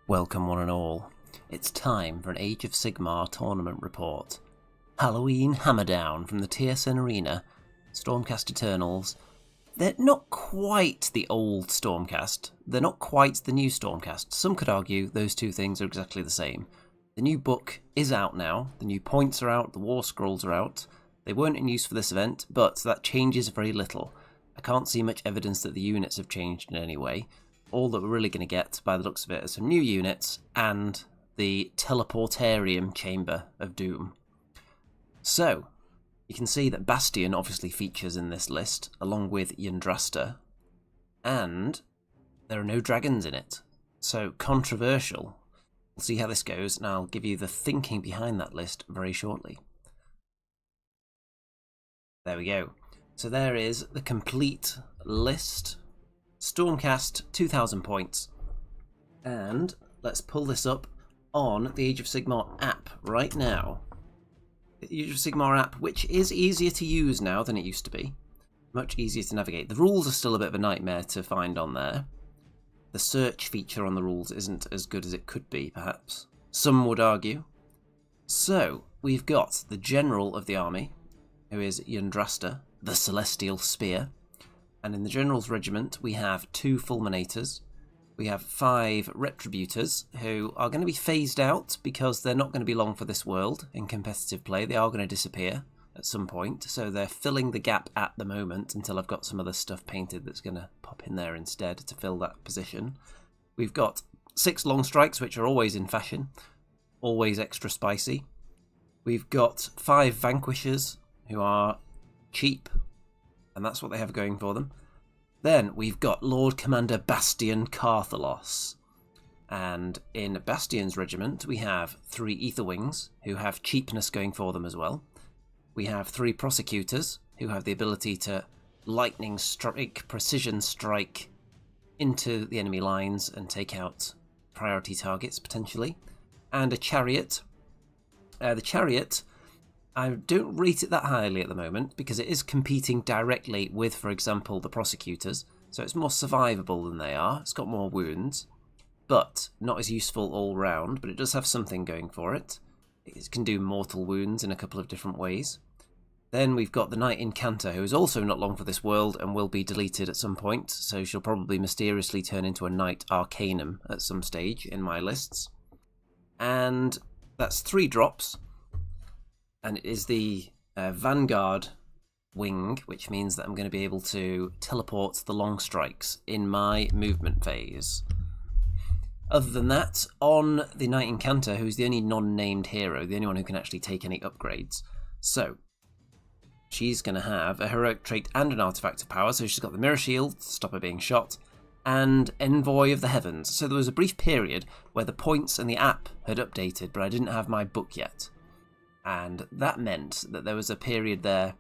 Welcome one and all. It's time for an Age of Sigmar tournament report. Halloween Hammerdown from the TSN Arena, Stormcast Eternals. They're not quite the old Stormcast, they're not quite the new Stormcast. Some could argue those two things are exactly the same. The new book is out now, the new points are out, the war scrolls are out. They weren't in use for this event, but that changes very little. I can't see much evidence that the units have changed in any way. All that we're really going to get, by the looks of it, are some new units and the Teleportarium Chamber of Doom. So, you can see that Bastian obviously features in this list, along with Yndrasta, and there are no dragons in it. So, controversial. We'll see how this goes, and I'll give you the thinking behind that list very shortly. There we go. So there is the complete list. Stormcast, 2,000 points. And let's pull this up on the Age of Sigmar app right now. The Age of Sigmar app, which is easier to use now than it used to be. Much easier to navigate. The rules are still a bit of a nightmare to find on there. The search feature on the rules isn't as good as it could be, perhaps. Some would argue. So, we've got the General of the Army, who is Yndrasta, the Celestial Spear. And in the General's Regiment, we have 2 Fulminators. We have 5 Retributors, who are going to be phased out because they're not going to be long for this world in competitive play. They are going to disappear at some point, so they're filling the gap at the moment until I've got some other stuff painted that's going to pop in there instead to fill that position. We've got 6 Long Strikes, which are always in fashion, always extra spicy. We've got 5 Vanquishers, who are cheap, and that's what they have going for them. Then we've got Lord Commander Bastian Carthalos. And in Bastian's regiment, we have 3 Ether Wings, who have cheapness going for them as well. We have 3 Prosecutors, who have the ability to lightning strike, precision strike into the enemy lines and take out priority targets, potentially. And a Chariot. The Chariot, I don't rate it that highly at the moment because it is competing directly with, for example, the Prosecutors, so it's more survivable than they are. It's got more wounds, but not as useful all round, but it does have something going for it. It can do mortal wounds in a couple of different ways. Then we've got the Knight Incantor, who is also not long for this world and will be deleted at some point, so she'll probably mysteriously turn into a Knight Arcanum at some stage in my lists. And that's 3 drops. And it is the Vanguard wing, which means that I'm going to be able to teleport the Long Strikes in my movement phase. Other than that, on the Knight Incantor, who's the only non-named hero, the only one who can actually take any upgrades. So, she's going to have a heroic trait and an artifact of power, so she's got the Mirror Shield to stop her being shot, and Envoy of the Heavens. So there was a brief period where the points and the app had updated, but I didn't have my book yet. And that meant that there was a period there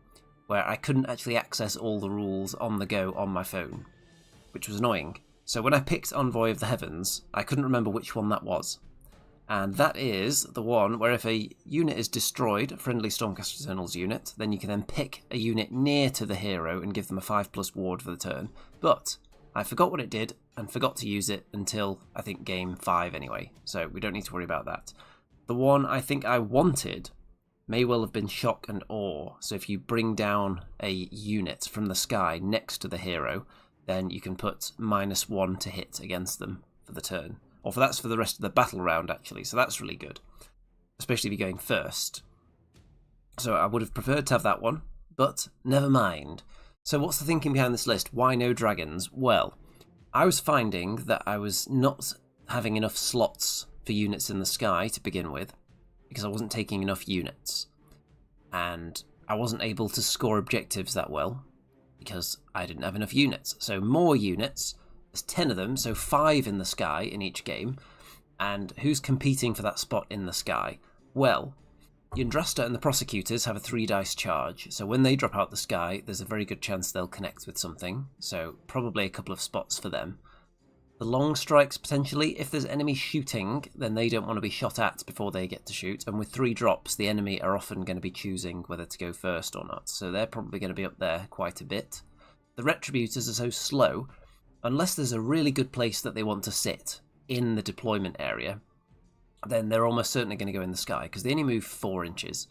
where I couldn't actually access all the rules on the go on my phone, which was annoying. So when I picked Envoy of the Heavens, I couldn't remember which one that was. And that is the one where if a unit is destroyed, a friendly Stormcast Eternals unit, then you can then pick a unit near to the hero and give them a 5+ ward for the turn. But I forgot what it did and forgot to use it until, I think, game 5 anyway. So we don't need to worry about that. The one I think I wanted may well have been Shock and Awe. So if you bring down a unit from the sky next to the hero, then you can put -1 to hit against them for the turn. Or that's for the rest of the battle round, actually. So that's really good, especially if you're going first. So I would have preferred to have that one, but never mind. So what's the thinking behind this list? Why no dragons? Well, I was finding that I was not having enough slots for units in the sky to begin with, because I wasn't taking enough units, and I wasn't able to score objectives that well because I didn't have enough units. So more units, there's 10 of them, so 5 in the sky in each game, and who's competing for that spot in the sky? Well, Yndrasta and the Prosecutors have a 3 dice charge, so when they drop out the sky, there's a very good chance they'll connect with something, so probably a couple of spots for them. The Long Strikes, potentially. If there's enemy shooting, then they don't want to be shot at before they get to shoot. And with 3 drops, the enemy are often going to be choosing whether to go first or not. So they're probably going to be up there quite a bit. The Retributors are so slow, unless there's a really good place that they want to sit, in the deployment area, then they're almost certainly going to go in the sky, because they only move 4 inches.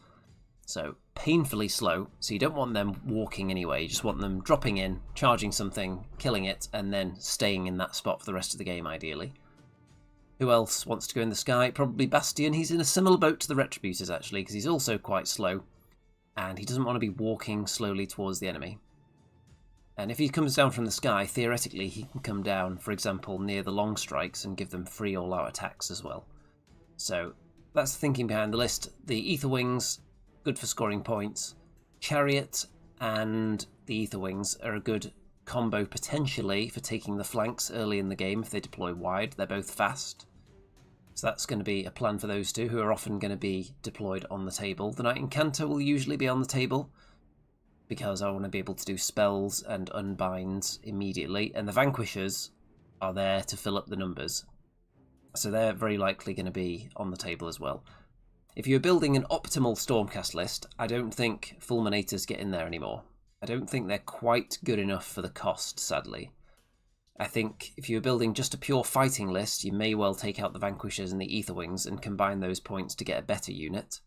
So painfully slow, so you don't want them walking anyway, you just want them dropping in, charging something, killing it, and then staying in that spot for the rest of the game, ideally. Who else wants to go in the sky? Probably Bastian. He's in a similar boat to the Retributors, actually, because he's also quite slow, and he doesn't want to be walking slowly towards the enemy. And if he comes down from the sky, theoretically he can come down, for example, near the long strikes and give them free all-out attacks as well. So that's the thinking behind the list. The Ether Wings, good for scoring points. Chariot and the Ether Wings are a good combo potentially for taking the flanks early in the game if they deploy wide. They're both fast. So that's going to be a plan for those two, who are often going to be deployed on the table. The Knight Incantor will usually be on the table, because I want to be able to do spells and unbinds immediately, and the Vanquishers are there to fill up the numbers. So they're very likely going to be on the table as well. If you're building an optimal Stormcast list, I don't think Fulminators get in there anymore. I don't think they're quite good enough for the cost, sadly. I think if you're building just a pure fighting list, you may well take out the Vanquishers and the Ether Wings and combine those points to get a better unit.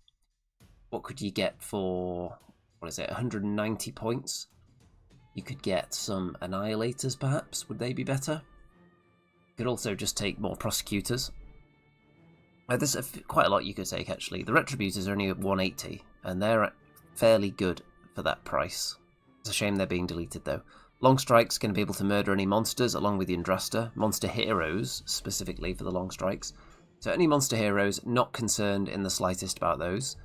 What could you get for, 190 points? You could get some Annihilators, perhaps. Would they be better? You could also just take more Prosecutors. There's quite a lot you could take, actually. The Retributors are only at 180, and they're fairly good for that price. It's a shame they're being deleted, though. Long Strike's going to be able to murder any monsters, along with the Yndrasta. Monster Heroes, specifically for the Long Strikes. So any Monster Heroes, not concerned in the slightest about those.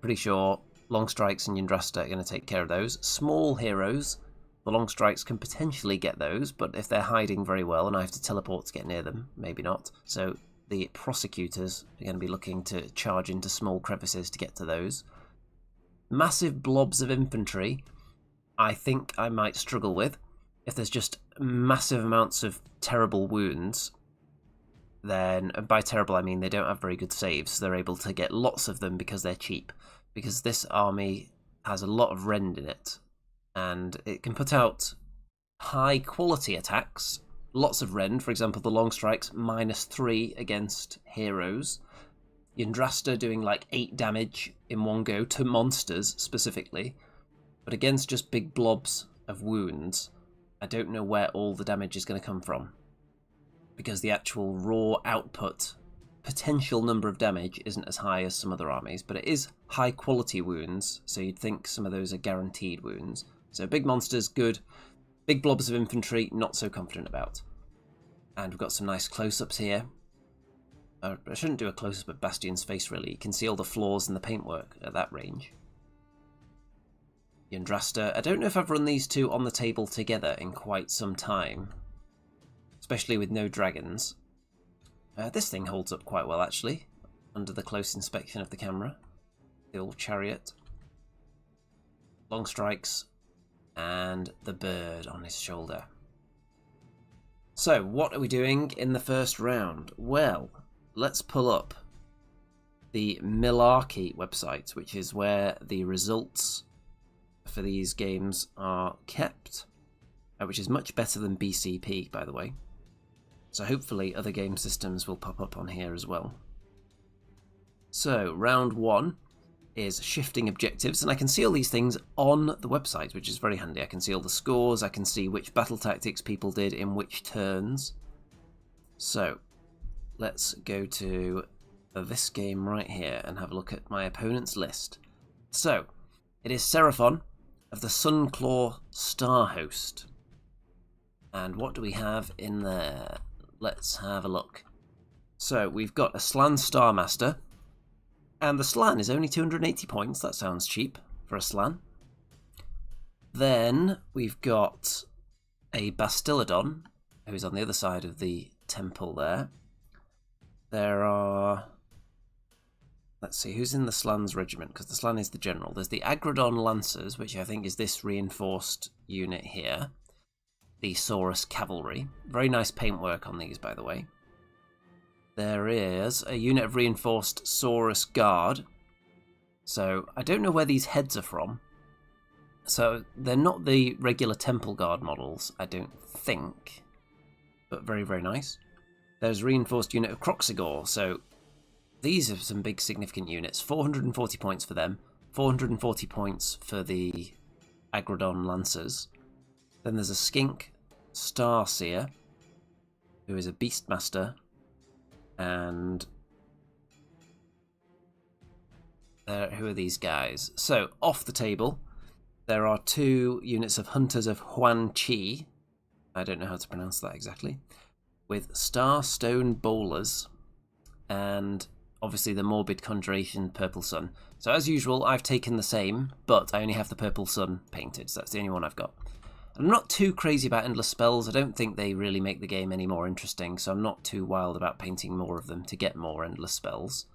Pretty sure Long Strikes and Yndrasta are going to take care of those. Small Heroes, the Long Strikes can potentially get those, but if they're hiding very well and I have to teleport to get near them, maybe not. So the Prosecutors are going to be looking to charge into small crevices to get to those. Massive blobs of infantry, I think I might struggle with. If there's just massive amounts of terrible wounds, then, and by terrible I mean they don't have very good saves, so they're able to get lots of them because they're cheap. Because this army has a lot of rend in it, and it can put out high quality attacks, lots of rend. For example, the Long Strikes, -3 against heroes. Yndrasta doing like 8 damage in one go to monsters specifically, but against just big blobs of wounds, I don't know where all the damage is going to come from, because the actual raw output potential number of damage isn't as high as some other armies, but it is high quality wounds, so you'd think some of those are guaranteed wounds. So big monsters, good. Big blobs of infantry, not so confident about. And we've got some nice close-ups here. I shouldn't do a close-up of Bastian's face, really. You can see all the flaws in the paintwork at that range. Yndrasta. I don't know if I've run these two on the table together in quite some time, especially with no dragons. This thing holds up quite well, actually, under the close inspection of the camera. The old chariot. Long Strikes, and the bird on his shoulder. So, what are we doing in the first round? Well, let's pull up the Millarchy website, which is where the results for these games are kept, which is much better than BCP, by the way. So hopefully other game systems will pop up on here as well. So, round 1 is shifting objectives, and I can see all these things on the website, which is very handy. I can see all the scores, I can see which battle tactics people did in which turns. So, let's go to this game right here and have a look at my opponent's list. So, it is Seraphon of the Sunclaw Starhost. And what do we have in there? Let's have a look. So, we've got a Slann Starmaster, and the Slann is only 280 points. That sounds cheap for a Slann. Then we've got a Bastillodon, who's on the other side of the temple there. There are... Let's see, who's in the Slann's regiment? Because the Slann is the general. There's the Agrodon Lancers, which I think is this reinforced unit here. The Saurus Cavalry. Very nice paintwork on these, by the way. There is a unit of reinforced Saurus Guard. So, I don't know where these heads are from. So, they're not the regular Temple Guard models, I don't think. But very, very nice. there's a reinforced unit of Croxigor. So these are some big significant units. 440 points for them, 440 points for the Agrodon Lancers. Then there's a Skink Starseer, who is a Beastmaster, and who are these guys? So, off the table, there are 2 units of Hunters of Huan Chi, I don't know how to pronounce that exactly, with Starstone Bowlers, and obviously the Morbid Conjuration Purple Sun. So as usual, I've taken the same, but I only have the Purple Sun painted, so that's the only one I've got. I'm not too crazy about endless spells. I don't think they really make the game any more interesting, so I'm not too wild about painting more of them to get more endless spells.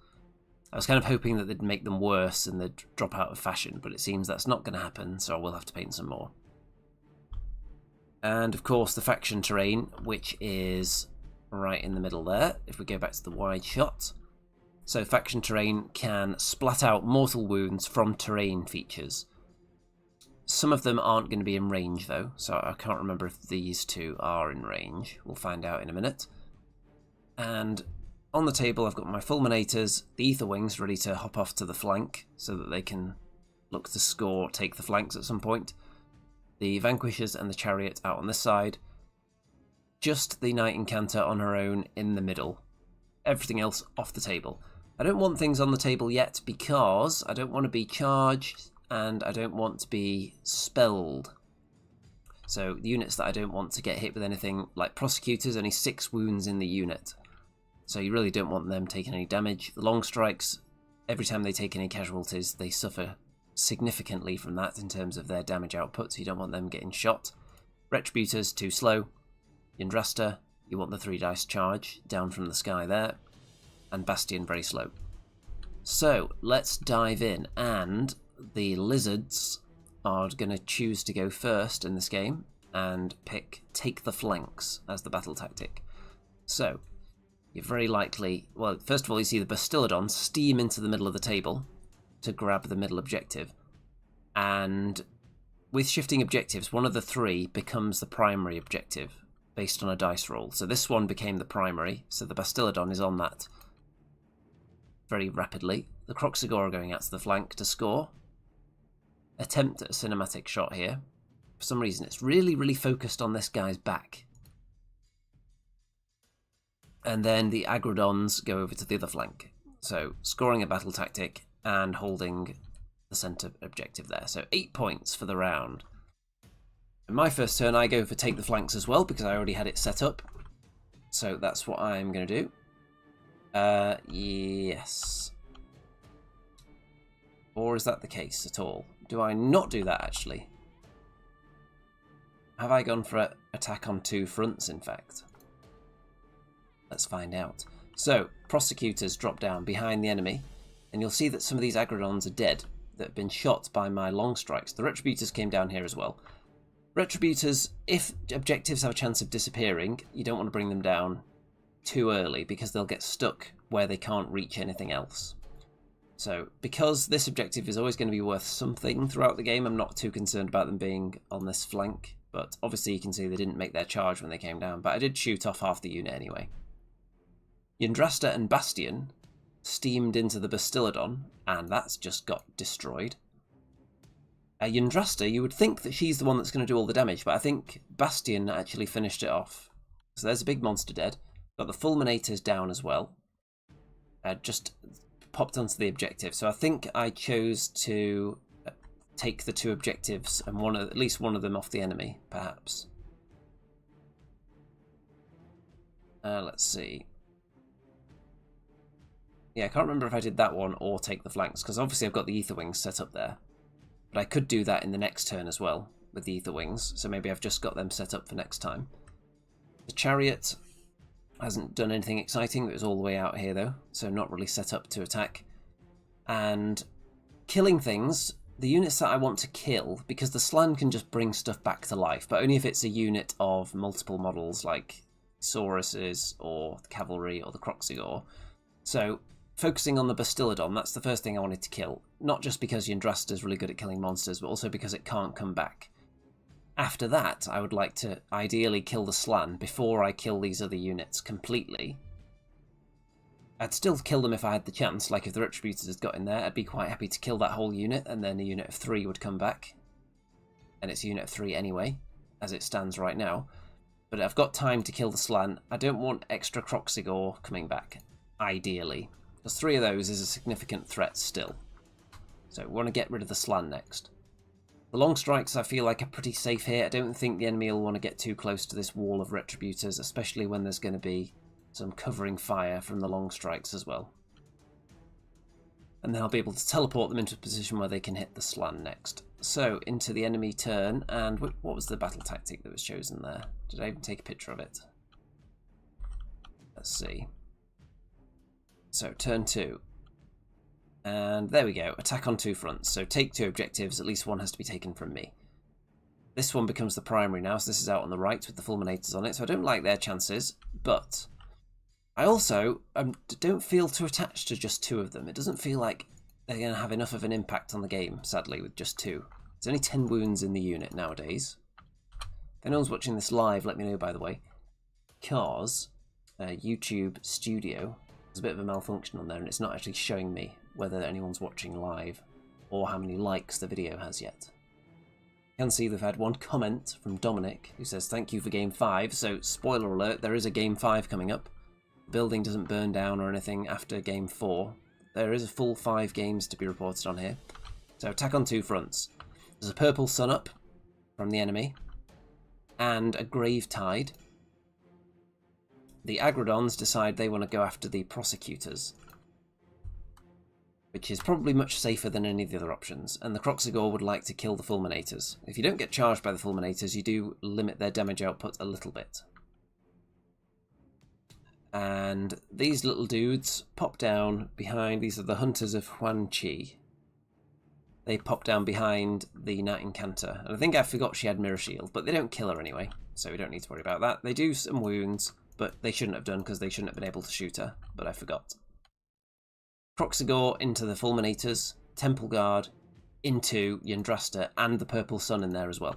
I was kind of hoping that they'd make them worse and they'd drop out of fashion, but it seems that's not going to happen, so I will have to paint some more. And of course the faction terrain, which is right in the middle there, if we go back to the wide shot. So faction terrain can splat out mortal wounds from terrain features. Some of them aren't going to be in range though, so I can't remember if these 2 are in range. We'll find out in a minute. And on the table I've got my Fulminators, the Ether Wings ready to hop off to the flank so that they can look to score, take the flanks at some point. The Vanquishers and the Chariot out on this side. Just the Knight Incanter on her own in the middle. Everything else off the table. I don't want things on the table yet because I don't want to be charged and I don't want to be spelled. So the units that I don't want to get hit with anything, like Prosecutors, only 6 wounds in the unit. So you really don't want them taking any damage. The Long Strikes, every time they take any casualties, they suffer significantly from that in terms of their damage output, so you don't want them getting shot. Retributors, too slow. Yndrasta, you want the 3 dice charge down from the sky there. And Bastian, very slow. So let's dive in, and the Lizards are going to choose to go first in this game and pick take the flanks as the battle tactic. So you're very likely, well, first of all you see the Bastillodon steam into the middle of the table to grab the middle objective, and with shifting objectives one of the 3 becomes the primary objective based on a dice roll. So this one became the primary, so the Bastillodon is on that very rapidly. The Croxigor are going out to the flank to score. Attempt at a cinematic shot here. For some reason it's really focused on this guy's back. And then the Agrodons go over to the other flank. So scoring a battle tactic and holding the centre objective there. So 8 points for the round. In my first turn I go for take the flanks as well because I already had it set up. So that's what I'm going to do. Yes. Or is that the case at all? Do I not do that actually? Have I gone for an attack on 2 fronts in fact? Let's find out. So, Prosecutors drop down behind the enemy, and you'll see that some of these Agrodons are dead that have been shot by my long strikes. The Retributors came down here as well. Retributors, if objectives have a chance of disappearing, you don't want to bring them down too early because they'll get stuck where they can't reach anything else. So, because this objective is always going to be worth something throughout the game, I'm not too concerned about them being on this flank. But obviously you can see they didn't make their charge when they came down, but I did shoot off half the unit anyway. Yndrasta and Bastian steamed into the Bastillodon, and that's just got destroyed. Yndrasta, you would think that she's the one that's going to do all the damage, but I think Bastian actually finished it off. So there's a big monster dead. Got the Fulminators down as well. Just popped onto the objective. So I think I chose to take the 2 objectives and at least one of them off the enemy, perhaps. Let's see. Yeah, I can't remember if I did that one or take the flanks, because obviously I've got the Ether Wings set up there. But I could do that in the next turn as well, with the Ether Wings, so maybe I've just got them set up for next time. The Chariot hasn't done anything exciting, it was all the way out here though, so not really set up to attack. And killing things, the units that I want to kill, because the Slan can just bring stuff back to life, but only if it's a unit of multiple models like Sauruses or the Cavalry or the Croxigor. So focusing on the Bastillodon, that's the first thing I wanted to kill. Not just because Yndrasta is really good at killing monsters, but also because it can't come back. After that, I would like to ideally kill the Slann before I kill these other units completely. I'd still kill them if I had the chance, like if the Retributors had got in there, I'd be quite happy to kill that whole unit, and then a unit of 3 would come back. And it's a unit of 3 anyway, as it stands right now. But I've got time to kill the Slann. I don't want extra Kroxigor coming back, ideally. Because 3 of those is a significant threat still. So we want to get rid of the Slann next. The long strikes I feel like are pretty safe here. I don't think the enemy will want to get too close to this wall of Retributors, especially when there's going to be some covering fire from the long strikes as well. And then I'll be able to teleport them into a position where they can hit the Slann next. So, into the enemy turn, and what was the battle tactic that was chosen there? Did I even take a picture of it? Let's see. So, turn 2. And there we go, attack on 2 fronts. So take 2 objectives, at least one has to be taken from me. This one becomes the primary now, so this is out on the right with the Fulminators on it, so I don't like their chances, but I also don't feel too attached to just 2 of them. It doesn't feel like they're going to have enough of an impact on the game, sadly, with just 2. There's only 10 wounds in the unit nowadays. If anyone's watching this live, let me know, by the way, because YouTube Studio, there's a bit of a malfunction on there, and it's not actually showing me whether anyone's watching live or how many likes the video has yet. You can see they've had one comment from Dominic who says thank you for game 5. So spoiler alert, there is a game 5 coming up. The building doesn't burn down or anything after game 4. There is a full 5 games to be reported on here. So attack on 2 fronts. There's a purple sun up from the enemy and a grave tide. The Agrodons decide they want to go after the prosecutors, which is probably much safer than any of the other options, and the Kroxigor would like to kill the Fulminators. If you don't get charged by the Fulminators, you do limit their damage output a little bit. And these little dudes pop down behind, these are the Hunters of Huan Chi. They pop down behind the Knight Incantor, and I think I forgot she had Mirror Shield, but they don't kill her anyway, so we don't need to worry about that. They do some wounds, but they shouldn't have done because they shouldn't have been able to shoot her, but I forgot. Kroxigor into the Fulminators, Temple Guard into Yndrasta and the Purple Sun in there as well.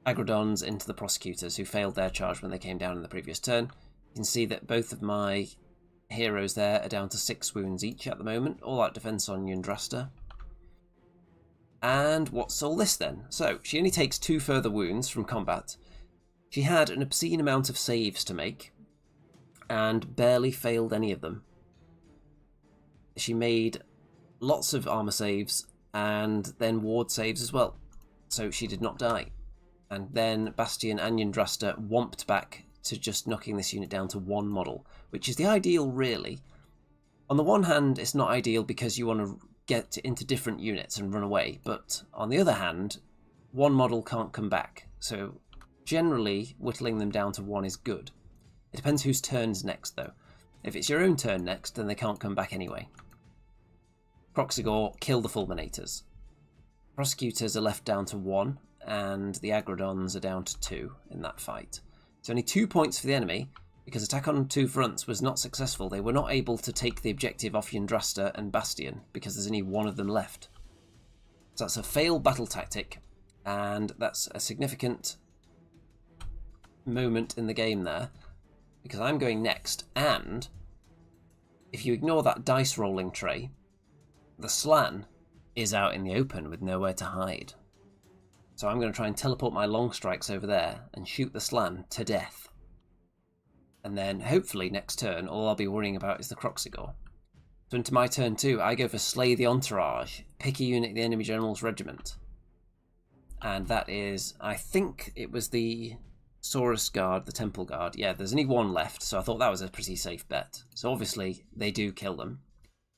Agrodons into the Prosecutors who failed their charge when they came down in the previous turn. You can see that both of my heroes there are down to 6 wounds each at the moment. All out defense on Yndrasta. And what's all this then? So, she only takes 2 further wounds from combat. She had an obscene amount of saves to make and barely failed any of them. She made lots of armor saves and then ward saves as well, so she did not die. And then Bastian and Yndrasta whomped back to just knocking this unit down to 1 model, which is the ideal really. On the one hand, it's not ideal because you want to get into different units and run away, but on the other hand, 1 model can't come back, so generally whittling them down to 1 is good. It depends whose turn's next though. If it's your own turn next, then they can't come back anyway. Kroxigor kill the Fulminators. Prosecutors are left down to 1, and the Agrodons are down to 2 in that fight. It's only 2 points for the enemy, because attack on 2 fronts was not successful. They were not able to take the objective off Yndrasta and Bastian, because there's only 1 of them left. So that's a failed battle tactic, and that's a significant moment in the game there, because I'm going next, and if you ignore that dice rolling tray, the Slann is out in the open with nowhere to hide. So I'm going to try and teleport my long strikes over there and shoot the Slann to death. And then hopefully next turn all I'll be worrying about is the Kroxigor. So into my turn 2 I go for Slay the Entourage, pick a unit of the enemy general's regiment. And that is, I think it was the Saurus Guard, the Temple Guard. Yeah, there's only 1 left, so I thought that was a pretty safe bet. So obviously they do kill them.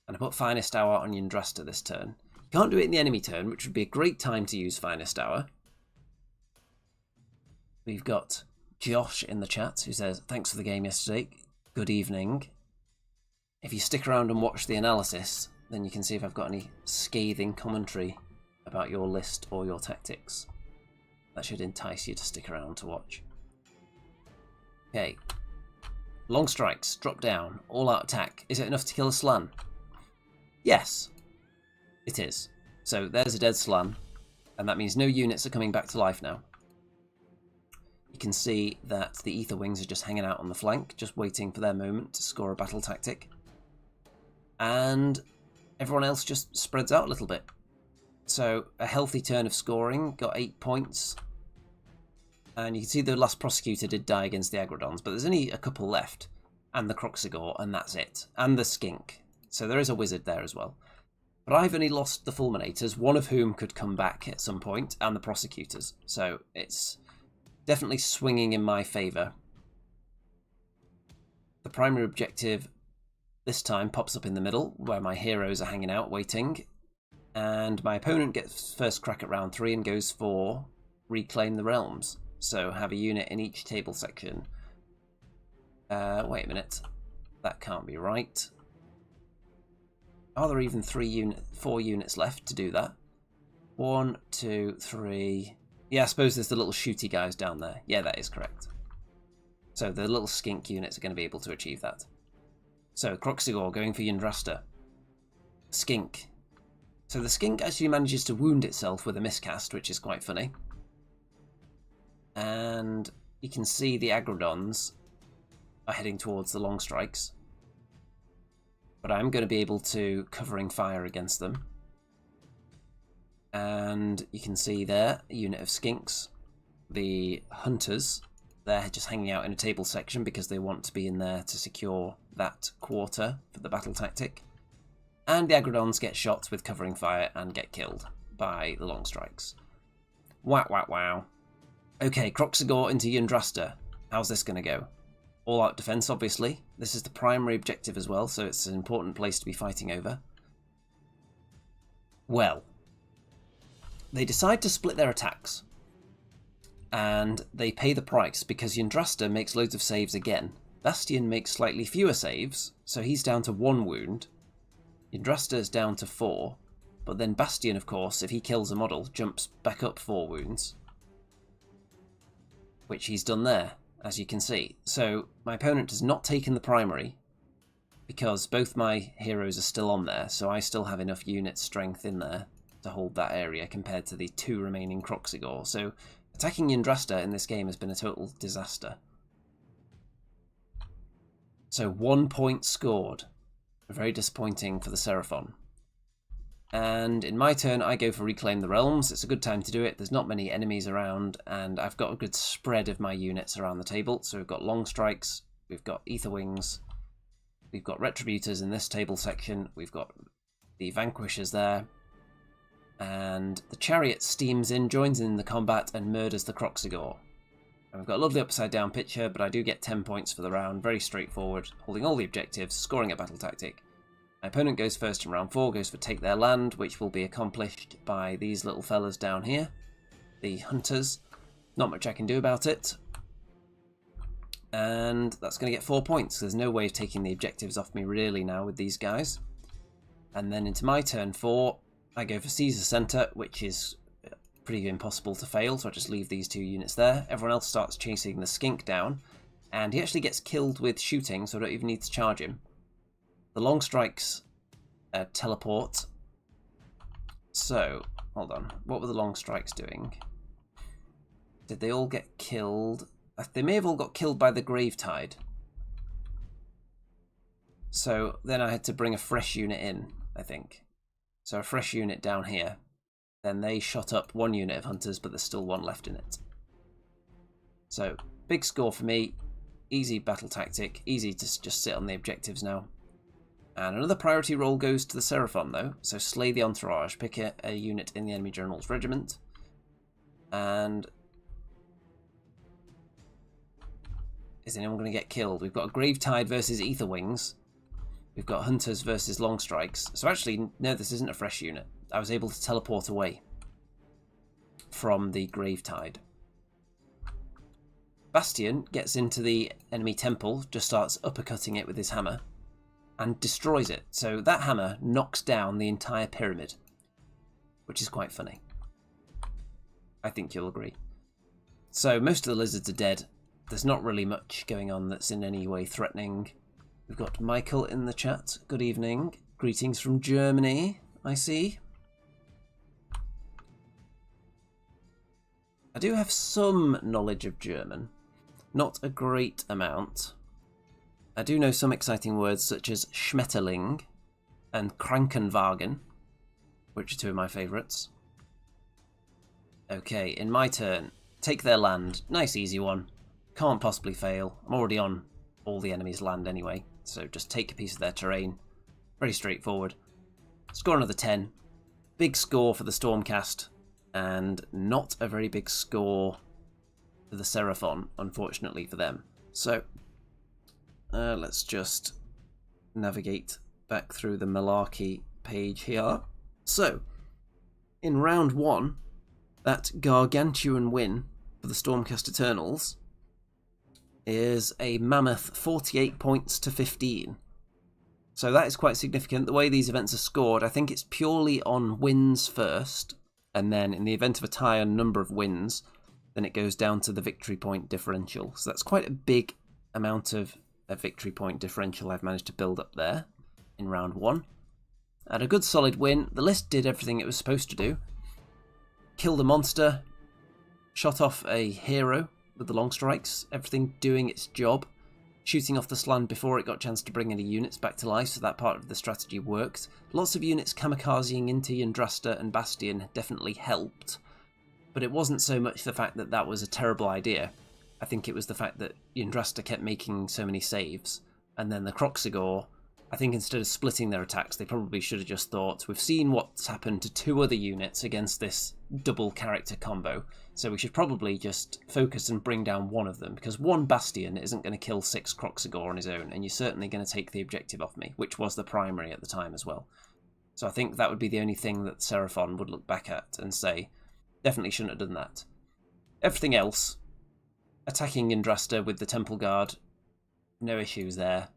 And I put Finest Hour on Yndrasta this turn. You can't do it in the enemy turn, which would be a great time to use Finest Hour. We've got Josh in the chat who says, thanks for the game yesterday. Good evening. If you stick around and watch the analysis, then you can see if I've got any scathing commentary about your list or your tactics. That should entice you to stick around to watch. Okay. Long strikes, drop down, all out attack. Is it enough to kill a Slann? Yes, it is. So there's a dead Slann. And that means no units are coming back to life now. You can see that the Ether Wings are just hanging out on the flank, just waiting for their moment to score a battle tactic. And everyone else just spreads out a little bit. So a healthy turn of scoring, got 8 points. And you can see the last Prosecutor did die against the Agrodons, but there's only a couple left. And the Croxigor, and that's it. And the Skink. So there is a Wizard there as well. But I've only lost the Fulminators, one of whom could come back at some point, and the Prosecutors. So it's definitely swinging in my favour. The primary objective this time pops up in the middle, where my heroes are hanging out, waiting. And my opponent gets first crack at round 3 and goes for Reclaim the Realms. So have a unit in each table section. Wait a minute. That can't be right. Are there even 4 units left to do that? 1, 2, 3... Yeah, I suppose there's the little shooty guys down there. Yeah, that is correct. So the little skink units are going to be able to achieve that. So, Croxigor going for Yndrasta. Skink. So the skink actually manages to wound itself with a miscast, which is quite funny. And you can see the Agrodons are heading towards the long strikes. But I'm going to be able to covering fire against them. And you can see there a unit of skinks. The hunters, they're just hanging out in a table section because they want to be in there to secure that quarter for the battle tactic. And the Agrodons get shot with covering fire and get killed by the long strikes. Wow, wow, wow. Okay, Croxigor into Yndrasta. How's this going to go? All-out defense, obviously. This is the primary objective as well, so it's an important place to be fighting over. Well, they decide to split their attacks. And they pay the price, because Yndrasta makes loads of saves again. Bastian makes slightly fewer saves, so he's down to 1 wound. Yndrasta is down to 4, but then Bastian, of course, if he kills a model, jumps back up 4 wounds. Which he's done there, as you can see. So my opponent has not taken the primary, because both my heroes are still on there, so I still have enough unit strength in there to hold that area compared to the 2 remaining Croxigor. So attacking Yndrasta in this game has been a total disaster. So 1 point scored. Very disappointing for the Seraphon. And in my turn, I go for Reclaim the Realms. It's a good time to do it. There's not many enemies around, and I've got a good spread of my units around the table. So we've got Long Strikes, we've got Ether Wings, we've got Retributors in this table section, we've got the Vanquishers there, and the Chariot steams in, joins in the combat, and murders the Croxigor. And we've got a lovely upside-down picture, but I do get 10 points for the round. Very straightforward, holding all the objectives, scoring a battle tactic. My opponent goes first in round 4, goes for Take Their Land, which will be accomplished by these little fellas down here, the Hunters. Not much I can do about it. And that's going to get 4 points. There's no way of taking the objectives off me really now with these guys. And then into my turn 4, I go for Caesar Centre, which is pretty impossible to fail, so I just leave these 2 units there. Everyone else starts chasing the skink down, and he actually gets killed with shooting, so I don't even need to charge him. The long strikes teleport. So, hold on. What were the long strikes doing? Did they all get killed? They may have all got killed by the Gravetide. So then I had to bring a fresh unit in, I think. So a fresh unit down here. Then they shot up 1 unit of Hunters, but there's still 1 left in it. So, big score for me. Easy battle tactic. Easy to just sit on the objectives now. And another priority roll goes to the Seraphon, though. So slay the entourage. Pick a unit in the enemy general's regiment. And is anyone going to get killed? We've got a Gravetide versus Ether Wings. We've got Hunters versus Long Strikes. So actually, no, this isn't a fresh unit. I was able to teleport away from the Gravetide. Bastian gets into the enemy temple, just starts uppercutting it with his hammer, and destroys it. So that hammer knocks down the entire pyramid, which is quite funny. I think you'll agree. So most of the lizards are dead. There's not really much going on that's in any way threatening. We've got Michael in the chat. Good evening. Greetings from Germany, I see. I do have some knowledge of German, not a great amount. I do know some exciting words such as Schmetterling and Krankenwagen, which are two of my favourites. Okay, in my turn, take their land. Nice easy one. Can't possibly fail. I'm already on all the enemy's land anyway, so just take a piece of their terrain. Very straightforward. Score another 10. Big score for the Stormcast, and not a very big score for the Seraphon, unfortunately for them. So, let's just navigate back through the malarkey page here. So, in round 1, that gargantuan win for the Stormcast Eternals is a mammoth 48 points to 15. So that is quite significant. The way these events are scored, I think it's purely on wins first, and then in the event of a tie on number of wins, then it goes down to the victory point differential. So that's quite a big amount of a victory point differential I've managed to build up there in round 1. And a good solid win. The list did everything it was supposed to do. Killed a monster, shot off a hero with the long strikes, everything doing its job, shooting off the sland before it got a chance to bring any units back to life, so that part of the strategy worked. Lots of units kamikazing into Yndrasta and Bastian definitely helped, but it wasn't so much the fact that that was a terrible idea. I think it was the fact that Yndrasta kept making so many saves, and then the Kroxigor, I think instead of splitting their attacks, they probably should have just thought, we've seen what's happened to 2 other units against this double character combo, so we should probably just focus and bring down one of them, because one Bastian isn't going to kill 6 Kroxigor on his own, and you're certainly going to take the objective off me, which was the primary at the time as well. So I think that would be the only thing that Seraphon would look back at and say, definitely shouldn't have done that. Everything else, attacking Yndrasta with the Temple Guard, no issues there.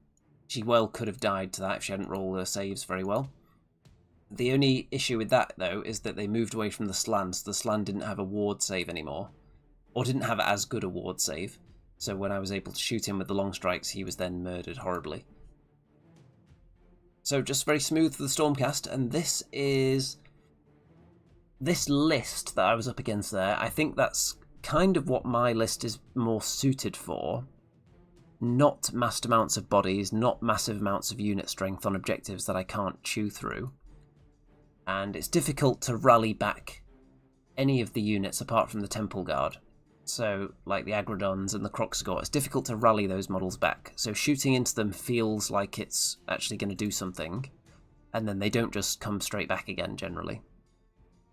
She well could have died to that if she hadn't rolled her saves very well. The only issue with that, though, is that they moved away from the Slan, so the Slan didn't have a ward save anymore, or didn't have as good a ward save, so when I was able to shoot him with the long strikes, he was then murdered horribly. So just very smooth for the Stormcast, and this list that I was up against there, I think that's kind of what my list is more suited for. Not massed amounts of bodies, not massive amounts of unit strength on objectives that I can't chew through. And it's difficult to rally back any of the units apart from the Temple Guard. So, like the Agrodons and the Kroxigor, it's difficult to rally those models back. So shooting into them feels like it's actually going to do something, and then they don't just come straight back again, generally.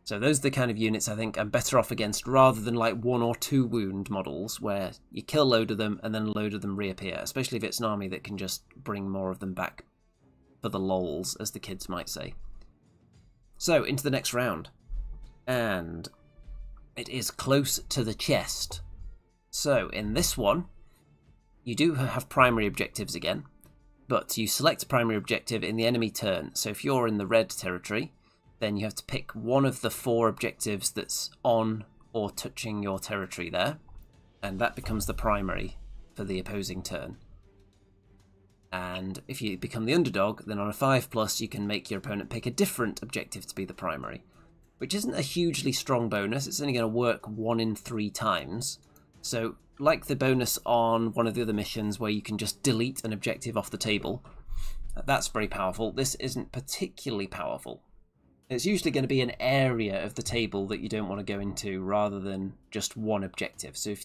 So those are the kind of units I think I'm better off against, rather than like 1 or 2 wound models where you kill a load of them and then a load of them reappear, especially if it's an army that can just bring more of them back for the lols, as the kids might say. So into the next round, and it is close to the chest. So in this one, you do have primary objectives again, but you select a primary objective in the enemy turn. So if you're in the red territory, then you have to pick one of the 4 objectives that's on or touching your territory there, and that becomes the primary for the opposing turn. And if you become the underdog, then on a 5+, you can make your opponent pick a different objective to be the primary, which isn't a hugely strong bonus. It's only going to work 1 in 3 times. So, like the bonus on one of the other missions where you can just delete an objective off the table, that's very powerful. This isn't particularly powerful. It's usually going to be an area of the table that you don't want to go into rather than just one objective. So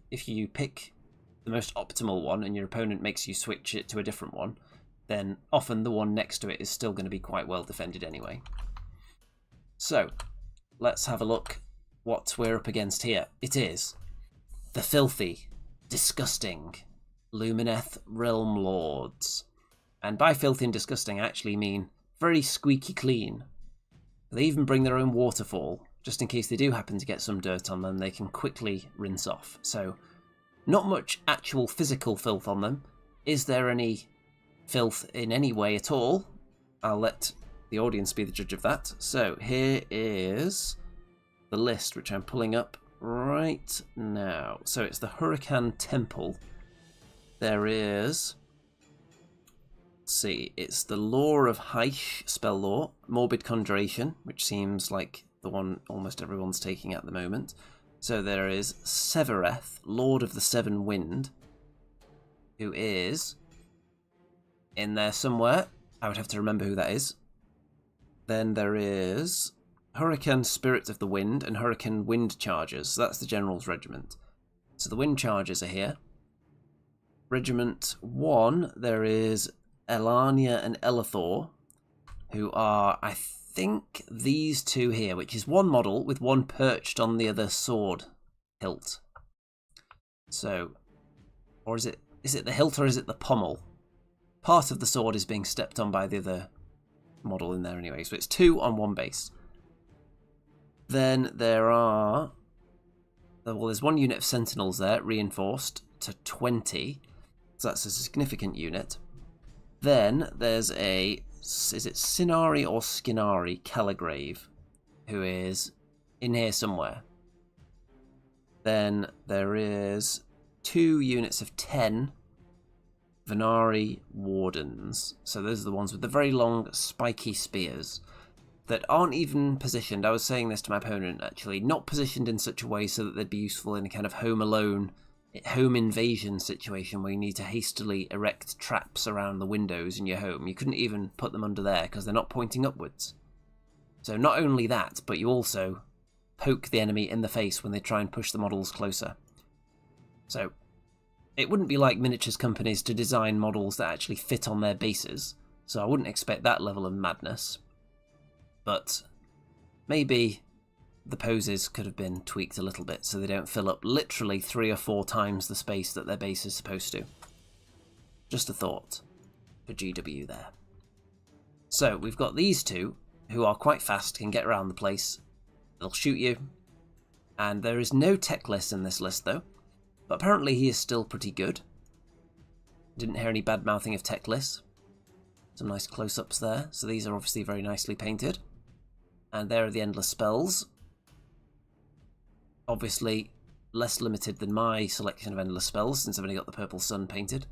if you pick the most optimal one and your opponent makes you switch it to a different one, then often the one next to it is still going to be quite well defended anyway. So let's have a look what we're up against here. It is the filthy, disgusting Lumineth Realm Lords. And by filthy and disgusting I actually mean very squeaky clean. They even bring their own waterfall, just in case they do happen to get some dirt on them, they can quickly rinse off. So, not much actual physical filth on them. Is there any filth in any way at all? I'll let the audience be the judge of that. So, here is the list, which I'm pulling up right now. So, it's the Hurricane Temple. There is... see, it's the Law of Heish spell lore, Morbid Conjuration, which seems like the one almost everyone's taking at the moment. So there is Severeth, Lord of the Seven Wind, who is in there somewhere. I would have to remember who that is. Then there is Hurricane Spirit of the Wind and Hurricane Wind Chargers. So that's the General's regiment. So the Wind Chargers are here. Regiment 1, there is Elania and Elathor, who are, I think, these two here, which is one model with one perched on the other sword hilt. So, or is it the hilt or is it the pommel? Part of the sword is being stepped on by the other model in there anyway, so it's 2 on one base. Then there are, well, there's one unit of sentinels there, reinforced to 20, so that's a significant unit. Then there's a, is it Sinari or Skinari Caligrave, who is in here somewhere. Then there is 2 units of 10 Venari Wardens. So those are the ones with the very long spiky spears that aren't even positioned. I was saying this to my opponent actually, not positioned in such a way so that they'd be useful in a kind of home alone, home invasion situation where you need to hastily erect traps around the windows in your home. You couldn't even put them under there because they're not pointing upwards. So not only that, but you also poke the enemy in the face when they try and push the models closer. So it wouldn't be like miniatures companies to design models that actually fit on their bases, so I wouldn't expect that level of madness. But maybe the poses could have been tweaked a little bit so they don't fill up literally 3 or 4 times the space that their base is supposed to. Just a thought for GW there. So we've got these two who are quite fast, can get around the place. They'll shoot you. And there is no Teclis in this list though. But apparently he is still pretty good. Didn't hear any bad mouthing of Teclis. Some nice close-ups there. So these are obviously very nicely painted. And there are the endless spells. Obviously less limited than my selection of endless spells since I've only got the purple sun painted.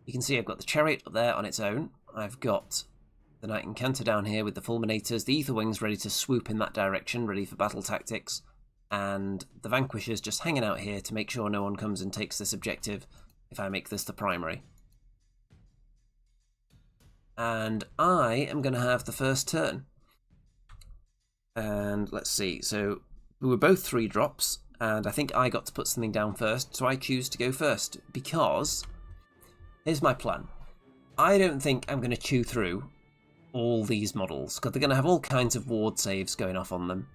You can see I've got the chariot up there on its own. I've got the knight incanter down here with the fulminators. The ether wings ready to swoop in that direction, ready for battle tactics. And the vanquishers just hanging out here to make sure no one comes and takes this objective if I make this the primary. And I am going to have the first turn. And let's see, so we were both 3 drops, and I think I got to put something down first, so I choose to go first, because here's my plan. I don't think I'm going to chew through all these models, because they're going to have all kinds of ward saves going off on them.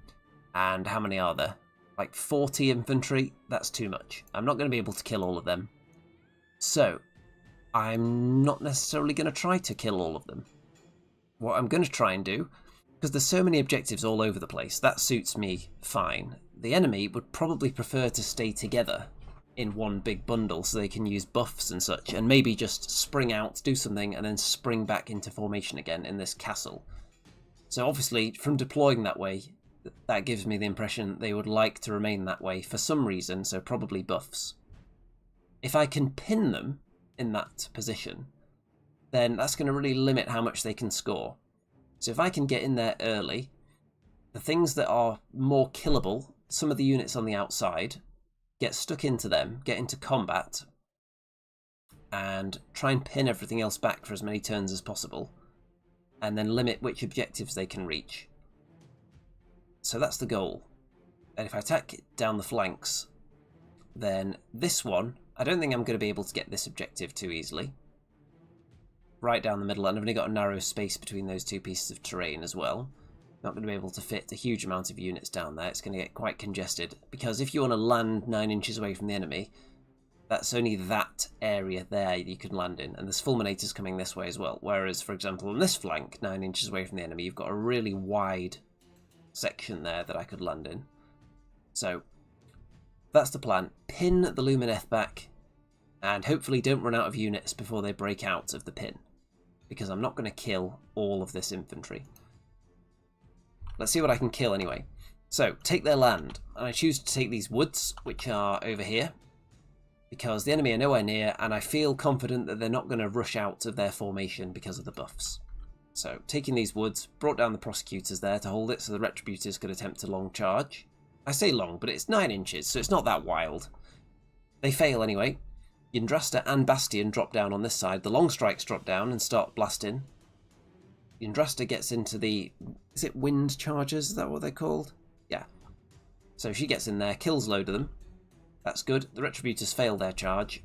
And how many are there? Like 40 infantry? That's too much. I'm not going to be able to kill all of them. So, I'm not necessarily going to try to kill all of them. What I'm going to try and do, because there's so many objectives all over the place, that suits me fine. The enemy would probably prefer to stay together in one big bundle so they can use buffs and such, and maybe just spring out, do something, and then spring back into formation again in this castle. So obviously, from deploying that way, that gives me the impression they would like to remain that way for some reason, so probably buffs. If I can pin them in that position, then that's going to really limit how much they can score. So if I can get in there early, the things that are more killable, some of the units on the outside, get stuck into them, get into combat, and try and pin everything else back for as many turns as possible, and then limit which objectives they can reach. So that's the goal. And if I attack down the flanks, then this one, I don't think I'm going to be able to get this objective too easily. Right down the middle, and I've only got a narrow space between those 2 pieces of terrain as well. Not going to be able to fit a huge amount of units down there. It's going to get quite congested, because if you want to land 9 inches away from the enemy, that's only that area there you can land in, and there's fulminators coming this way as well. Whereas, for example, on this flank, 9 inches away from the enemy, you've got a really wide section there that I could land in. So that's the plan. Pin the Lumineth back, and hopefully don't run out of units before they break out of the pin, because I'm not going to kill all of this infantry. Let's see what I can kill anyway. So, take their land, and I choose to take these woods, which are over here, because the enemy are nowhere near, and I feel confident that they're not going to rush out of their formation because of the buffs. So, taking these woods, brought down the prosecutors there to hold it, so the retributors could attempt a long charge. I say long, but it's 9 inches, so it's not that wild. They fail anyway. Yndrasta and Bastian drop down on this side. The long strikes drop down and start blasting. Yndrasta gets into the... Is it wind charges? Is that what they're called? Yeah. So she gets in there, kills a load of them. That's good. The Retributors fail their charge.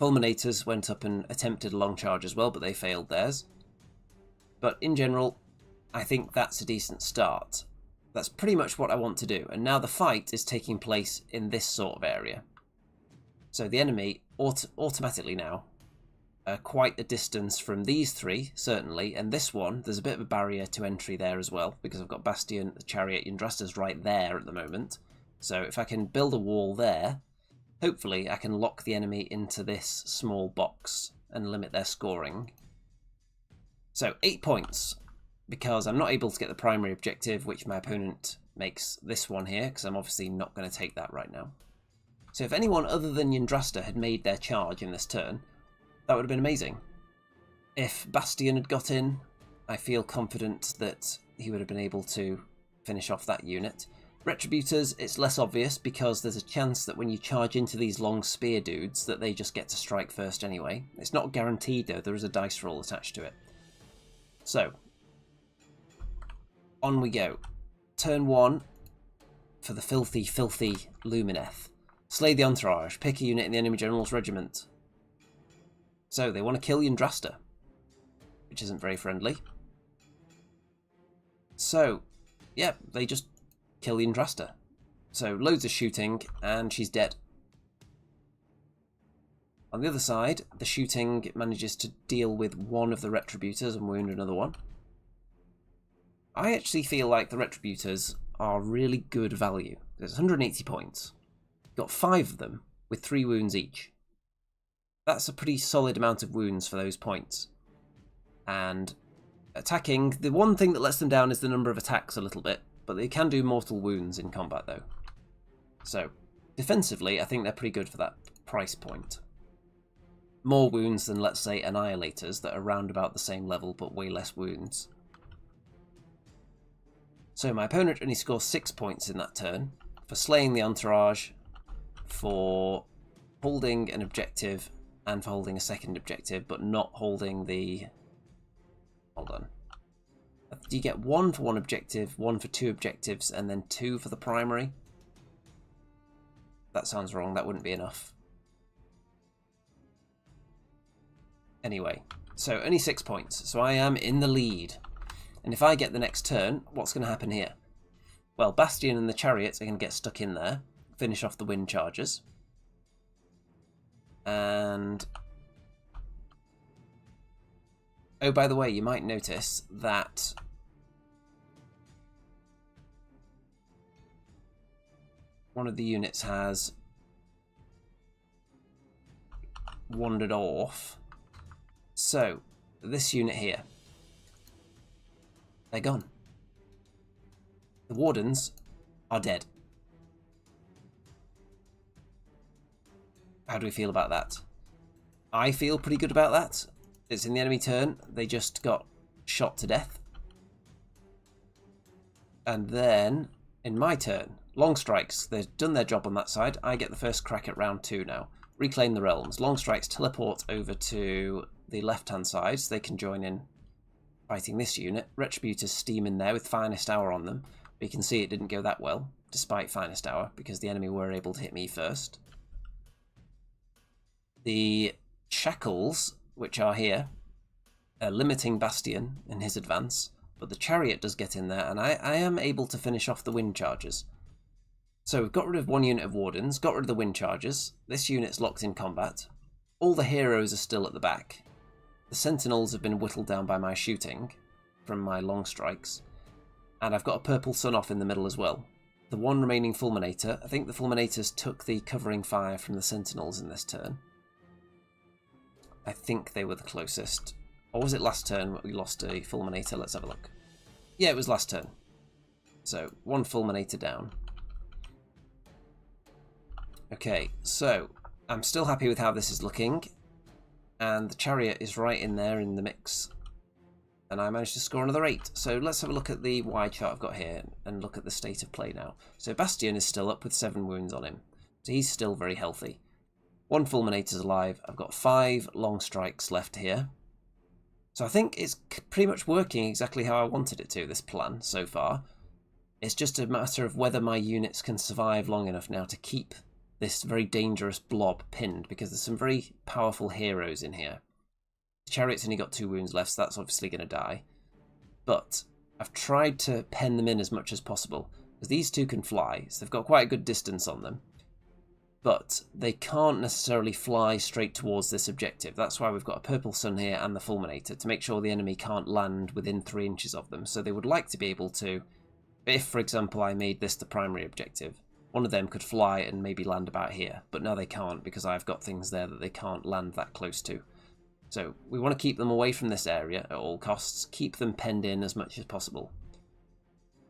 Fulminators went up and attempted a long charge as well, but they failed theirs. But in general, I think that's a decent start. That's pretty much what I want to do. And now the fight is taking place in this sort of area. So the enemy automatically now quite a distance from these three, certainly, and this one, there's a bit of a barrier to entry there as well, because I've got Bastian, the Chariot, Yndrasta's right there at the moment. So if I can build a wall there, hopefully I can lock the enemy into this small box and limit their scoring. So 8 points, because I'm not able to get the primary objective, which my opponent makes this one here, because I'm obviously not going to take that right now. So if anyone other than Yndrasta had made their charge in this turn, that would have been amazing. If Bastian had got in, I feel confident that he would have been able to finish off that unit. Retributors, it's less obvious because there's a chance that when you charge into these long spear dudes that they just get to strike first anyway. It's not guaranteed though, there is a dice roll attached to it. So, on we go. Turn 1 for the filthy, filthy Lumineth. Slay the Entourage, pick a unit in the enemy general's regiment. So they want to kill Yndrasta, which isn't very friendly. So, yeah, they just kill Yndrasta. So loads of shooting, and she's dead. On the other side, the shooting manages to deal with one of the Retributors and wound another one. I actually feel like the Retributors are really good value. There's 180 points. Got 5 of them, with 3 wounds each. That's a pretty solid amount of wounds for those points. And attacking, the one thing that lets them down is the number of attacks a little bit, but they can do mortal wounds in combat though. So, defensively, I think they're pretty good for that price point. More wounds than, let's say, Annihilators that are around about the same level but way less wounds. So my opponent only scores 6 points in that turn for slaying the Entourage, for holding an objective, and for holding a second objective, but not holding the... Hold on. Do you get 1 for 1 objective, 1 for 2 objectives, and then 2 for the primary? That sounds wrong, that wouldn't be enough. Anyway, so only 6 points, so I am in the lead. And if I get the next turn, what's going to happen here? Well, Bastian and the Chariots are going to get stuck in there, finish off the wind charges. And... oh, by the way, you might notice that one of the units has wandered off. So, this unit here, they're gone. The Wardens are dead. How do we feel about that? I feel pretty good about that. It's in the enemy turn. They just got shot to death. And then, in my turn, long strikes. They've done their job on that side. I get the first crack at round 2 now. Reclaim the realms. Long strikes teleport over to the left-hand side so they can join in fighting this unit. Retributors steam in there with Finest Hour on them. But you can see it didn't go that well, despite Finest Hour, because the enemy were able to hit me first. The Shackles, which are here, are limiting Bastian in his advance, but the Chariot does get in there, and I am able to finish off the wind charges. So we've got rid of 1 unit of Wardens, got rid of the wind charges. This unit's locked in combat. All the heroes are still at the back. The Sentinels have been whittled down by my shooting from my long strikes. And I've got a purple sun off in the middle as well. The 1 remaining Fulminator, I think the Fulminators took the covering fire from the Sentinels in this turn. I think they were the closest. Or was it last turn we lost a Fulminator? Let's have a look. Yeah, it was last turn. So, 1 Fulminator down. Okay, so I'm still happy with how this is looking. And the Chariot is right in there in the mix. and I managed to score another 8. So let's have a look at the wide chart I've got here and look at the state of play now. So Bastian is still up with 7 wounds on him, so he's still very healthy. 1 Fulminator's alive. I've got 5 long strikes left here. So I think it's pretty much working exactly how I wanted it to, this plan, so far. It's just a matter of whether my units can survive long enough now to keep this very dangerous blob pinned, because there's some very powerful heroes in here. The Chariot's only got 2 wounds left, so that's obviously going to die. But I've tried to pen them in as much as possible, because these 2 can fly, so they've got quite a good distance on them. But they can't necessarily fly straight towards this objective. That's why we've got a purple sun here and the Fulminator, to make sure the enemy can't land within 3 inches of them. So they would like to be able to, if for example I made this the primary objective, one of them could fly and maybe land about here. But now they can't, because I've got things there that they can't land that close to. So we want to keep them away from this area at all costs, keep them penned in as much as possible.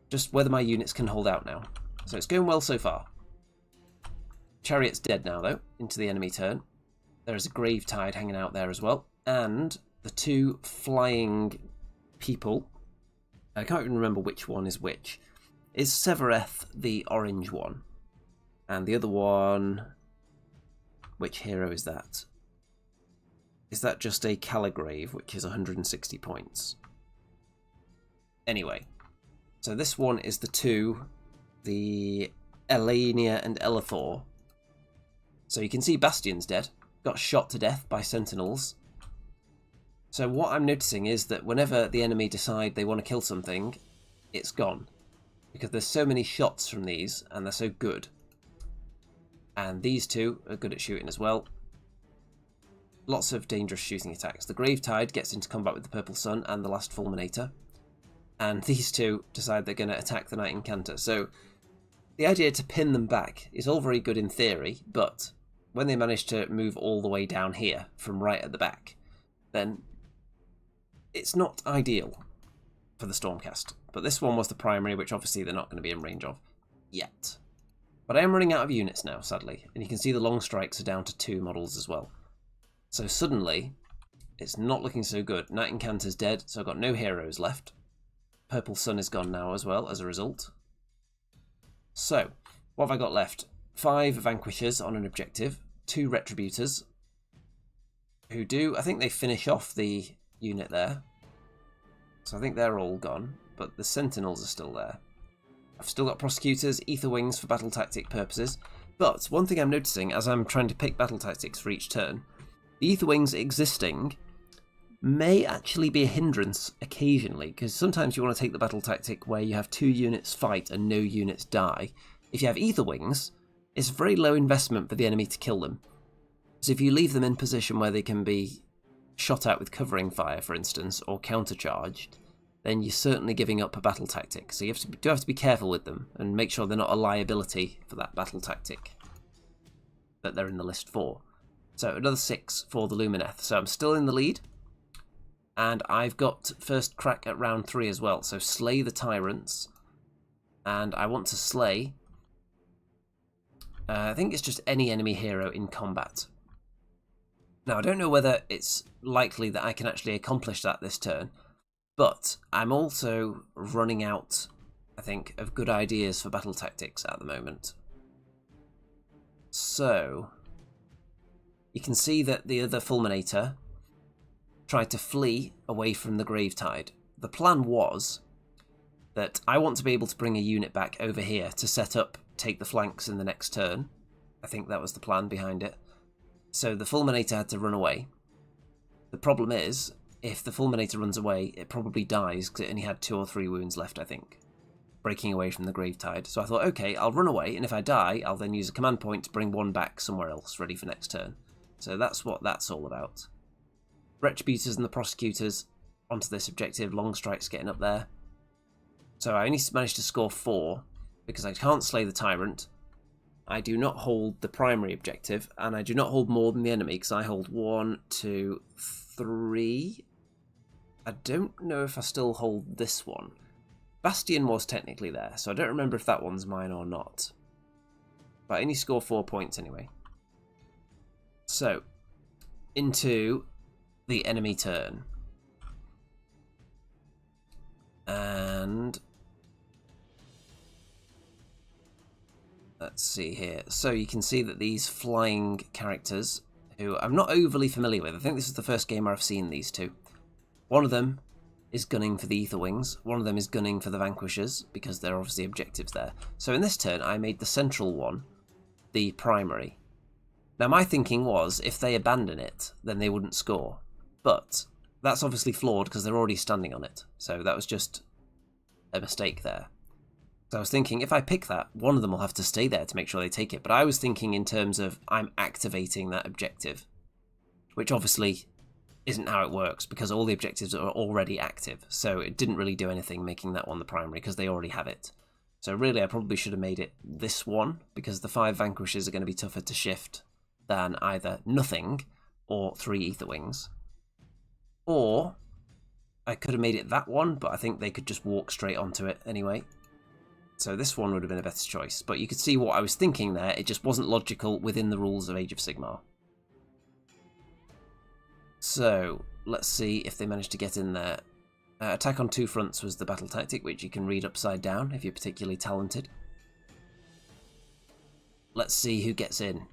Just whether my units can hold out now. So it's going well so far. Chariot's dead now though, into the enemy turn. There is a grave tide hanging out there as well. And the 2 flying people, I can't even remember which one is which. Is Severeth the orange one? And the other one, which hero is that? Is that just a Caligrave, which is 160 points? Anyway, so this one is the 2, the Elenia and Elathor. So you can see Bastian's dead, got shot to death by sentinels. So what I'm noticing is that whenever the enemy decide they want to kill something, it's gone. Because there's so many shots from these, and they're so good. And these 2 are good at shooting as well. Lots of dangerous shooting attacks. The Gravetide gets into combat with the Purple Sun and the last Fulminator. And these 2 decide they're going to attack the Knight Incanter. So the idea to pin them back is all very good in theory, but when they manage to move all the way down here from right at the back, then it's not ideal for the Stormcast. But this one was the primary, which obviously they're not going to be in range of yet. But I am running out of units now, sadly, and you can see the long strikes are down to 2 models as well. So suddenly, it's not looking so good. Knight Incanter's dead, so I've got no heroes left. Purple Sun is gone now as well, as a result. So, what have I got left? 5 Vanquishers on an objective, 2 Retributors, who do, I think they finish off the unit there. So I think they're all gone, but the Sentinels are still there. I've still got Prosecutors, Ether Wings for battle tactic purposes, but one thing I'm noticing as I'm trying to pick battle tactics for each turn, the Ether Wings existing may actually be a hindrance occasionally, because sometimes you want to take the battle tactic where you have 2 units fight and no units die. If you have Ether Wings, it's very low investment for the enemy to kill them. So if you leave them in position where they can be shot at with covering fire, for instance, or countercharged, then you're certainly giving up a battle tactic. So you do have to be careful with them and make sure they're not a liability for that battle tactic that they're in the list for. So another 6 for the Lumineth. So I'm still in the lead. And I've got first crack at round 3 as well. So slay the tyrants. And I want to slay, I think it's just any enemy hero in combat. Now I don't know whether it's likely that I can actually accomplish that this turn. But I'm also running out, I think, of good ideas for battle tactics at the moment. So you can see that the other Fulminator tried to flee away from the Gravetide. The plan was that I want to be able to bring a unit back over here to set up, take the flanks in the next turn. I think that was the plan behind it. So the Fulminator had to run away. The problem is, if the Fulminator runs away, it probably dies because it only had 2 or 3 wounds left, I think, breaking away from the Gravetide. So I thought, okay, I'll run away, and if I die, I'll then use a command point to bring one back somewhere else, ready for next turn. So that's what that's all about. Retributors and the Prosecutors onto this objective, long strikes getting up there. So I only managed to score 4, because I can't slay the Tyrant. I do not hold the primary objective, and I do not hold more than the enemy, because I hold 1, 2, 3. I don't know if I still hold this one. Bastian was technically there, so I don't remember if that one's mine or not. But I only score 4 points anyway. So, into the enemy turn. And let's see here. So you can see that these flying characters, who I'm not overly familiar with, I think this is the first game I've seen these two. One of them is gunning for the Ether Wings, one of them is gunning for the Vanquishers, because there are obviously objectives there. So in this turn, I made the central one the primary. Now my thinking was, if they abandon it, then they wouldn't score. But that's obviously flawed because they're already standing on it. So that was just a mistake there. So I was thinking, if I pick that, one of them will have to stay there to make sure they take it. But I was thinking in terms of, I'm activating that objective, which obviously isn't how it works, because all the objectives are already active. So it didn't really do anything making that one the primary, because they already have it. So really, I probably should have made it this one, because the 5 Vanquishers are going to be tougher to shift than either nothing or 3 Ether Wings. Or I could have made it that one, but I think they could just walk straight onto it anyway. So this one would have been a better choice. But you could see what I was thinking there. It just wasn't logical within the rules of Age of Sigmar. So let's see if they managed to get in there. Attack on 2 fronts was the battle tactic, which you can read upside down if you're particularly talented. Let's see who gets in.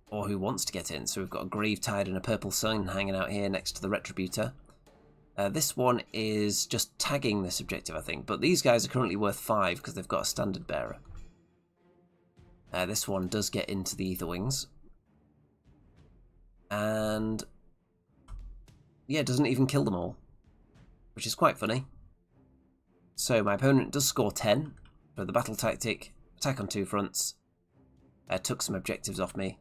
Or who wants to get in. So we've got a Gravetide and a Purple Sun hanging out here next to the Retributor. This one is just tagging this objective, I think. But these guys are currently worth 5 because they've got a standard bearer. This one does get into the Ether Wings. And yeah, doesn't even kill them all, which is quite funny. So my opponent does score 10 for the battle tactic, attack on 2 fronts, took some objectives off me,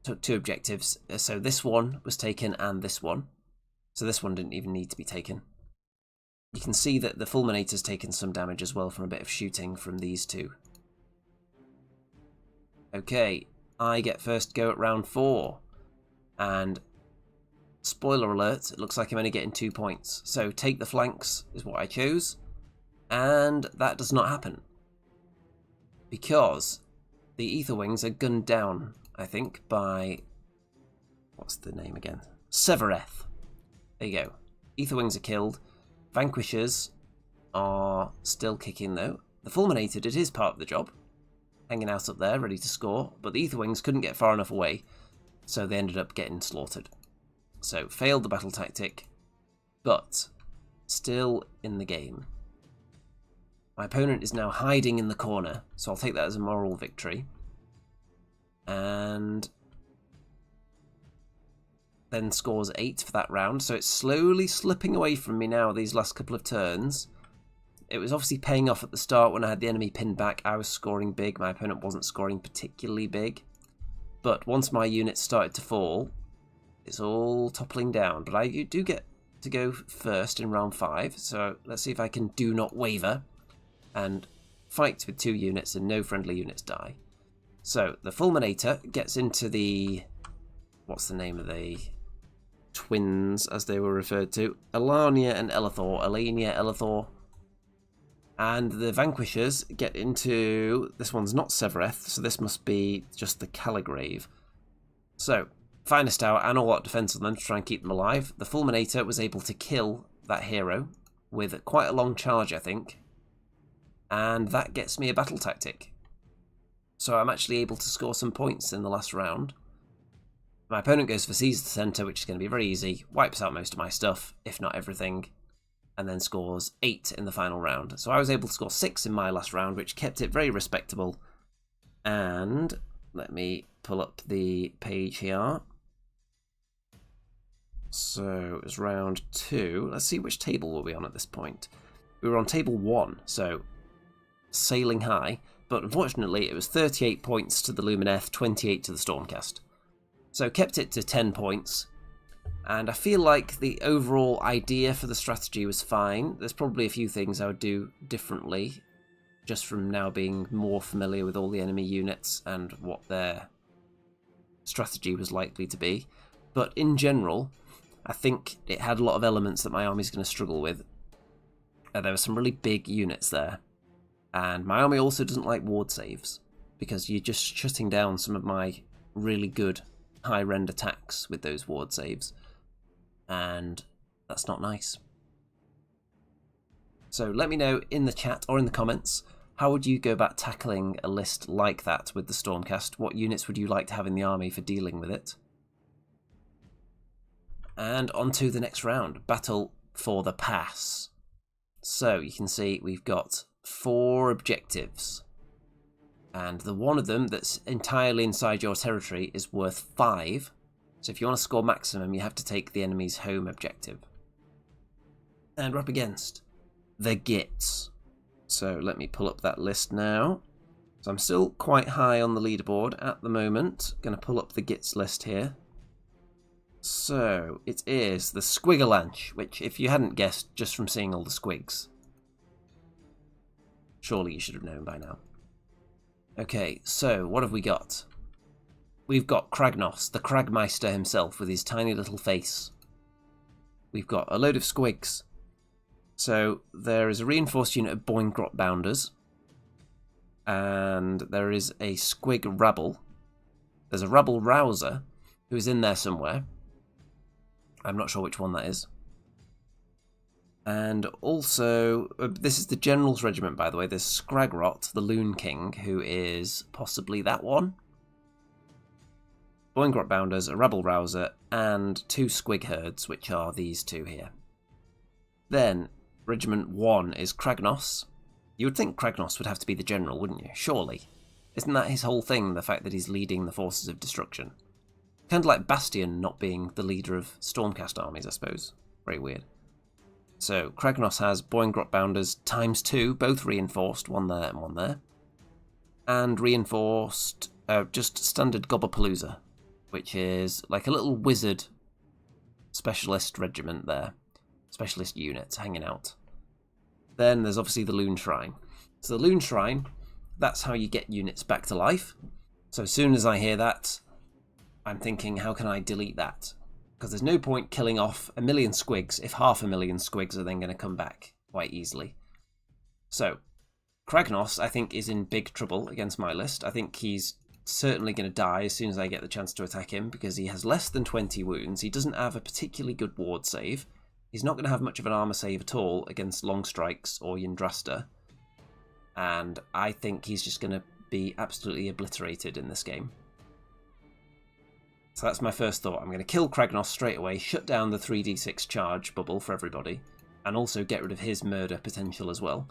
took 2 objectives, so this one was taken and this one, so this one didn't even need to be taken. You can see that the Fulminator's taken some damage as well from a bit of shooting from these two. Okay, I get first go at round 4, and spoiler alert, it looks like I'm only getting 2 points. So take the flanks is what I chose, and that does not happen. Because the Ether Wings are gunned down, I think, by... what's the name again? Severeth. There you go. Ether Wings are killed. Vanquishers are still kicking though. The Fulminator did his part of the job, hanging out up there, ready to score, but the Ether Wings couldn't get far enough away, so they ended up getting slaughtered. So, failed the battle tactic, but still in the game. My opponent is now hiding in the corner, so I'll take that as a moral victory. And then scores 8 for that round, so it's slowly slipping away from me now these last couple of turns. It was obviously paying off at the start when I had the enemy pinned back. I was scoring big, my opponent wasn't scoring particularly big. But once my units started to fall, it's all toppling down. But I do get to go first in round 5, so let's see if I can do not waver and fight with 2 units and no friendly units die. So the Fulminator gets into the... what's the name of the twins, as they were referred to? Alania and Elithor. Alania, Elithor. And the Vanquishers get into... this one's not Severeth, so this must be just the Caligrave. So, Finest Tower and a lot of defense on them to try and keep them alive. The Fulminator was able to kill that hero with quite a long charge, I think. And that gets me a battle tactic. So I'm actually able to score some points in the last round. My opponent goes for Seize the Centre, which is going to be very easy. Wipes out most of my stuff, if not everything. And then scores 8 in the final round. So I was able to score 6 in my last round, which kept it very respectable. And let me pull up the page here. So it was round 2. Let's see, which table were we on at this point? We were on table 1, so sailing high. But unfortunately, it was 38 points to the Lumineth, 28 to the Stormcast. So kept it to 10 points. And I feel like the overall idea for the strategy was fine. There's probably a few things I would do differently, just from now being more familiar with all the enemy units and what their strategy was likely to be. But in general, I think it had a lot of elements that my army's going to struggle with. There were some really big units there. And my army also doesn't like ward saves, because you're just shutting down some of my really good high-rend attacks with those ward saves. And That's not nice. So let me know in the chat or in the comments, how would you go about tackling a list like that with the Stormcast? What units would you like to have in the army for dealing with it? And on to the next round, Battle for the Pass. So you can see we've got 4 objectives. And the one of them that's entirely inside your territory is worth 5. So if you want to score maximum, you have to take the enemy's home objective. And we're up against the Gits. So let me pull up that list now. So I'm still quite high on the leaderboard at the moment. Going to pull up the Gits list here. So it is the Squigalanch, which if you hadn't guessed just from seeing all the squigs, surely you should have known by now. Okay, so what have we got? We've got Kragnos, the Cragmeister himself with his tiny little face. We've got a load of squigs. So there is a reinforced unit of Boingrot Bounders. And there is a Squig Rabble. There's a Rabble Rouser who is in there somewhere. I'm not sure which one that is. And also, this is the General's Regiment, by the way. There's Scragrot, the Loon King, who is possibly that one. Boingrot Bounders, a Rabble Rouser, and 2 Squig Herds, which are these 2 here. Then, Regiment 1 is Kragnos. You would think Kragnos would have to be the General, wouldn't you? Surely. Isn't that his whole thing, the fact that he's leading the forces of destruction? Kind of like Bastian not being the leader of Stormcast armies, I suppose. Very weird. So, Kragnos has Boingrot Bounders ×2, both reinforced, one there and one there. And reinforced, just standard Gobblepalooza, which is like a little wizard specialist regiment there. Specialist units hanging out. Then there's obviously the Loon Shrine. So the Loon Shrine, that's how you get units back to life. So as soon as I hear that, I'm thinking, how can I delete that? Because there's no point killing off 1 million squigs if 500,000 squigs are then going to come back quite easily. So, Kragnos, I think, is in big trouble against my list. I think he's certainly going to die as soon as I get the chance to attack him, because he has less than 20 wounds. He doesn't have a particularly good ward save. He's not going to have much of an armor save at all against Long Strikes or Yndrasta. And I think he's just going to be absolutely obliterated in this game. So that's my first thought. I'm going to kill Kragnos straight away, shut down the 3d6 charge bubble for everybody, and also get rid of his murder potential as well.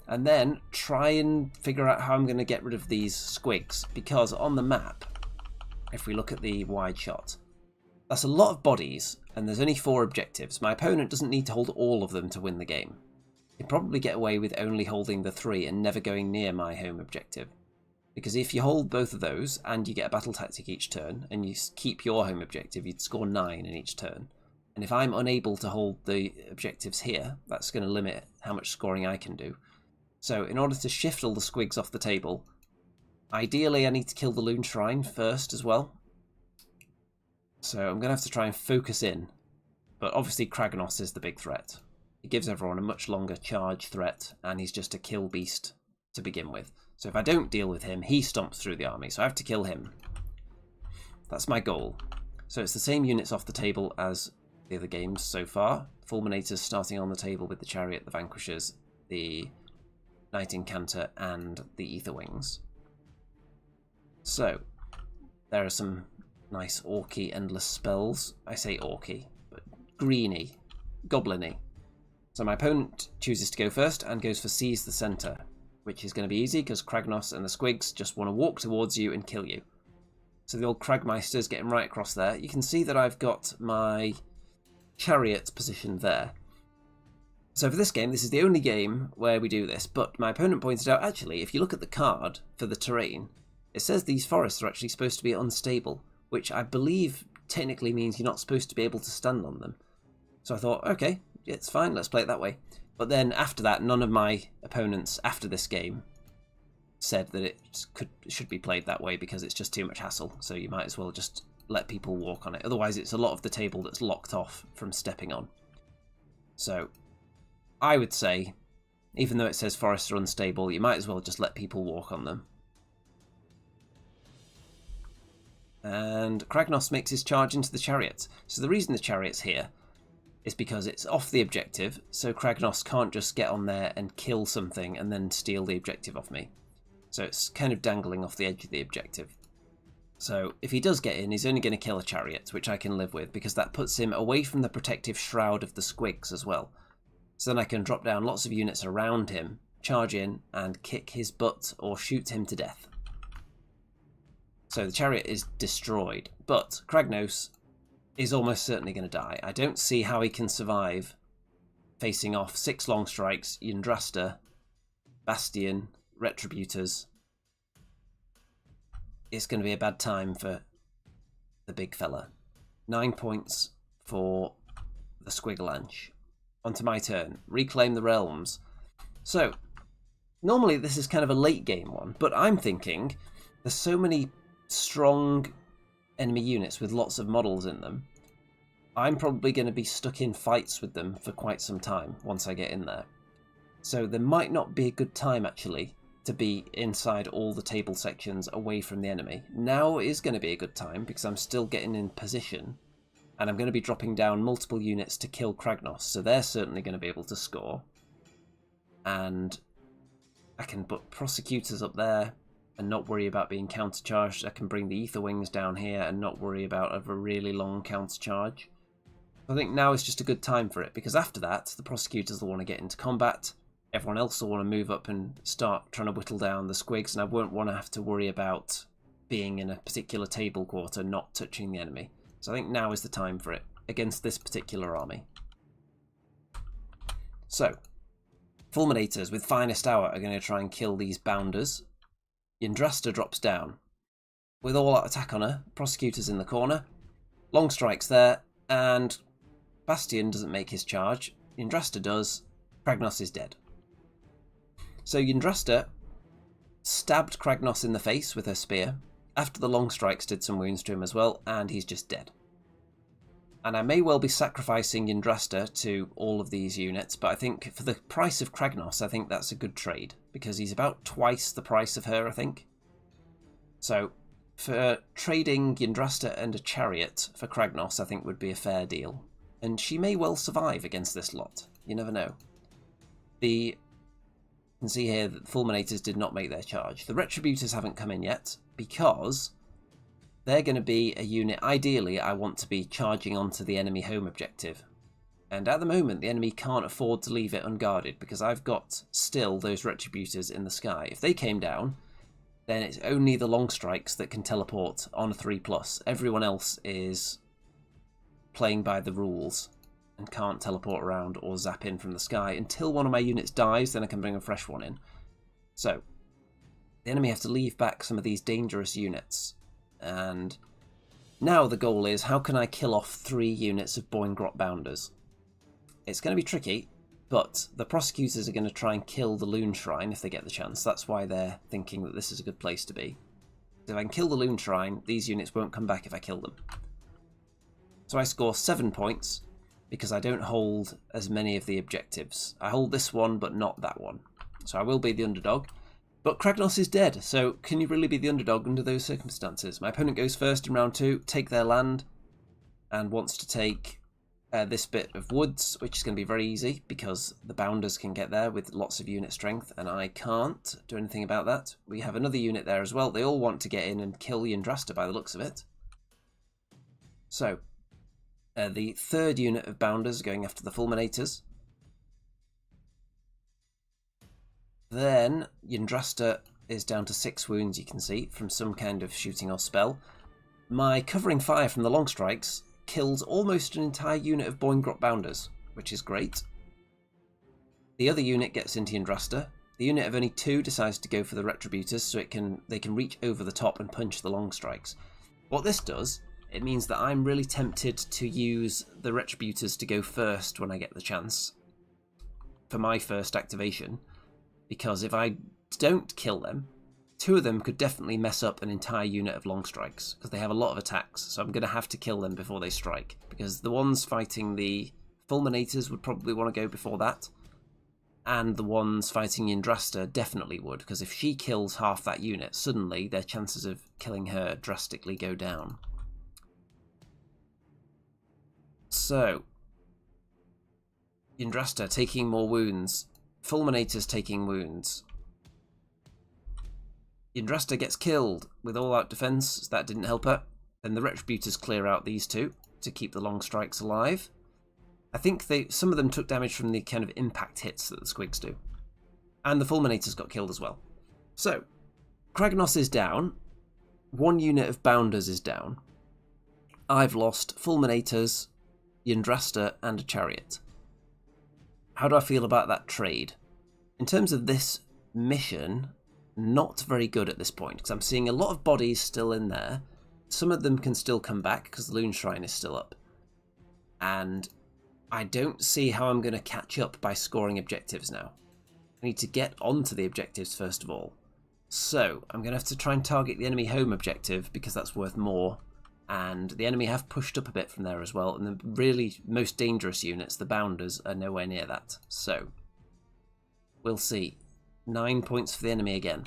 And then try and figure out how I'm going to get rid of these squigs, because on the map, if we look at the wide shot, that's a lot of bodies, and there's only 4 objectives. My opponent doesn't need to hold all of them to win the game. He'd probably get away with only holding the 3 and never going near my home objective. Because if you hold both of those and you get a battle tactic each turn and you keep your home objective, you'd score 9 in each turn. And if I'm unable to hold the objectives here, that's going to limit how much scoring I can do. So in order to shift all the squigs off the table, ideally I need to kill the Loon Shrine first as well. So I'm going to have to try and focus in. But obviously Kragnos is the big threat. He gives everyone a much longer charge threat, and he's just a kill beast to begin with. So if I don't deal with him, he stomps through the army, so I have to kill him. That's my goal. So it's the same units off the table as the other games so far. Fulminators starting on the table with the Chariot, the Vanquishers, the Knight Incanter, and the Ether Wings. So, there are some nice orky endless spells. I say orky, but greeny, goblin-y. So my opponent chooses to go first and goes for Seize the Centre, which is going to be easy because Kragnos and the Squigs just want to walk towards you and kill you. So the old Cragmeister's getting right across there. You can see that I've got my Chariot positioned there. So for this game, this is the only game where we do this, but my opponent pointed out, actually, if you look at the card for the terrain, it says these forests are actually supposed to be unstable, which I believe technically means you're not supposed to be able to stand on them. So I thought, okay, it's fine, let's play it that way. But then after that, none of my opponents after this game said that it should be played that way because it's just too much hassle. So you might as well just let people walk on it. Otherwise, it's a lot of the table that's locked off from stepping on. So I would say, even though it says forests are unstable, you might as well just let people walk on them. And Kragnos makes his charge into the Chariot. So the reason the Chariot's here is because it's off the objective, so Kragnos can't just get on there and kill something and then steal the objective off me. So it's kind of dangling off the edge of the objective. So if he does get in, he's only going to kill a chariot, which I can live with, because that puts him away from the protective shroud of the squigs as well. So then I can drop down lots of units around him, charge in, and kick his butt or shoot him to death. So the chariot is destroyed, but Kragnos is almost certainly going to die. I don't see how he can survive facing off 6 long strikes, Yndrasta, Bastian, Retributors. It's going to be a bad time for the big fella. 9 points for the Squigalanche. Onto my turn. Reclaim the realms. So, normally this is kind of a late game one, but I'm thinking there's so many strong enemy units with lots of models in them. I'm probably going to be stuck in fights with them for quite some time once I get in there. So there might not be a good time actually to be inside all the table sections away from the enemy. Now is going to be a good time because I'm still getting in position and I'm going to be dropping down multiple units to kill Kragnos, so they're certainly going to be able to score. And I can put prosecutors up there and not worry about being countercharged. I can bring the ether wings down here and not worry about a really long countercharge. I think now is just a good time for it, because after that, the prosecutors will want to get into combat. Everyone else will want to move up and start trying to whittle down the squigs, and I won't want to have to worry about being in a particular table quarter, not touching the enemy. So I think now is the time for it, against this particular army. So, Fulminators with Finest Hour are going to try and kill these Bounders. Yndrasta drops down. With all-out attack on her, Prosecutors in the corner. Long strikes there, and Bastian doesn't make his charge. Yndrasta does. Kragnos is dead. So Yndrasta stabbed Kragnos in the face with her spear. After the long strikes did some wounds to him as well, and he's just dead. And I may well be sacrificing Yndrasta to all of these units, but I think for the price of Kragnos, I think that's a good trade, because he's about twice the price of her, I think. So, for trading Yndrasta and a chariot for Kragnos, I think would be a fair deal. And she may well survive against this lot. You never know. You can see here that the Fulminators did not make their charge. The Retributors haven't come in yet, because they're going to be a unit, ideally, I want to be charging onto the enemy home objective. And at the moment, the enemy can't afford to leave it unguarded, because I've got still those Retributors in the sky. If they came down, then it's only the long strikes that can teleport on a 3+. Everyone else is playing by the rules and can't teleport around or zap in from the sky. Until one of my units dies, then I can bring a fresh one in. So, the enemy have to leave back some of these dangerous units. And now the goal is, how can I kill off 3 units of Boingrot Bounders? It's going to be tricky, but the Prosecutors are going to try and kill the Loon Shrine if they get the chance. That's why they're thinking that this is a good place to be. If I can kill the Loon Shrine, these units won't come back if I kill them. So I score 7 points, because I don't hold as many of the objectives. I hold this one, but not that one. So I will be the underdog. But Kragnos is dead, so can you really be the underdog under those circumstances? My opponent goes first in round 2, take their land, and wants to take this bit of woods, which is going to be very easy, because the Bounders can get there with lots of unit strength, and I can't do anything about that. We have another unit there as well. They all want to get in and kill Yndrasta by the looks of it. So, the third unit of Bounders going after the Fulminators. Then Yndrasta is down to 6 wounds, you can see, from some kind of shooting or spell. My covering fire from the long strikes kills almost an entire unit of Boingrot Bounders, which is great. The other unit gets into Yndrasta. The unit of only 2 decides to go for the Retributors, so they can reach over the top and punch the long strikes. What this does, it means that I'm really tempted to use the Retributors to go first when I get the chance for my first activation, because if I don't kill them, 2 of them could definitely mess up an entire unit of long strikes, because they have a lot of attacks, so I'm going to have to kill them before they strike, because the ones fighting the Fulminators would probably want to go before that, and the ones fighting Yndrasta definitely would, because if she kills half that unit, suddenly their chances of killing her drastically go down. So, Yndrasta taking more wounds. Fulminator's taking wounds. Yndrasta gets killed with all-out defense. That didn't help her. Then the Retributors clear out these two to keep the long strikes alive. I think some of them took damage from the kind of impact hits that the squigs do. And the Fulminators got killed as well. So, Kragnos is down. One unit of Bounders is down. I've lost Fulminators, Yndrasta, and a Chariot. How do I feel about that trade? In terms of this mission, not very good at this point, because I'm seeing a lot of bodies still in there. Some of them can still come back, because the Loon Shrine is still up. And I don't see how I'm going to catch up by scoring objectives now. I need to get onto the objectives first of all. So, I'm going to have to try and target the enemy home objective, because that's worth more. And the enemy have pushed up a bit from there as well, and the really most dangerous units, the Bounders, are nowhere near that. So, we'll see. 9 points for the enemy again.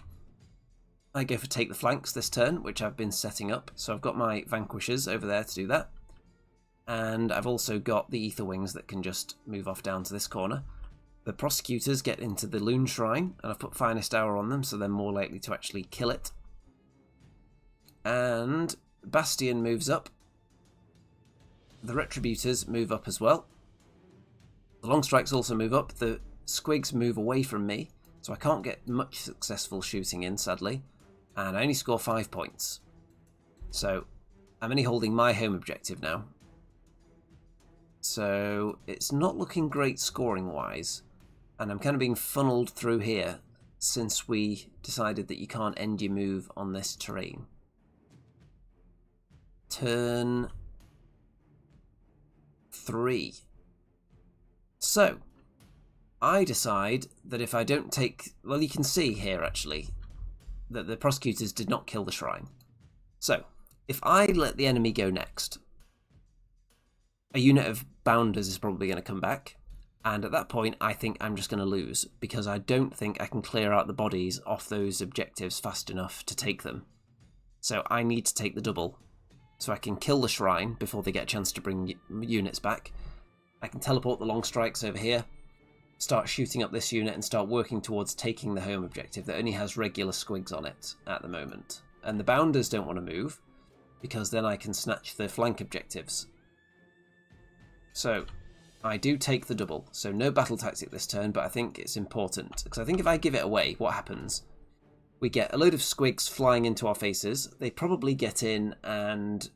I go for take the flanks this turn, which I've been setting up. So I've got my Vanquishers over there to do that. And I've also got the Ether Wings that can just move off down to this corner. The Prosecutors get into the Loon Shrine, and I've put Finest Hour on them, so they're more likely to actually kill it. And Bastian moves up. The Retributors move up as well. The Long Strikes also move up. The Squigs move away from me, so I can't get much successful shooting in, sadly. And I only score 5 points. So I'm only holding my home objective now. So it's not looking great scoring-wise. And I'm kind of being funneled through here since we decided that you can't end your move on this terrain. Turn 3. So, I decide that if I don't take... Well, you can see here, actually, that the Prosecutors did not kill the shrine. So, if I let the enemy go next, a unit of Bounders is probably going to come back. And at that point, I think I'm just going to lose, because I don't think I can clear out the bodies off those objectives fast enough to take them. So I need to take the double, so I can kill the shrine before they get a chance to bring units back. I can teleport the long strikes over here, start shooting up this unit, and start working towards taking the home objective that only has regular squigs on it at the moment. And the Bounders don't want to move, because then I can snatch the flank objectives. So I do take the double, so no battle tactic this turn, but I think it's important, because I think if I give it away, what happens? We get a load of squigs flying into our faces. They probably get in, and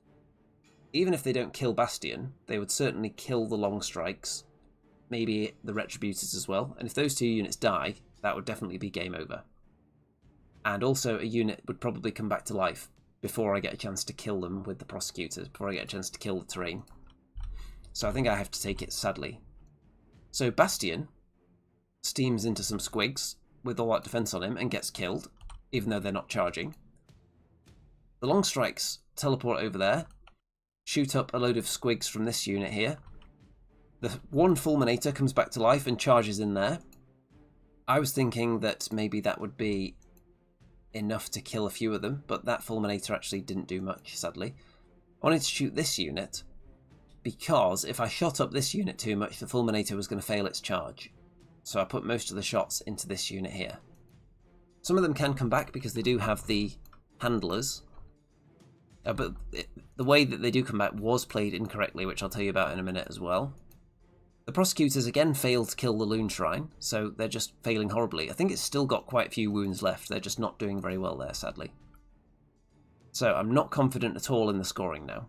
even if they don't kill Bastian, they would certainly kill the long strikes, maybe the Retributors as well, and if those two units die, that would definitely be game over. And also a unit would probably come back to life before I get a chance to kill them with the Prosecutors, before I get a chance to kill the terrain. So I think I have to take it, sadly. So Bastian steams into some squigs with all that defense on him and gets killed, even though they're not charging. The long strikes teleport over there, shoot up a load of squigs from this unit here. The one Fulminator comes back to life and charges in there. I was thinking that maybe that would be enough to kill a few of them, but that Fulminator actually didn't do much, sadly. I wanted to shoot this unit, because if I shot up this unit too much, the Fulminator was going to fail its charge. So I put most of the shots into this unit here. Some of them can come back because they do have the handlers. But the way that they do come back was played incorrectly, which I'll tell you about in a minute as well. The Prosecutors again failed to kill the Loon Shrine, so they're just failing horribly. I think it's still got quite a few wounds left. They're just not doing very well there, sadly. So I'm not confident at all in the scoring now.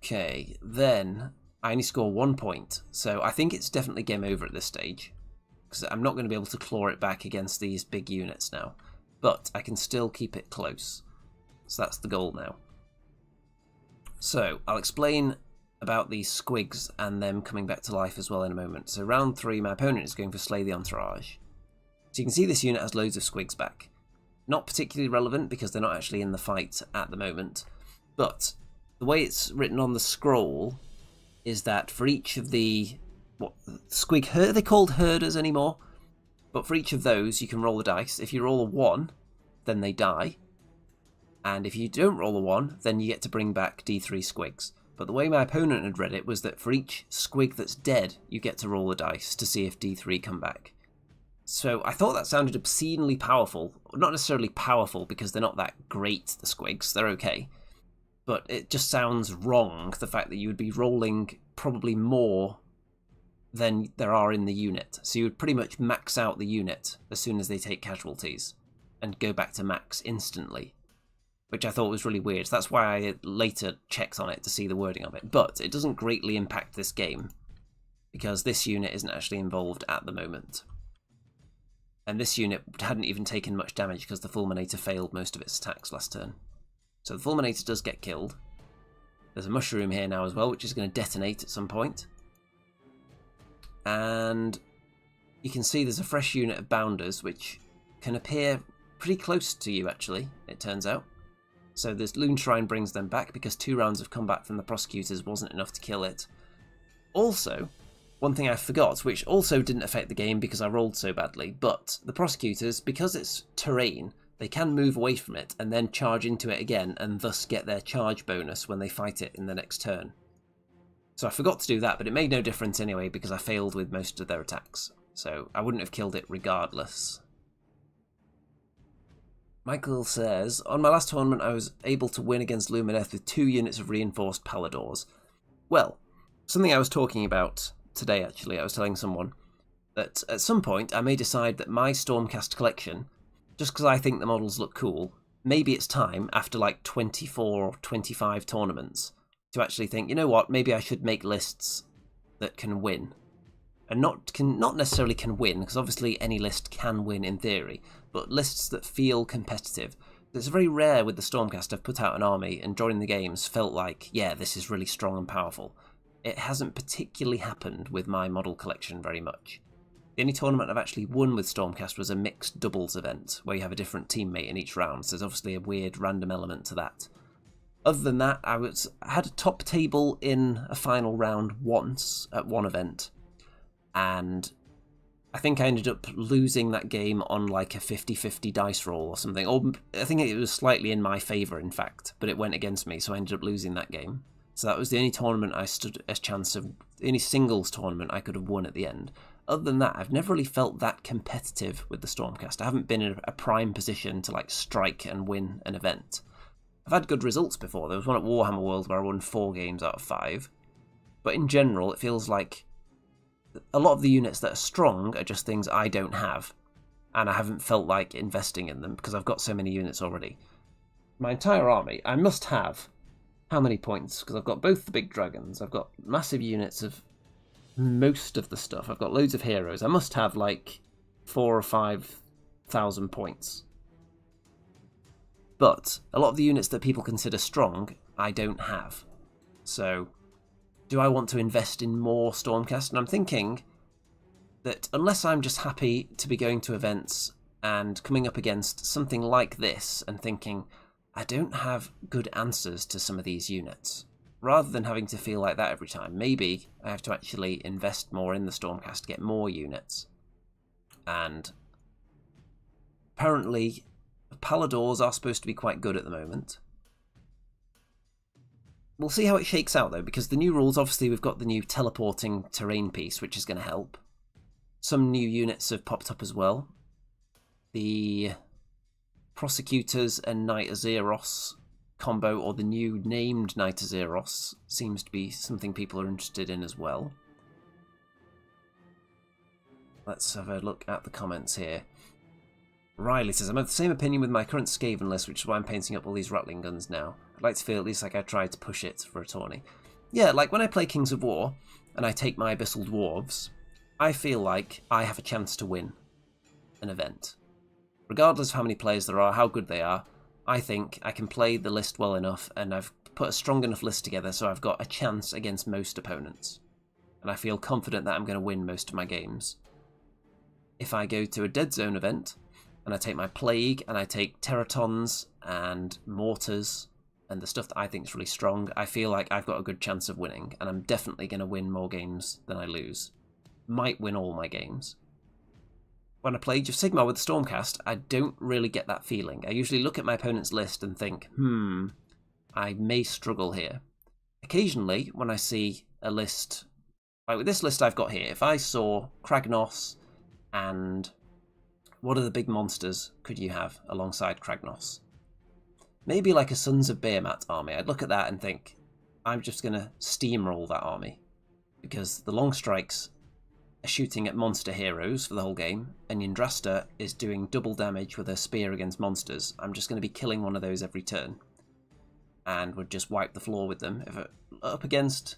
Okay, then I only score 1 point, so I think it's definitely game over at this stage, because I'm not going to be able to claw it back against these big units now, but I can still keep it close, so that's the goal now. So I'll explain about these squigs and them coming back to life as well in a moment. So round 3, my opponent is going for Slay the Entourage. So you can see this unit has loads of squigs back. Not particularly relevant because they're not actually in the fight at the moment, but the way it's written on the scroll is that for each of the squig are they called herders anymore? But for each of those, you can roll the dice. If you roll a 1, then they die. And if you don't roll a 1, then you get to bring back D3 squigs. But the way my opponent had read it was that for each squig that's dead, you get to roll a dice to see if D3 come back. So I thought that sounded obscenely powerful. Not necessarily powerful because they're not that great, the squigs, they're okay. But it just sounds wrong, the fact that you would be rolling probably more than there are in the unit. So you would pretty much max out the unit as soon as they take casualties and go back to max instantly, which I thought was really weird. So that's why I later checked on it to see the wording of it. But it doesn't greatly impact this game because this unit isn't actually involved at the moment. And this unit hadn't even taken much damage because the Fulminator failed most of its attacks last turn. So the Fulminator does get killed. There's a mushroom here now as well, which is going to detonate at some point. And you can see there's a fresh unit of Bounders, which can appear pretty close to you, actually, it turns out. So this Loon Shrine brings them back because 2 rounds of combat from the Prosecutors wasn't enough to kill it. Also, one thing I forgot, which also didn't affect the game because I rolled so badly, but the Prosecutors, because it's terrain, they can move away from it and then charge into it again and thus get their charge bonus when they fight it in the next turn. So I forgot to do that, but it made no difference anyway because I failed with most of their attacks. So I wouldn't have killed it regardless. Michael says, on my last tournament I was able to win against Lumineth with 2 units of reinforced Paladors. Well, something I was talking about today actually, I was telling someone that at some point I may decide that my Stormcast collection, just because I think the models look cool, maybe it's time, after like 24 or 25 tournaments, to actually think, you know what, maybe I should make lists that can win. And not necessarily can win, because obviously any list can win in theory, but lists that feel competitive. It's very rare with the Stormcast I've put out an army and during the games felt like, yeah, this is really strong and powerful. It hasn't particularly happened with my model collection very much. The only tournament I've actually won with Stormcast was a mixed doubles event, where you have a different teammate in each round, so there's obviously a weird random element to that. Other than that, I had a top table in a final round once at one event, and I think I ended up losing that game on like a 50-50 dice roll or something, or I think it was slightly in my favour in fact, but it went against me, so I ended up losing that game. So that was the only tournament I stood a chance of, the only singles tournament I could have won at the end. Other than that, I've never really felt that competitive with the Stormcast. I haven't been in a prime position to like strike and win an event. I've had good results before. There was one at Warhammer World where I won 4 games out of 5. But in general, it feels like a lot of the units that are strong are just things I don't have. And I haven't felt like investing in them because I've got so many units already. My entire army, I must have how many points? Because I've got both the big dragons. I've got massive units of most of the stuff. I've got loads of heroes. I must have like 4,000 or 5,000 points. But a lot of the units that people consider strong, I don't have. So, do I want to invest in more Stormcast? And I'm thinking that unless I'm just happy to be going to events and coming up against something like this and thinking, I don't have good answers to some of these units, rather than having to feel like that every time, maybe I have to actually invest more in the Stormcast to get more units. And apparently Paladors are supposed to be quite good at the moment. We'll see how it shakes out though, because the new rules, obviously we've got the new teleporting terrain piece, which is going to help. Some new units have popped up as well. The Prosecutors and Knight Azeros combo, or the new named Knight Azeros, seems to be something people are interested in as well. Let's have a look at the comments here. Riley says, I'm of the same opinion with my current Skaven list, which is why I'm painting up all these Rattling guns now. I'd like to feel at least like I tried to push it for a tourney. Yeah, like when I play Kings of War, and I take my Abyssal Dwarves, I feel like I have a chance to win an event. Regardless of how many players there are, how good they are, I think I can play the list well enough, and I've put a strong enough list together so I've got a chance against most opponents. And I feel confident that I'm going to win most of my games. If I go to a Dead Zone event, and I take my Plague, and I take Teratons, and Mortars, and the stuff that I think is really strong, I feel like I've got a good chance of winning, and I'm definitely going to win more games than I lose. Might win all my games. When I play Age of Sigmar with Stormcast, I don't really get that feeling. I usually look at my opponent's list and think, I may struggle here. occasionally when I see a list, like with this list I've got here, if I saw Kragnos and what other big monsters could you have alongside Kragnos? Maybe like a Sons of Behemat army. I'd look at that and think, I'm just going to steamroll that army. Because the long strikes are shooting at monster heroes for the whole game, and Yndrasta is doing double damage with her spear against monsters. I'm just going to be killing one of those every turn. And would just wipe the floor with them. If up against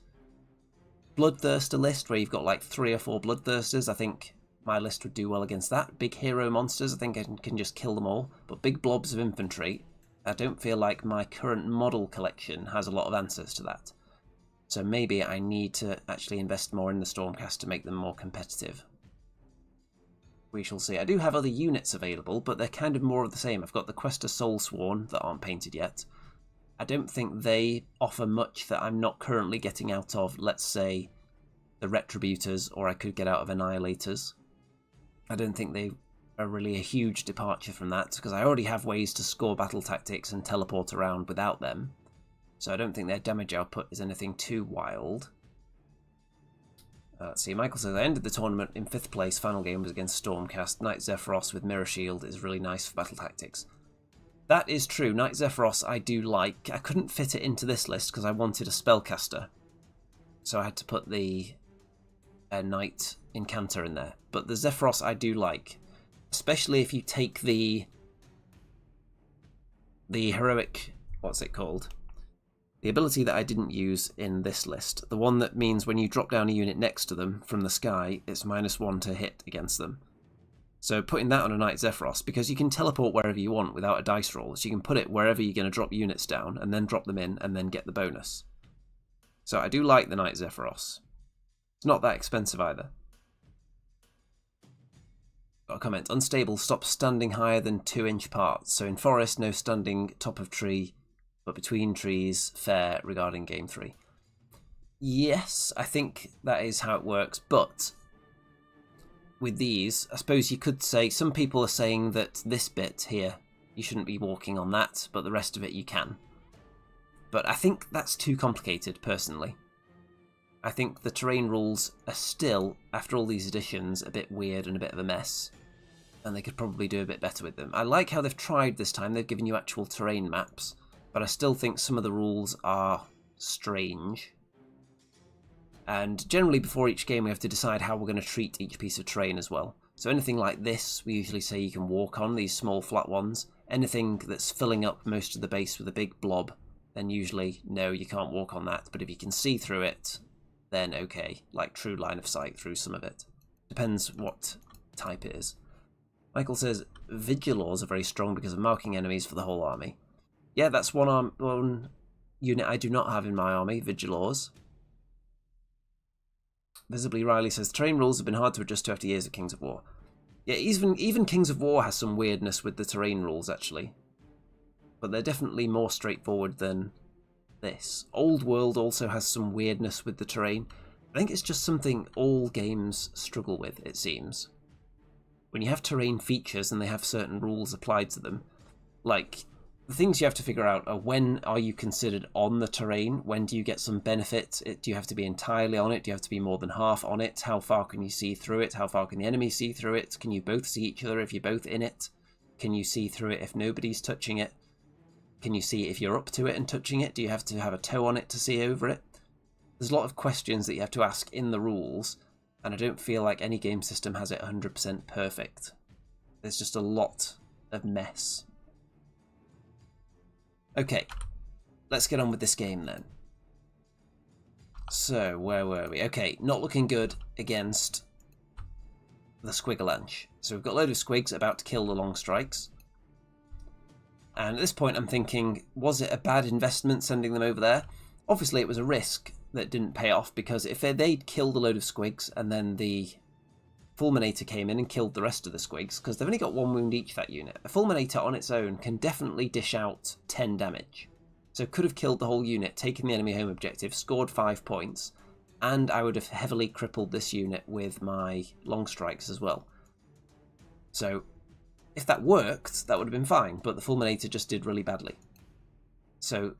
Bloodthirster list, where you've got like 3 or 4 Bloodthirsters, I think my list would do well against that. Big hero monsters, I think I can just kill them all. But big blobs of infantry, I don't feel like my current model collection has a lot of answers to that. So maybe I need to actually invest more in the Stormcast to make them more competitive. We shall see. I do have other units available, but they're kind of more of the same. I've got the Questa Soulsworn that aren't painted yet. I don't think they offer much that I'm not currently getting out of, let's say, the Retributors, or I could get out of Annihilators. I don't think they are really a huge departure from that, because I already have ways to score battle tactics and teleport around without them. So I don't think their damage output is anything too wild. Let's see, Michael says, I ended the tournament in 5th place, final game was against Stormcast. Knight Zephyros with Mirror Shield is really nice for battle tactics. That is true, Knight Zephyros I do like. I couldn't fit it into this list because I wanted a spellcaster. So I had to put the Knight Incanter in there. But the Zephyros I do like. Especially if you take the heroic, what's it called? The ability that I didn't use in this list. The one that means when you drop down a unit next to them from the sky, it's -1 to hit against them. So putting that on a Knight Zephyros, because you can teleport wherever you want without a dice roll, so you can put it wherever you're going to drop units down, and then drop them in, and then get the bonus. So I do like the Knight Zephyros. It's not that expensive either. Got a comment. Unstable, stop standing higher than 2-inch parts. So in forest, no standing top of tree, but between trees, fair regarding game 3. Yes, I think that is how it works, but with these, I suppose you could say, some people are saying that this bit here, you shouldn't be walking on that, but the rest of it you can. But I think that's too complicated, personally. I think the terrain rules are still, after all these additions, a bit weird and a bit of a mess. And they could probably do a bit better with them. I like how they've tried this time, they've given you actual terrain maps, but I still think some of the rules are strange. And generally before each game we have to decide how we're going to treat each piece of terrain as well. So anything like this, we usually say you can walk on, these small flat ones. Anything that's filling up most of the base with a big blob, then usually, no, you can't walk on that. But if you can see through it, then okay, like true line of sight through some of it. Depends what type it is. Michael says, Vigilors are very strong because of marking enemies for the whole army. Yeah, that's one unit I do not have in my army, Vigilors. Visibly Riley says, terrain rules have been hard to adjust to after years of Kings of War. Yeah, even Kings of War has some weirdness with the terrain rules, actually. But they're definitely more straightforward than this. Old World also has some weirdness with the terrain. I think it's just something all games struggle with, it seems. When you have terrain features and they have certain rules applied to them, like, the things you have to figure out are when are you considered on the terrain? When do you get some benefit? Do you have to be entirely on it? Do you have to be more than half on it? How far can you see through it? How far can the enemy see through it? Can you both see each other if you're both in it? Can you see through it if nobody's touching it? Can you see if you're up to it and touching it? Do you have to have a toe on it to see over it? There's a lot of questions that you have to ask in the rules, and I don't feel like any game system has it 100% perfect. There's just a lot of mess. Okay, let's get on with this game then. So, where were we? Okay, not looking good against the Squigalanche. So we've got a load of squigs about to kill the long strikes. And at this point I'm thinking, was it a bad investment sending them over there? Obviously it was a risk that didn't pay off, because if they'd killed a load of squigs and then the Fulminator came in and killed the rest of the squigs, because they've only got 1 wound each, that unit. A Fulminator on its own can definitely dish out 10 damage. So could have killed the whole unit, taken the enemy home objective, scored 5 points, and I would have heavily crippled this unit with my long strikes as well. So if that worked, that would have been fine, but the Fulminator just did really badly. So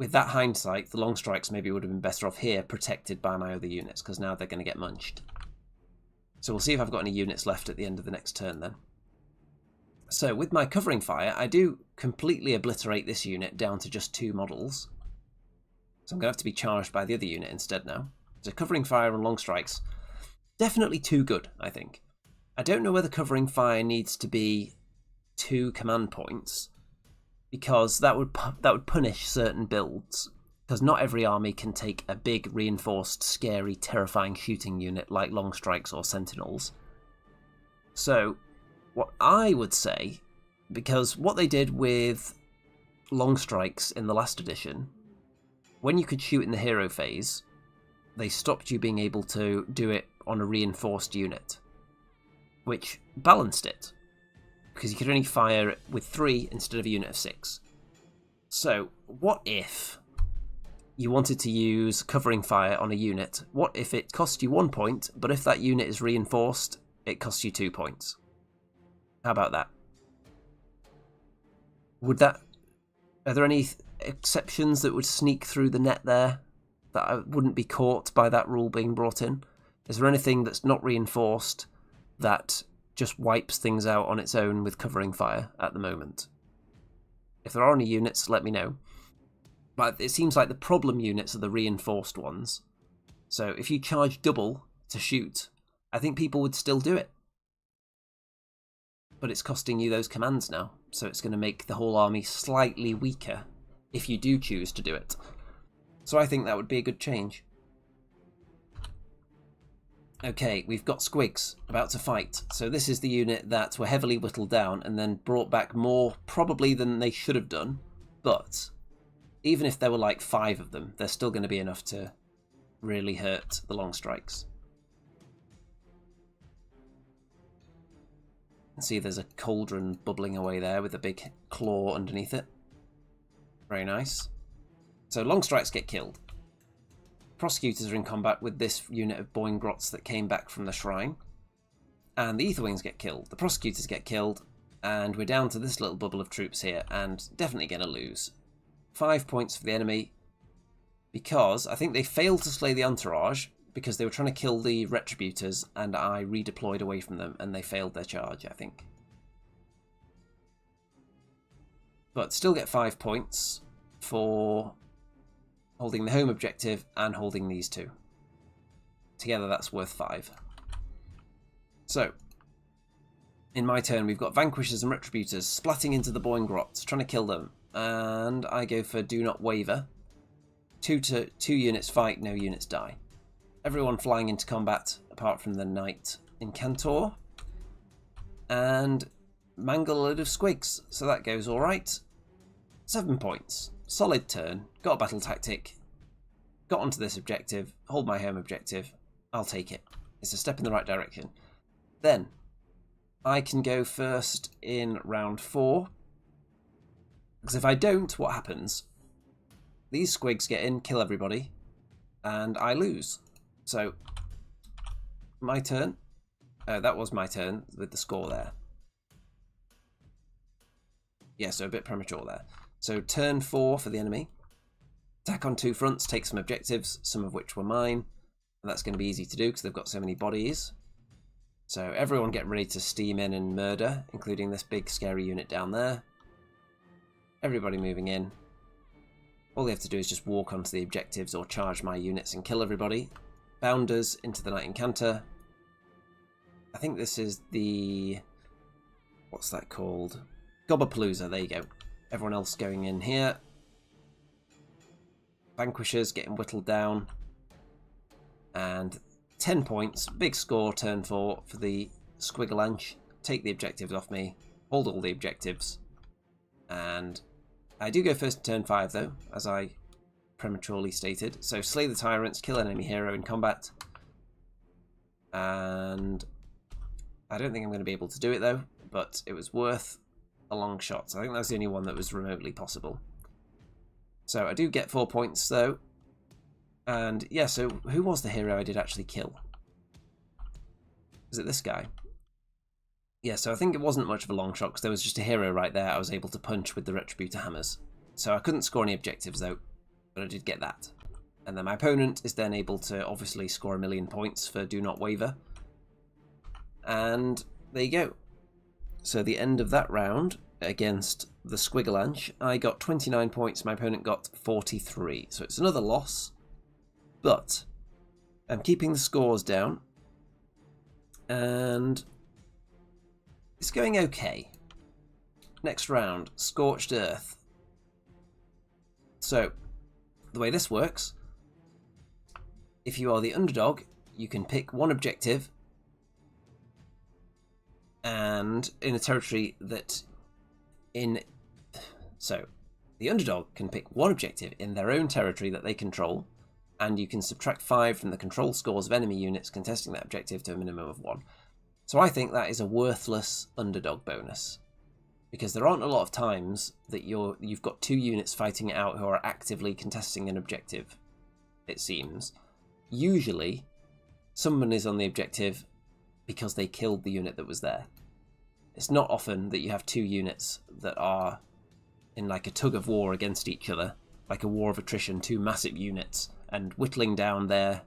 with that hindsight, the long strikes maybe would have been better off here, protected by my other units, because now they're going to get munched. So we'll see if I've got any units left at the end of the next turn then. So with my covering fire, I do completely obliterate this unit down to just 2 models. So I'm going to have to be charged by the other unit instead now. So covering fire and long strikes, definitely too good, I think. I don't know whether covering fire needs to be 2 command points, because that would punish certain builds, because not every army can take a big, reinforced, scary, terrifying shooting unit like long strikes or sentinels. So what I would say, because what they did with long strikes in the last edition, when you could shoot in the hero phase, they stopped you being able to do it on a reinforced unit, which balanced it, because you could only fire with 3 instead of a unit of 6. So what if you wanted to use covering fire on a unit? What if it cost you 1 point, but if that unit is reinforced, it costs you 2 points? How about that? Are there any exceptions that would sneak through the net there that I wouldn't be caught by that rule being brought in? Is there anything that's not reinforced that just wipes things out on its own with covering fire at the moment? If there are any units, let me know. But it seems like the problem units are the reinforced ones. So if you charge double to shoot, I think people would still do it. But it's costing you those commands now, so it's going to make the whole army slightly weaker if you do choose to do it. So I think that would be a good change. Okay, we've got squigs about to fight. So this is the unit that were heavily whittled down and then brought back more probably than they should have done. But even if there were like 5 of them, they're still going to be enough to really hurt the long strikes. See, there's a cauldron bubbling away there with a big claw underneath it. Very nice. So long strikes get killed. Prosecutors are in combat with this unit of Boingrots that came back from the shrine. And the Aetherwings get killed. The prosecutors get killed. And we're down to this little bubble of troops here, and definitely going to lose. 5 points for the enemy, because I think they failed to slay the entourage, because they were trying to kill the Retributors, and I redeployed away from them, and they failed their charge, I think. But still get 5 points for holding the home objective and holding these 2. Together that's worth 5. So, in my turn we've got Vanquishers and Retributors splatting into the Boingrots, trying to kill them, and I go for Do Not Waver. 2 units fight, no units die. Everyone flying into combat, apart from the Knight Incantor. And mangle a load of squigs, so that goes alright. 7 points. Solid turn. Got a battle tactic. Got onto this objective. Hold my home objective. I'll take it. It's a step in the right direction. Then, I can go first in round 4. Because if I don't, what happens? These squigs get in, kill everybody, and I lose. So, my turn. That was my turn with the score there. Yeah, so a bit premature there. So turn 4 for the enemy. Attack on 2 fronts, take some objectives, some of which were mine. And that's going to be easy to do because they've got so many bodies. So everyone get ready to steam in and murder, including this big scary unit down there. Everybody moving in. All they have to do is just walk onto the objectives or charge my units and kill everybody. Bounders into the Knight Incantor. I think this is the... what's that called? Gobberpalooza, there you go. Everyone else going in here. Vanquishers getting whittled down. And 10 points, big score, turn 4 for the Squigalanche. Take the objectives off me, hold all the objectives. And I do go first in turn 5 though, as I prematurely stated. So slay the tyrants, kill an enemy hero in combat. And I don't think I'm going to be able to do it though, but it was worth a long shot. So I think that's the only one that was remotely possible. So I do get 4 points though. And yeah, so who was the hero I did actually kill? Was it this guy? Yeah, so I think it wasn't much of a long shot because there was just a hero right there I was able to punch with the Retributor hammers. So I couldn't score any objectives though. but I did get that. And then my opponent is then able to obviously score 1,000,000 points for Do Not Waver. And there you go. So the end of that round against the Squigalanche, I got 29 points, my opponent got 43. So it's another loss, but I'm keeping the scores down, and it's going okay. Next round, Scorched Earth. So the way this works, if you are the underdog, you can pick one objective, and in a territory that so the underdog can pick one objective in their own territory that they control, and you can subtract 5 from the control scores of enemy units contesting that objective to a minimum of 1. So I think that is a worthless underdog bonus, because there aren't a lot of times that you've got 2 units fighting it out who are actively contesting an objective, it seems. Usually, someone is on the objective because they killed the unit that was there. It's not often that you have 2 units that are in like a tug of war against each other, like a war of attrition, 2 massive units, and whittling down their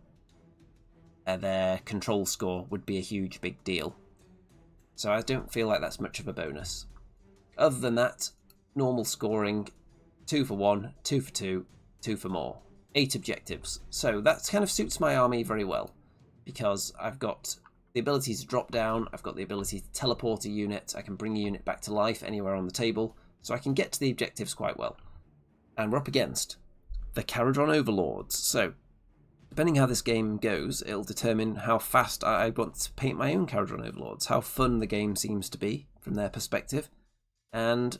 control score would be a huge big deal. So I don't feel like that's much of a bonus. Other than that, normal scoring, 2 for 1, 2 for 2, 2 for more. 8 objectives. So that kind of suits my army very well, because I've got the ability to drop down, I've got the ability to teleport a unit, I can bring a unit back to life anywhere on the table, so I can get to the objectives quite well. And we're up against the Caradron Overlords. So, depending how this game goes, it'll determine how fast I want to paint my own Caradron Overlords, how fun the game seems to be from their perspective, and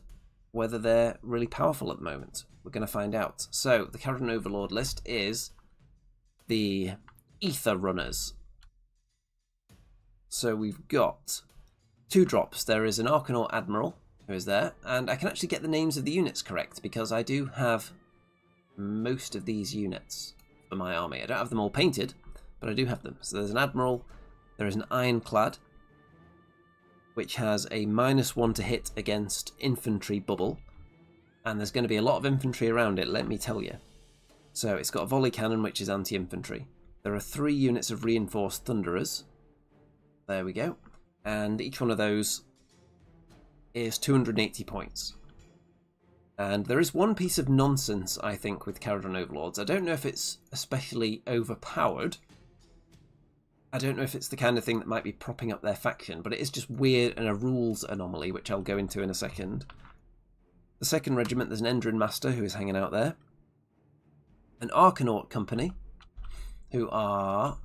whether they're really powerful at the moment. We're going to find out. So, the Caradron Overlord list is the Ether Runners. So we've got 2 drops. There is an Arcanaut Admiral, who is there, and I can actually get the names of the units correct, because I do have most of these units for my army. I don't have them all painted, but I do have them. So there's an Admiral, there is an Ironclad, which has a -1 to hit against infantry bubble, and there's going to be a lot of infantry around it, let me tell you. So it's got a volley cannon, which is anti-infantry. There are 3 units of reinforced Thunderers. There we go. And each one of those is 280 points. And there is one piece of nonsense, I think, with Caradron Overlords. I don't know if it's especially overpowered. I don't know if it's the kind of thing that might be propping up their faction, but it is just weird and a rules anomaly, which I'll go into in a second. The 2nd Regiment, there's an Endrin Master who is hanging out there. An Arcanaut Company, who are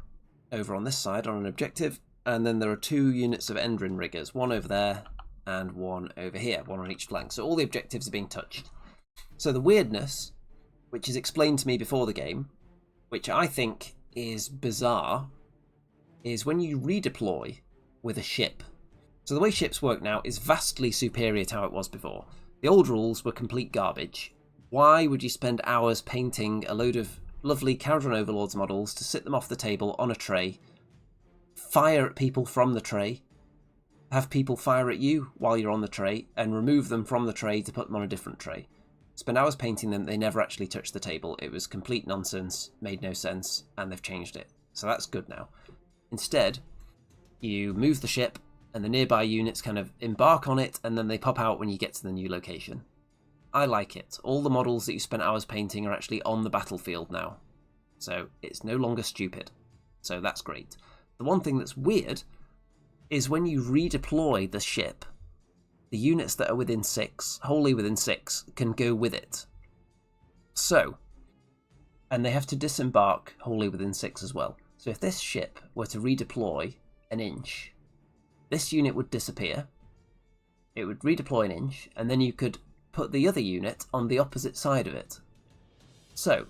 over on this side on an objective. And then there are 2 units of Endrin Riggers, one over there and one over here, one on each flank. So all the objectives are being touched. So the weirdness, which is explained to me before the game, which I think is bizarre, is when you redeploy with a ship. So the way ships work now is vastly superior to how it was before. The old rules were complete garbage. Why would you spend hours painting a load of lovely Caradron Overlords models to sit them off the table on a tray, fire at people from the tray, have people fire at you while you're on the tray, and remove them from the tray to put them on a different tray? Spend hours painting them, they never actually touched the table. It was complete nonsense, made no sense, and they've changed it. So that's good now. Instead, you move the ship, and the nearby units kind of embark on it, and then they pop out when you get to the new location. I like it. All the models that you spent hours painting are actually on the battlefield now. So it's no longer stupid. So that's great. The one thing that's weird is when you redeploy the ship, the units that are within 6, wholly within 6, can go with it. So, and they have to disembark wholly within 6 as well. So if this ship were to redeploy an inch, this unit would disappear, it would redeploy an inch, and then you could put the other unit on the opposite side of it. So,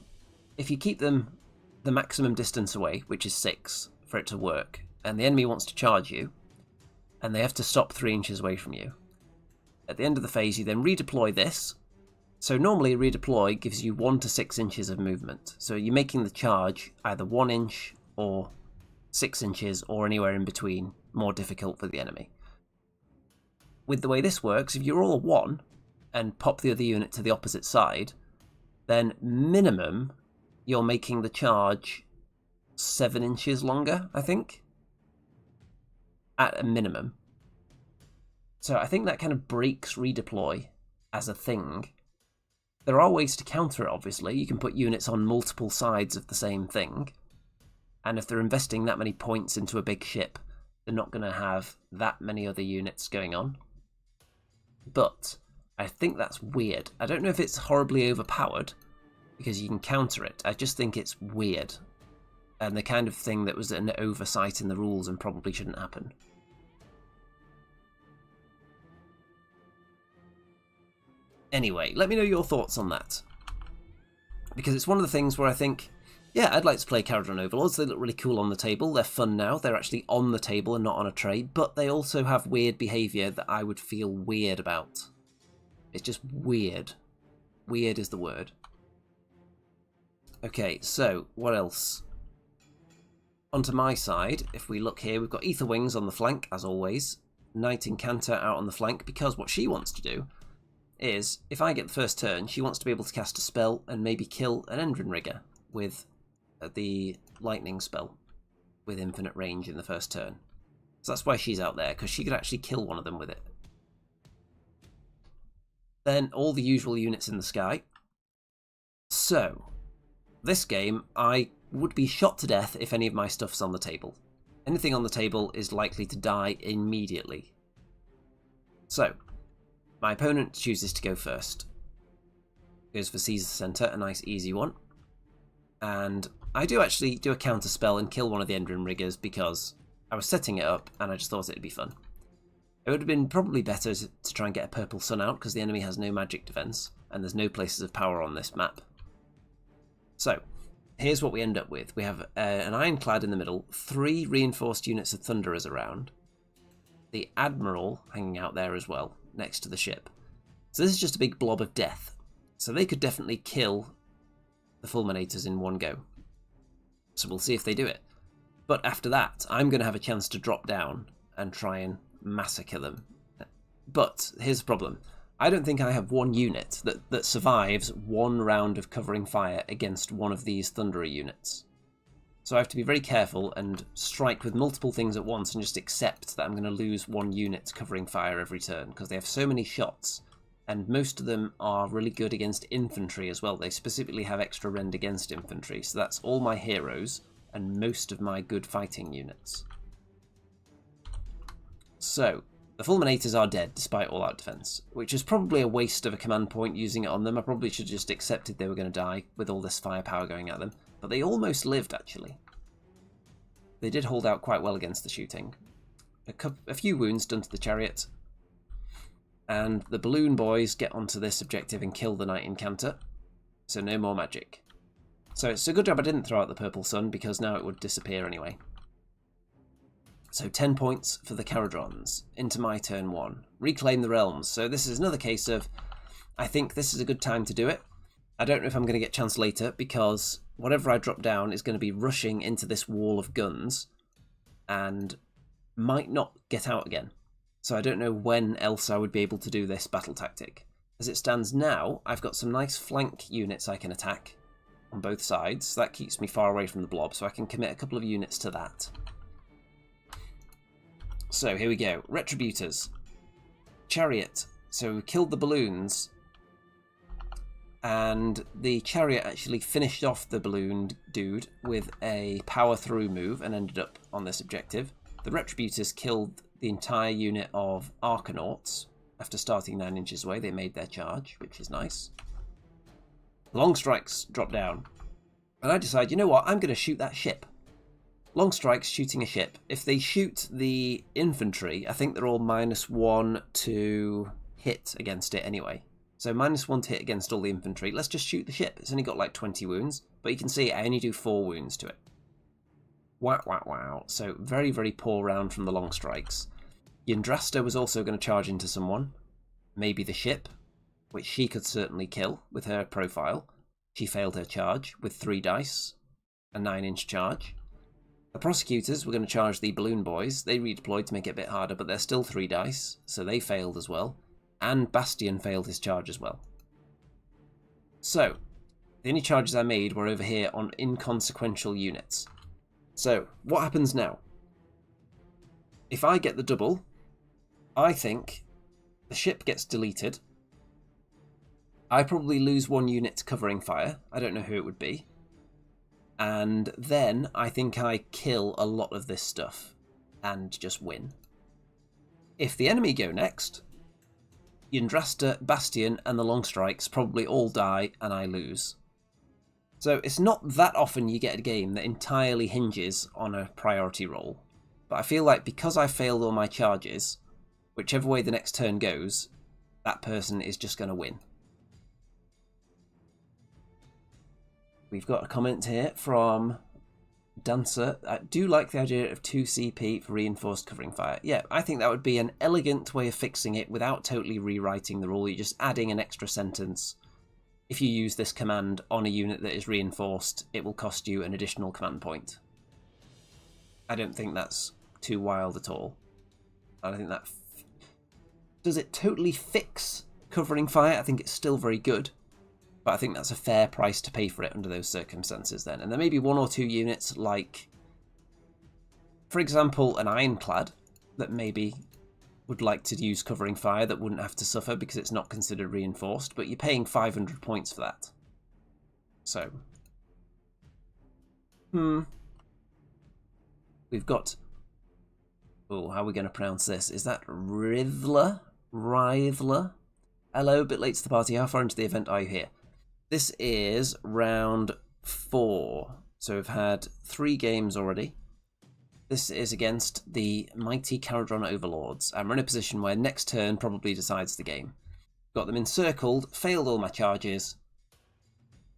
if you keep them the maximum distance away, which is 6, for it to work, and the enemy wants to charge you, and they have to stop 3 inches away from you, at the end of the phase you then redeploy this. So normally a redeploy gives you 1 to 6 inches of movement, so you're making the charge either 1 inch or 6 inches or anywhere in between more difficult for the enemy. With the way this works, if you roll a 1 and pop the other unit to the opposite side, then minimum you're making the charge 7 inches longer, I think. At a minimum. So I think that kind of breaks redeploy as a thing. There are ways to counter it, obviously. You can put units on multiple sides of the same thing. And if they're investing that many points into a big ship, they're not going to have that many other units going on. But I think that's weird. I don't know if it's horribly overpowered, because you can counter it. I just think it's weird. And the kind of thing that was an oversight in the rules and probably shouldn't happen. Anyway, let me know your thoughts on that. Because it's one of the things where I think, yeah, I'd like to play Caradron Overlords. They look really cool on the table. They're fun now. They're actually on the table and not on a tray. But they also have weird behaviour that I would feel weird about. It's just weird. Weird is the word. Okay, so what else? Onto my side, if we look here, we've got Ether Wings on the flank, as always. Knight Incantor out on the flank, because what she wants to do is, if I get the first turn, she wants to be able to cast a spell and maybe kill an Yndrasta with the lightning spell with infinite range in the first turn. So that's why she's out there, because she could actually kill one of them with it. Then all the usual units in the sky. So, this game, I would be shot to death if any of my stuff's on the table. Anything on the table is likely to die immediately. So, my opponent chooses to go first. Goes for Caesar Center, a nice easy one. And I do actually do a counter spell and kill one of the Yndrasta because I was setting it up and I just thought it'd be fun. It would have been probably better to try and get a purple sun out because the enemy has no magic defense and there's no places of power on this map. So, here's what we end up with. We have an Ironclad in the middle, 3 reinforced units of Thunderers around, the Admiral hanging out there as well, next to the ship. So this is just a big blob of death. So they could definitely kill the Fulminators in one go. So we'll see if they do it. But after that, I'm going to have a chance to drop down and try and massacre them. But here's the problem. I don't think I have one unit that survives one round of covering fire against one of these Thunderer units. So I have to be very careful and strike with multiple things at once and just accept that I'm going to lose one unit covering fire every turn, because they have so many shots, and most of them are really good against infantry as well. They specifically have extra rend against infantry, so that's all my heroes and most of my good fighting units. So, the Fulminators are dead despite all out defense, which is probably a waste of a command point using it on them. I probably should have just accepted they were going to die with all this firepower going at them. But they almost lived, actually. They did hold out quite well against the shooting. A few wounds done to the chariot. And the balloon boys get onto this objective and kill the Knight Incantor. So no more magic. So it's a good job I didn't throw out the purple sun, because now it would disappear anyway. So 10 points for the Caradrons. Into my turn 1. Reclaim the realms. So this is another case of, I think this is a good time to do it. I don't know if I'm going to get chance later, because whatever I drop down is going to be rushing into this wall of guns and might not get out again. So I don't know when else I would be able to do this battle tactic. As it stands now, I've got some nice flank units I can attack on both sides. So that keeps me far away from the blob, so I can commit a couple of units to that. So here we go. Retributors. Chariot. So we killed the balloons. And the chariot actually finished off the balloon dude with a power through move and ended up on this objective. The Retributors killed the entire unit of Arcanauts. After starting 9 inches away, they made their charge, which is nice. Long strikes drop down. And I decide, you know what, I'm going to shoot that ship. Long strikes shooting a ship. If they shoot the infantry, I think they're all -1 to hit against it anyway. So -1 to hit against all the infantry. Let's just shoot the ship. It's only got like 20 wounds. But you can see I only do 4 wounds to it. Wow, wow, wow. So very, very poor round from the long strikes. Yndrasta was also going to charge into someone. Maybe the ship, which she could certainly kill with her profile. She failed her charge with 3 dice. A 9-inch charge. The prosecutors were going to charge the balloon boys. They redeployed to make it a bit harder, but they're still 3 dice. So they failed as well. And Bastian failed his charge as well. So, The only charges I made were over here on inconsequential units. So, what happens now? If I get the double, I think the ship gets deleted. I probably lose 1 unit to covering fire. I don't know who it would be. And then I think I kill a lot of this stuff and just win. If the enemy go next, Yndrasta, Bastian and the long strikes probably all die and I lose. So it's not that often you get a game that entirely hinges on a priority roll. But I feel like because I failed all my charges, whichever way the next turn goes, that person is just going to win. We've got a comment here from Dancer. I do like the idea of 2 CP for reinforced covering fire. Yeah, I think that would be an elegant way of fixing it without totally rewriting the rule. You're just adding an extra sentence. If you use this command on a unit that is reinforced, it will cost you an additional command point. I don't think that's too wild at all. I don't think that... Does it totally fix covering fire? I think it's still very good. But I think that's a fair price to pay for it under those circumstances then. And there may be 1 or 2 units like, for example, an ironclad that maybe would like to use covering fire that wouldn't have to suffer because it's not considered reinforced, but you're paying 500 points for that. So, we've got, oh, how are we going to pronounce this? Is that Rithler? Rithler? Hello, a bit late to the party. How far into the event are you here? This is round 4, so we've had 3 games already. This is against the mighty Caradron Overlords, and we're in a position where next turn probably decides the game. Got them encircled, failed all my charges,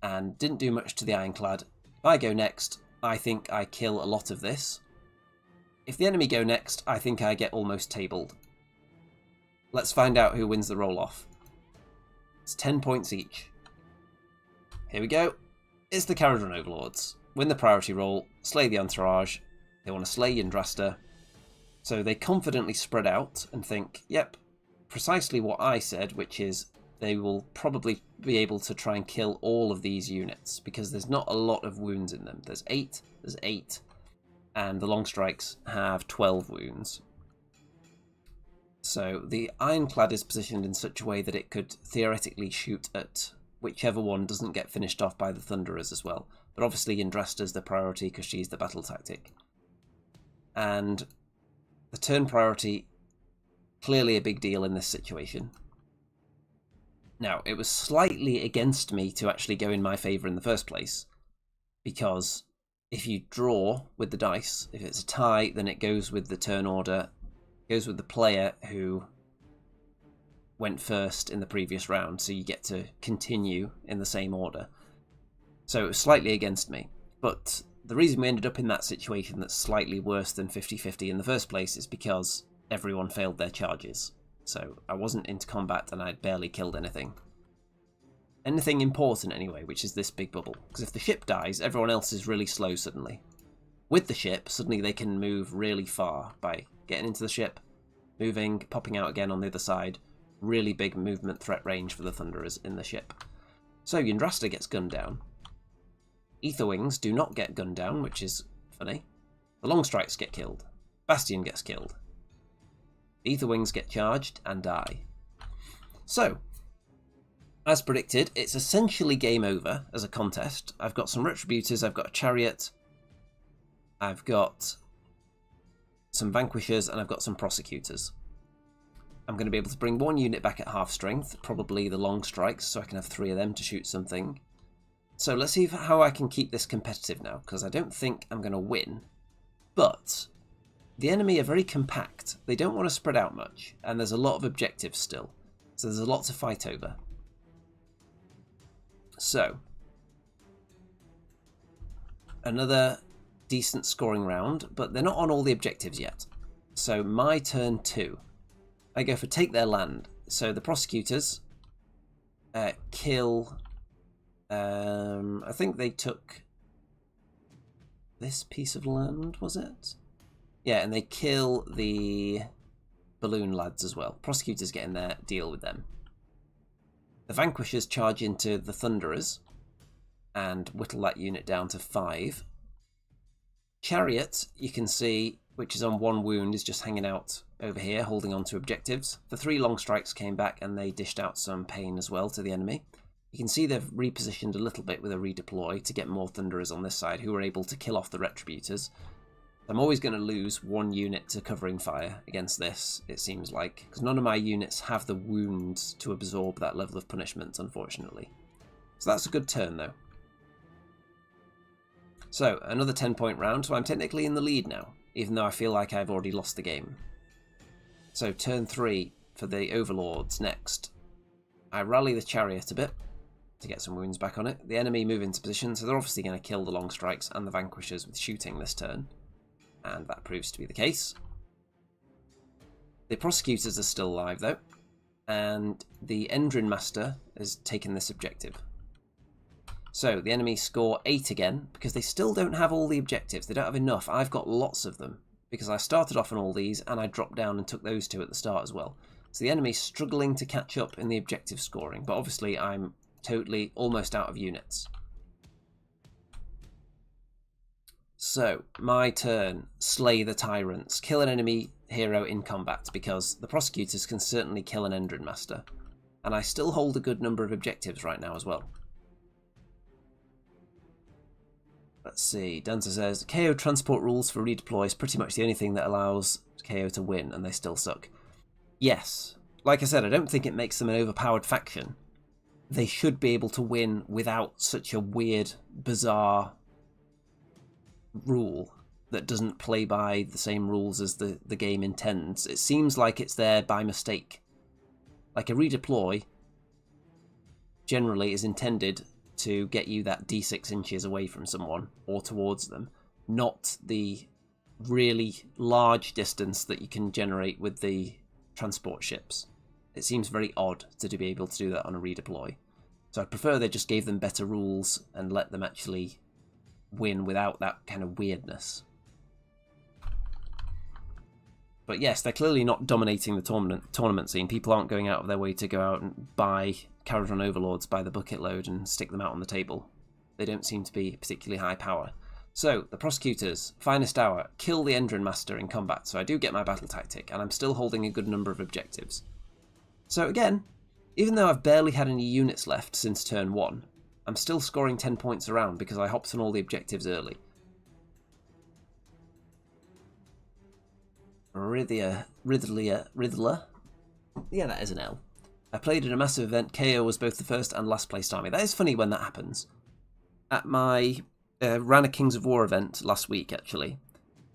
and didn't do much to the Ironclad. If I go next, I think I kill a lot of this. If the enemy go next, I think I get almost tabled. Let's find out who wins the roll-off. It's 10 points each. Here we go. It's the Caradron Overlords. Win the priority roll, slay the entourage. They want to slay Yndrasta. So they confidently spread out and think, yep, precisely what I said, which is they will probably be able to try and kill all of these units because there's not a lot of wounds in them. There's 8, and the long strikes have 12 wounds. So the Ironclad is positioned in such a way that it could theoretically shoot at whichever one doesn't get finished off by the Thunderers as well. But obviously Yndrasta's the priority because she's the battle tactic. And the turn priority, clearly a big deal in this situation. Now, it was slightly against me to actually go in my favour in the first place, because if you draw with the dice, if it's a tie, then it goes with the turn order, goes with the player who went first in the previous round, so you get to continue in the same order. So it was slightly against me, but the reason we ended up in that situation that's slightly worse than 50-50 in the first place is because everyone failed their charges. So I wasn't into combat and I'd barely killed anything. Anything important anyway, which is this big bubble. Because if the ship dies, everyone else is really slow suddenly. With the ship, suddenly they can move really far by getting into the ship, moving, popping out again on the other side. Really big movement threat range for the Thunderers in the ship. So Yndrasta gets gunned down. Aetherwings do not get gunned down, which is funny. The long strikes get killed. Bastian gets killed. Aetherwings get charged and die. So, as predicted, it's essentially game over as a contest. I've got some Retributors, I've got a Chariot, I've got some Vanquishers, and I've got some Prosecutors. I'm going to be able to bring 1 unit back at half strength, probably the long strikes, so I can have 3 of them to shoot something. So let's see how I can keep this competitive now, because I don't think I'm going to win. But the enemy are very compact. They don't want to spread out much, and there's a lot of objectives still. So there's a lot to fight over. So, another decent scoring round, but they're not on all the objectives yet. So my turn 2. I go for take their land. So the Prosecutors kill... I think they took this piece of land, was it? Yeah, and they kill the balloon lads as well. Prosecutors get in there, deal with them. The Vanquishers charge into the Thunderers. and whittle that unit down to 5. Chariot, you can see, which is on 1 wound, is just hanging out over here, holding on to objectives. The 3 long strikes came back and they dished out some pain as well to the enemy. You can see they've repositioned a little bit with a redeploy to get more Thunderers on this side, who are able to kill off the Retributors. I'm always going to lose 1 unit to covering fire against this, it seems like, because none of my units have the wounds to absorb that level of punishment, unfortunately. So that's a good turn, though. So, another 10-point round, so I'm technically in the lead now, even though I feel like I've already lost the game. So, turn 3 for the Overlords next. I rally the Chariot a bit to get some wounds back on it. The enemy move into position, so they're obviously going to kill the long strikes and the Vanquishers with shooting this turn. And that proves to be the case. The Prosecutors are still alive, though, and the Endrin Master has taken this objective. So the enemy score 8 again, because they still don't have all the objectives. They don't have enough. I've got lots of them, because I started off on all these, and I dropped down and took those 2 at the start as well. So the enemy's struggling to catch up in the objective scoring, but obviously I'm totally almost out of units. So, my turn, slay the tyrants, kill an enemy hero in combat, because the Prosecutors can certainly kill an Endrin Master. And I still hold a good number of objectives right now as well. Let's see, Dancer says, KO transport rules for redeploy is pretty much the only thing that allows KO to win, and they still suck. Yes, like I said, I don't think it makes them an overpowered faction. They should be able to win without such a weird, bizarre rule that doesn't play by the same rules as the game intends. It seems like it's there by mistake. Like a redeploy generally is intended to get you that d6 inches away from someone or towards them, not the really large distance that you can generate with the transport ships. It seems very odd to be able to do that on a redeploy. So I prefer they just gave them better rules and let them actually win without that kind of weirdness. But yes, they're clearly not dominating the tournament scene. People aren't going out of their way to go out and buy Caradron Overlords by the bucket load and stick them out on the table. They don't seem to be particularly high power. So, the Prosecutors, finest hour, kill the Endrin Master in combat, so I do get my battle tactic, and I'm still holding a good number of objectives. So again, even though I've barely had any units left since turn 1, I'm still scoring 10 points around because I hopped on all the objectives early. Riddler? Yeah, that is an L. I played in a massive event. KO was both the first and last placed army. That is funny when that happens. At my ran a Kings of War event last week, actually,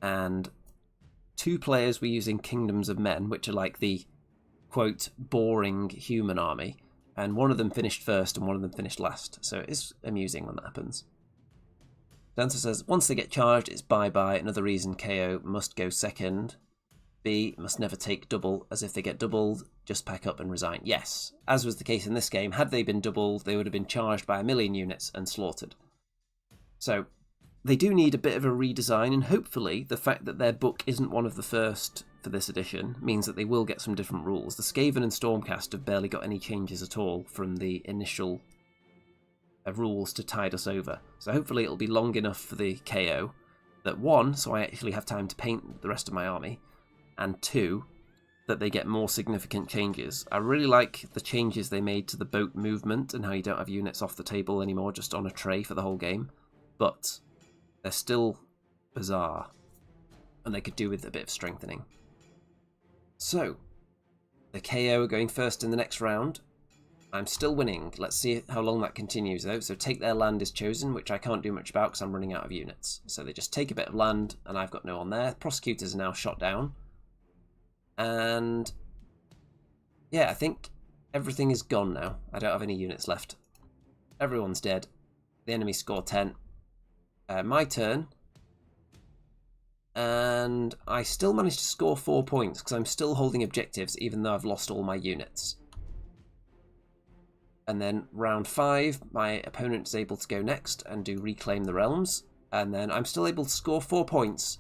and 2 players were using Kingdoms of Men, which are like the, quote, boring human army, and one of them finished first and one of them finished last, so it is amusing when that happens. Dancer says, once they get charged, it's bye-bye. Another reason KO must go second. B, must never take double, as if they get doubled, just pack up and resign. Yes, as was the case in this game, had they been doubled, they would have been charged by 1,000,000 units and slaughtered. So, they do need a bit of a redesign, and hopefully the fact that their book isn't one of the first for this edition means that they will get some different rules. The Skaven and Stormcast have barely got any changes at all from the initial rules to tide us over. So hopefully it'll be long enough for the KO that 1, so I actually have time to paint the rest of my army, and 2, that they get more significant changes. I really like the changes they made to the boat movement and how you don't have units off the table anymore, just on a tray for the whole game. But they're still bizarre, and they could do with a bit of strengthening. So, the KO are going first in the next round. I'm still winning. Let's see how long that continues, though. So take their land is chosen, which I can't do much about because I'm running out of units. So they just take a bit of land, and I've got no one there. Prosecutors are now shot down. And yeah, I think everything is gone now. I don't have any units left. Everyone's dead. The enemy score 10. My turn. And I still managed to score 4 points because I'm still holding objectives even though I've lost all my units. And then round 5, my opponent is able to go next and do Reclaim the Realms. And then I'm still able to score 4 points.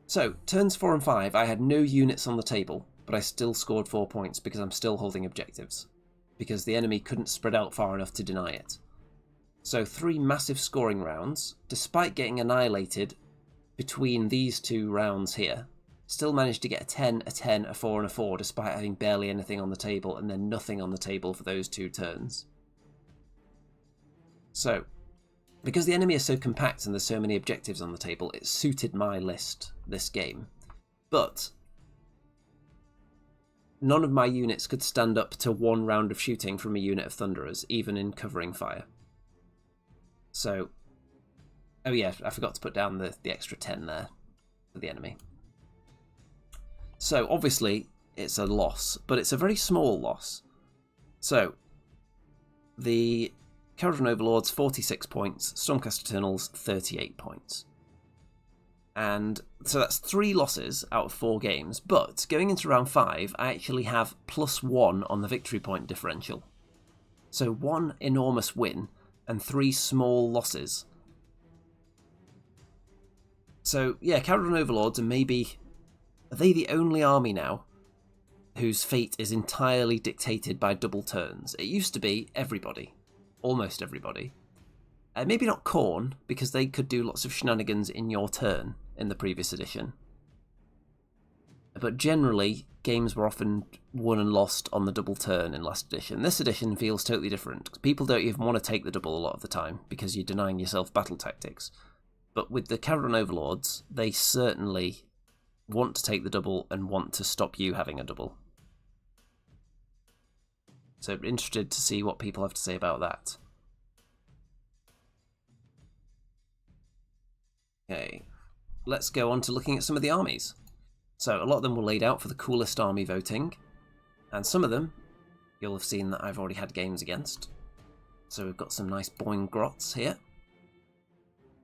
So, turns 4 and 5, I had no units on the table, but I still scored 4 points because I'm still holding objectives. Because the enemy couldn't spread out far enough to deny it. So 3 massive scoring rounds, despite getting annihilated between these 2 rounds here. Still managed to get a 10, a 10, a 4 and a 4 despite having barely anything on the table and then nothing on the table for those 2 turns. So, because the enemy is so compact and there's so many objectives on the table, it suited my list this game. But none of my units could stand up to 1 round of shooting from a unit of Thunderers, even in covering fire. So, oh yeah, I forgot to put down the extra 10 there for the enemy. So, obviously, it's a loss, but it's a very small loss. So, the Hammerdown Overlords, 46 points, Stormcast Eternals, 38 points. And so that's 3 losses out of 4 games, but going into round 5, I actually have +1 on the victory point differential. So 1 enormous win and 3 small losses. So yeah, Hammerdown Overlords are they the only army now whose fate is entirely dictated by double turns? It used to be everybody, almost everybody. Maybe not Khorne, because they could do lots of shenanigans in your turn in the previous edition. But generally, games were often won and lost on the double turn in last edition. This edition feels totally different. People don't even want to take the double a lot of the time, because you're denying yourself battle tactics. But with the Hammerdown Overlords, they certainly want to take the double and want to stop you having a double. So interested to see what people have to say about that. Okay, let's go on to looking at some of the armies. So a lot of them were laid out for the coolest army voting, and some of them you'll have seen that I've already had games against. So we've got some nice Boing Grots here,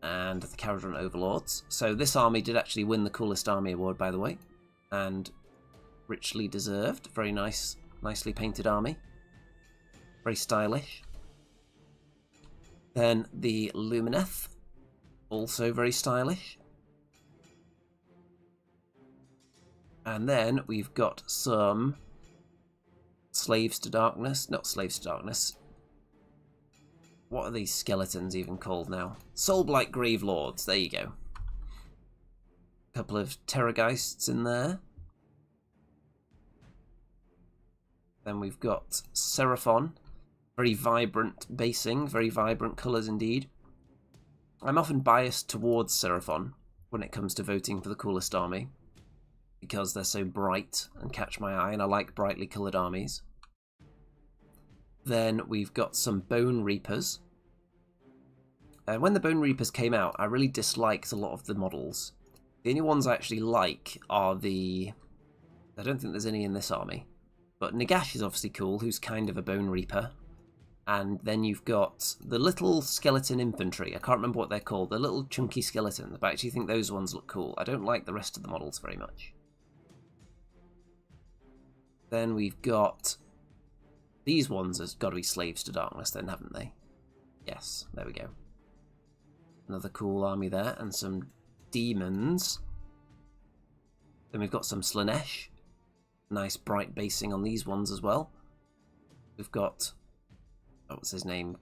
and the Hammerdown Overlords. So this army did actually win the coolest army award, by the way, and richly deserved. Very nice, nicely painted army. Very stylish. Then the Lumineth, also very stylish. And then we've got some Slaves to Darkness. Not Slaves to Darkness. What are these skeletons even called now? Soulblight Grave Lords. There you go. A couple of Terrorgeists in there. Then we've got Seraphon. Very vibrant basing. Very vibrant colours indeed. I'm often biased towards Seraphon when it comes to voting for the coolest army, because they're so bright and catch my eye, and I like brightly coloured armies. Then we've got some Bone Reapers. When the Bone Reapers came out, I really disliked a lot of the models. The only ones I actually like are the... I don't think there's any in this army. But Nagash is obviously cool, who's kind of a Bone Reaper. And then you've got the little skeleton infantry. I can't remember what they're called. The little chunky skeletons. But I actually think those ones look cool. I don't like the rest of the models very much. Then we've got... These ones have got to be Slaves to Darkness then, haven't they? Yes, there we go. Another cool army there, and some demons. Then we've got some Slaanesh. Nice bright basing on these ones as well. We've got... Oh, what's his name?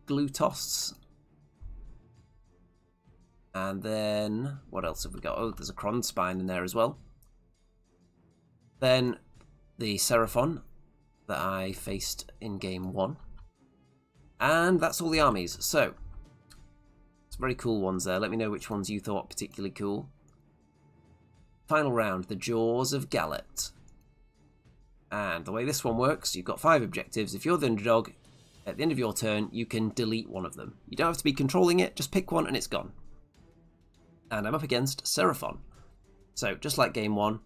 Glutos. And then... What else have we got? Oh, there's a Kronspine in there as well. Then the Seraphon that I faced in game 1. And that's all the armies. So, some very cool ones there. Let me know which ones you thought particularly cool. Final round, the Jaws of Gallet. And the way this one works, you've got 5 objectives. If you're the underdog, at the end of your turn, you can delete one of them. You don't have to be controlling it, just pick one and it's gone. And I'm up against Seraphon. So, just like game 1,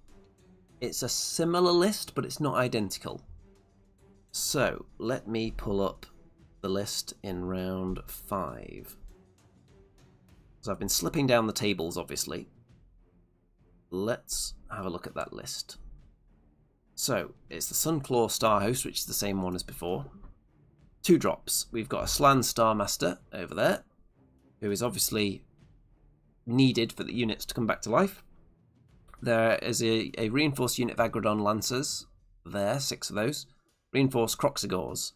it's a similar list, but it's not identical. So, let me pull up the list in round 5. So I've been slipping down the tables, obviously. Let's have a look at that list. So, it's the Sunclaw Starhost, which is the same one as before. 2 drops. We've got a Slan Starmaster over there, who is obviously needed for the units to come back to life. There is a reinforced unit of Agrodon Lancers there, 6 of those. Reinforced Croxigors.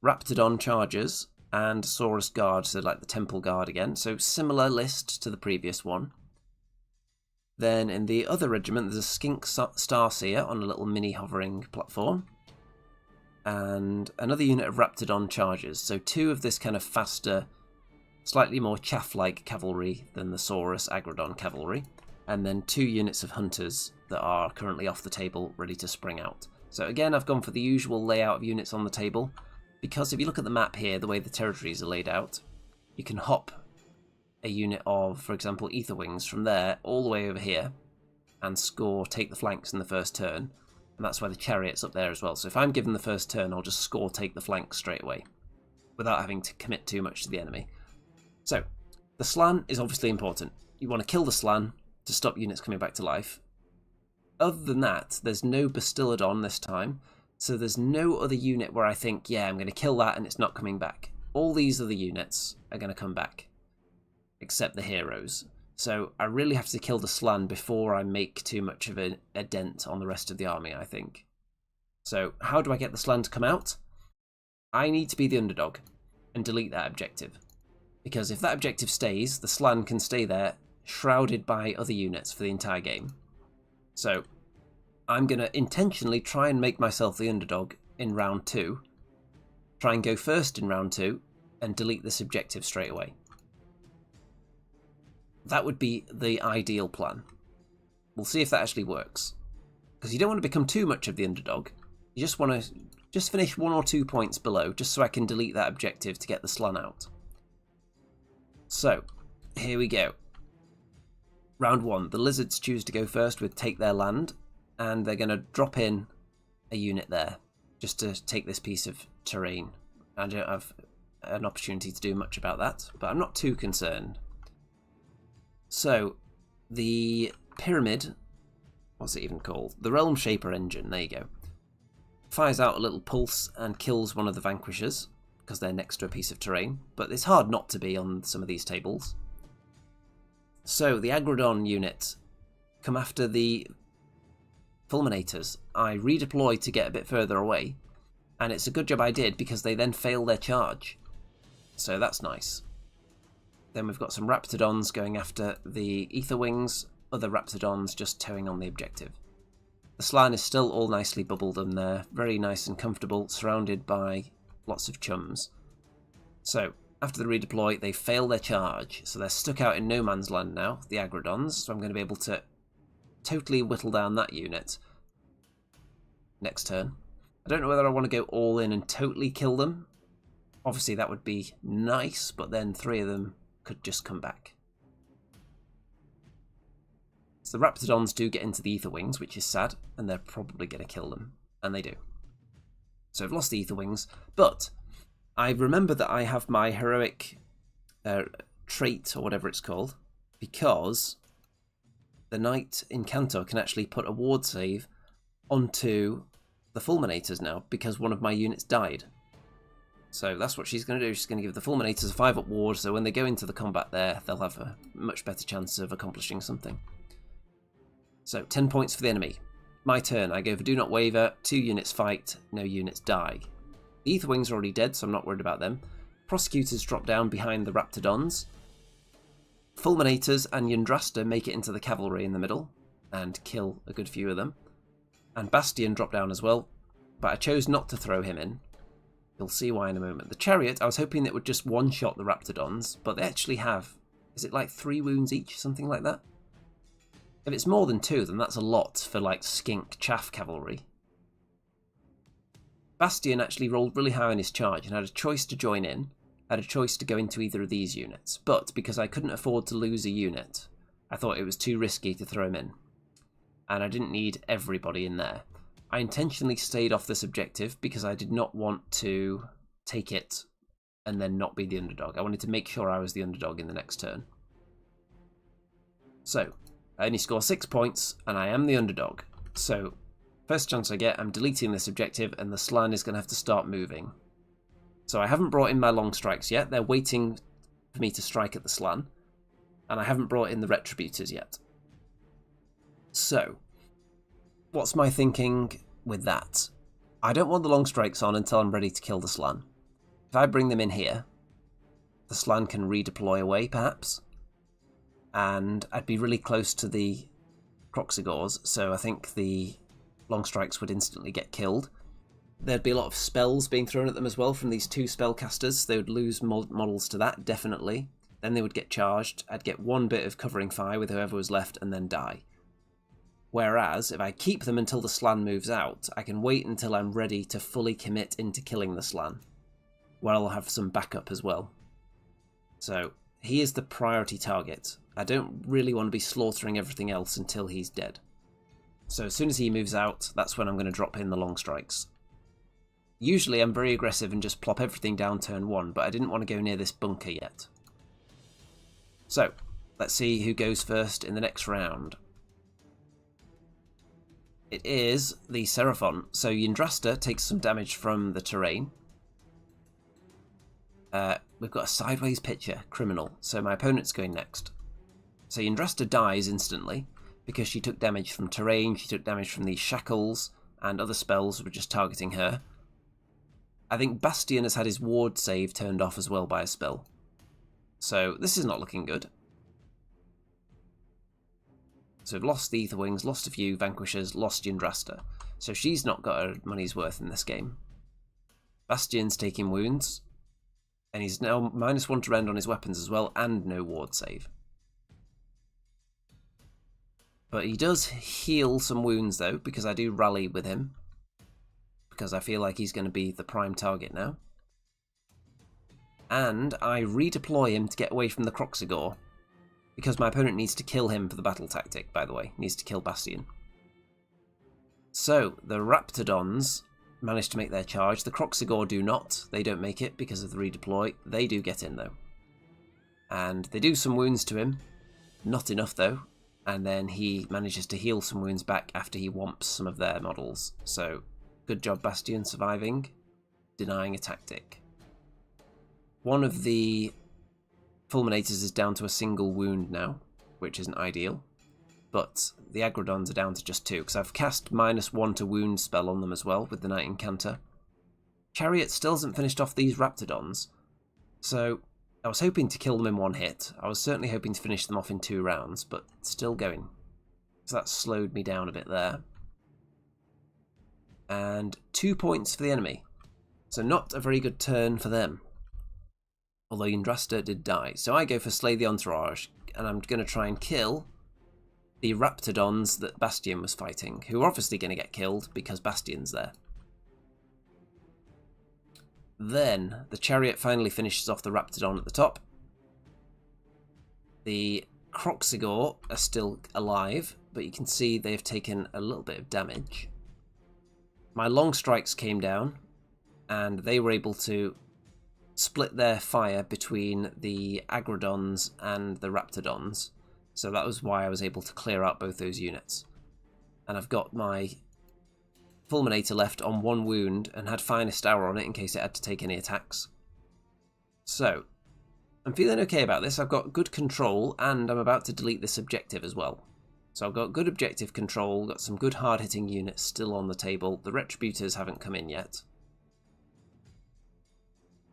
Raptidon Chargers, and Saurus Guard, so like the Temple Guard again. So similar list to the previous one. Then in the other regiment, there's a Skink Starseer on a little mini hovering platform. And another unit of Raptidon chargers. So 2 of this kind of faster, slightly more chaff-like cavalry than the Saurus Agrodon cavalry. And then 2 units of hunters that are currently off the table, ready to spring out. So again, I've gone for the usual layout of units on the table, because if you look at the map here, the way the territories are laid out, you can hop a unit of, for example, Ether Wings from there all the way over here and score take the flanks in the first turn, and that's why the chariot's up there as well. So if I'm given the first turn, I'll just score take the flanks straight away without having to commit too much to the enemy. So the slan is obviously important. You want to kill the slan to stop units coming back to life. Other than that, there's no Bastiladon this time, so there's no other unit where I think, yeah, I'm going to kill that and it's not coming back. All these other units are going to come back, except the heroes. So I really have to kill the slan before I make too much of a dent on the rest of the army, I think. So how do I get the slan to come out? I need to be the underdog and delete that objective. Because if that objective stays, the slan can stay there, shrouded by other units for the entire game. So I'm going to intentionally try and make myself the underdog in round 2, try and go first in round 2, and delete this objective straight away. That would be the ideal plan. We'll see if that actually works. Because you don't want to become too much of the underdog. You just want to just finish 1 or 2 points below, just so I can delete that objective to get the slan out. So, here we go. Round 1, the lizards choose to go first with take their land, and they're going to drop in a unit there, just to take this piece of terrain. I don't have an opportunity to do much about that, but I'm not too concerned. So, the pyramid, what's it even called? The Realm Shaper engine, there you go. Fires out a little pulse and kills one of the vanquishers, because they're next to a piece of terrain, but it's hard not to be on some of these tables. So, the Agrodon unit come after the Fulminators. I redeploy to get a bit further away, and it's a good job I did because they then fail their charge. So that's nice. Then we've got some Raptidons going after the Ether Wings, other Raptidons just towing on the objective. The slan is still all nicely bubbled in there, very nice and comfortable, surrounded by lots of chums. So, after the redeploy, they fail their charge, so they're stuck out in no man's land now, the Agrodons, so I'm going to be able to totally whittle down that unit next turn. I don't know whether I want to go all in and totally kill them. Obviously that would be nice, but then 3 of them could just come back. So the Raptidons do get into the Ether Wings, which is sad, and they're probably going to kill them, and they do. So I've lost the Ether Wings, but I remember that I have my heroic trait, or whatever it's called, because the Knight Incantor can actually put a ward save onto the Fulminators now, because one of my units died. So that's what she's going to do. She's going to give the Fulminators a 5-up ward, so when they go into the combat there, they'll have a much better chance of accomplishing something. So 10 points for the enemy. My turn. I go for Do Not Waver, 2 units fight, no units die. The Ether Wings are already dead, so I'm not worried about them. Prosecutors drop down behind the Raptidons. Fulminators and Yndrasta make it into the cavalry in the middle and kill a good few of them. And Bastian drop down as well, but I chose not to throw him in. You'll see why in a moment. The Chariot, I was hoping it would just one-shot the Raptidons, but they actually have, is it like 3 wounds each, something like that? If it's more than 2, then that's a lot for like skink chaff cavalry. Bastian actually rolled really high on his charge and had a choice to join in, had a choice to go into either of these units, but because I couldn't afford to lose a unit, I thought it was too risky to throw him in. And I didn't need everybody in there. I intentionally stayed off this objective because I did not want to take it and then not be the underdog. I wanted to make sure I was the underdog in the next turn. So, I only score 6 points and I am the underdog. So, first chance I get, I'm deleting this objective and the slan is going to have to start moving. So I haven't brought in my long strikes yet. They're waiting for me to strike at the slan. And I haven't brought in the retributors yet. So, what's my thinking with that? I don't want the long strikes on until I'm ready to kill the slan. If I bring them in here, the Slan can redeploy away, perhaps. And I'd be really close to the Croxigors, so I think the long strikes would instantly get killed. There'd be a lot of spells being thrown at them as well from these two spellcasters. They would lose models to that, definitely. Then they would get charged. I'd get one bit of covering fire with whoever was left and then die. Whereas, if I keep them until the Slan moves out, I can wait until I'm ready to fully commit into killing the Slan, where I'll have some backup as well. So, he is the priority target. I don't really want to be slaughtering everything else until he's dead. So as soon as he moves out, that's when I'm going to drop in the long strikes. Usually I'm very aggressive and just plop everything down turn 1, but I didn't want to go near this bunker yet. So, let's see who goes first in the next round. It is the Seraphon. So Yndrasta takes some damage from the terrain. We've got a sideways picture, criminal. So my opponent's going next. So Yndrasta dies instantly because she took damage from terrain, she took damage from these shackles, and other spells were just targeting her. I think Bastian has had his ward save turned off as well by a spell. So this is not looking good. So we've lost the Aetherwings, lost a few Vanquishers, lost Yndrasta. So she's not got her money's worth in this game. Bastian's taking wounds. And he's now -1 to rend on his weapons as well, and no ward save. But he does heal some wounds though, because I do rally with him. Because I feel like he's going to be the prime target now. And I redeploy him to get away from the Croxigor. Because my opponent needs to kill him for the battle tactic, by the way. Needs to kill Bastian. So, the Raptidons manage to make their charge. The Croxigor do not. They don't make it because of the redeploy. They do get in though. And they do some wounds to him. Not enough though. And then he manages to heal some wounds back after he whomps some of their models. So, good job Bastian surviving. Denying a tactic. One of the Fulminators is down to a single wound now, which isn't ideal. But the Agrodons are down to just 2, because I've cast -1 to wound spell on them as well with the Night Incanter. Chariot still hasn't finished off these Raptidons, so I was hoping to kill them in 1 hit. I was certainly hoping to finish them off in 2 rounds, but still going. So that slowed me down a bit there. And 2 points for the enemy. So not a very good turn for them. Although Yndrasta did die. So I go for Slay the Entourage, and I'm going to try and kill the Raptidons that Bastian was fighting, who are obviously going to get killed because Bastian's there. Then the Chariot finally finishes off the Raptidon at the top. The Croxigor are still alive, but you can see they've taken a little bit of damage. My long strikes came down, and they were able to split their fire between the Agrodons and the Raptidons. So that was why I was able to clear out both those units. And I've got my Fulminator left on 1 wound and had Finest Hour on it in case it had to take any attacks. So, I'm feeling okay about this. I've got good control and I'm about to delete this objective as well. So I've got good objective control, got some good hard-hitting units still on the table. The Retributors haven't come in yet,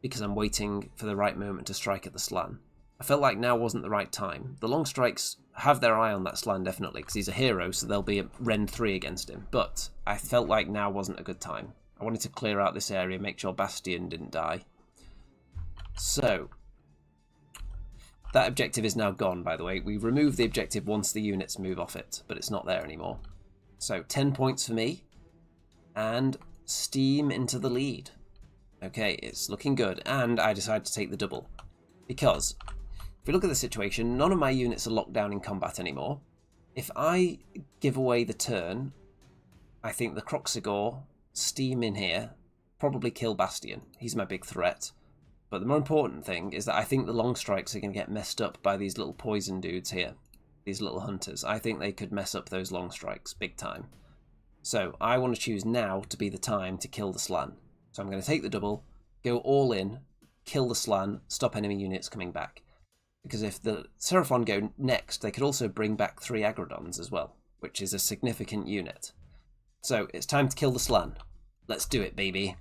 because I'm waiting for the right moment to strike at the Slan. I felt like now wasn't the right time. The long strikes have their eye on that Slan definitely, because he's a hero, so there'll be a Rend 3 against him. But I felt like now wasn't a good time. I wanted to clear out this area, make sure Bastian didn't die. So, that objective is now gone, by the way. We remove the objective once the units move off it, but it's not there anymore. So, 10 points for me, and Steam into the lead. Okay, it's looking good, and I decided to take the double. Because, if we look at the situation, none of my units are locked down in combat anymore. If I give away the turn, I think the Croxigor, Steam in here, probably kill Bastian. He's my big threat. But the more important thing is that I think the long strikes are going to get messed up by these little poison dudes here. These little hunters. I think they could mess up those long strikes, big time. So, I want to choose now to be the time to kill the Slan. So I'm going to take the double, go all in, kill the Slan, stop enemy units coming back. Because if the Seraphon go next, they could also bring back 3 Agrodons as well, which is a significant unit. So it's time to kill the Slan. Let's do it, baby.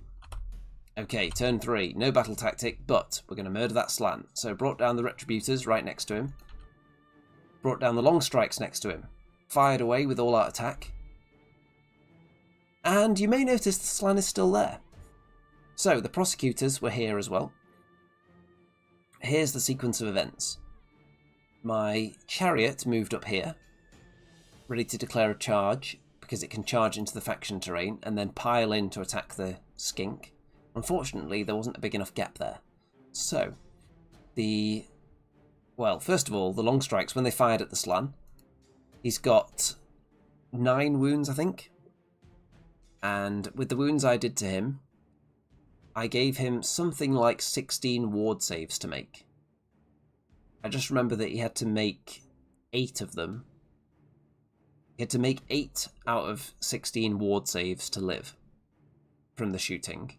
Okay, turn 3. No battle tactic, but we're going to murder that slant. So brought down the Retributors right next to him. Brought down the long strikes next to him. Fired away with all-out attack. And you may notice the slant is still there. So the Prosecutors were here as well. Here's the sequence of events. My chariot moved up here, ready to declare a charge, because it can charge into the faction terrain and then pile in to attack the skink. Unfortunately, there wasn't a big enough gap there. So, well, first of all, the long strikes, when they fired at the Slan, he's got 9 wounds, I think. And with the wounds I did to him, I gave him something like 16 ward saves to make. I just remember that he had to make 8 of them. He had to make 8 out of 16 ward saves to live from the shooting.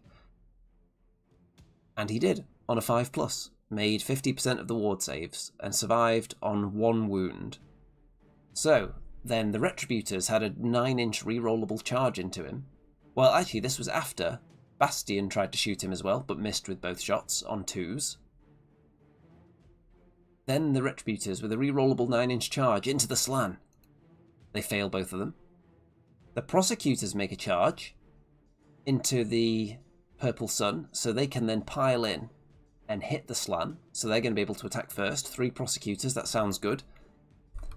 And he did, on a 5+. Made 50% of the ward saves, and survived on 1 wound. So, then the Retributors had a 9-inch rerollable charge into him. Well, actually, this was after Bastian tried to shoot him as well, but missed with both shots on 2s. Then the Retributors with a rerollable 9-inch charge into the Slan. They fail both of them. The Prosecutors make a charge into the Purple Sun, so they can then pile in and hit the Slan, so they're going to be able to attack first. 3 Prosecutors, that sounds good.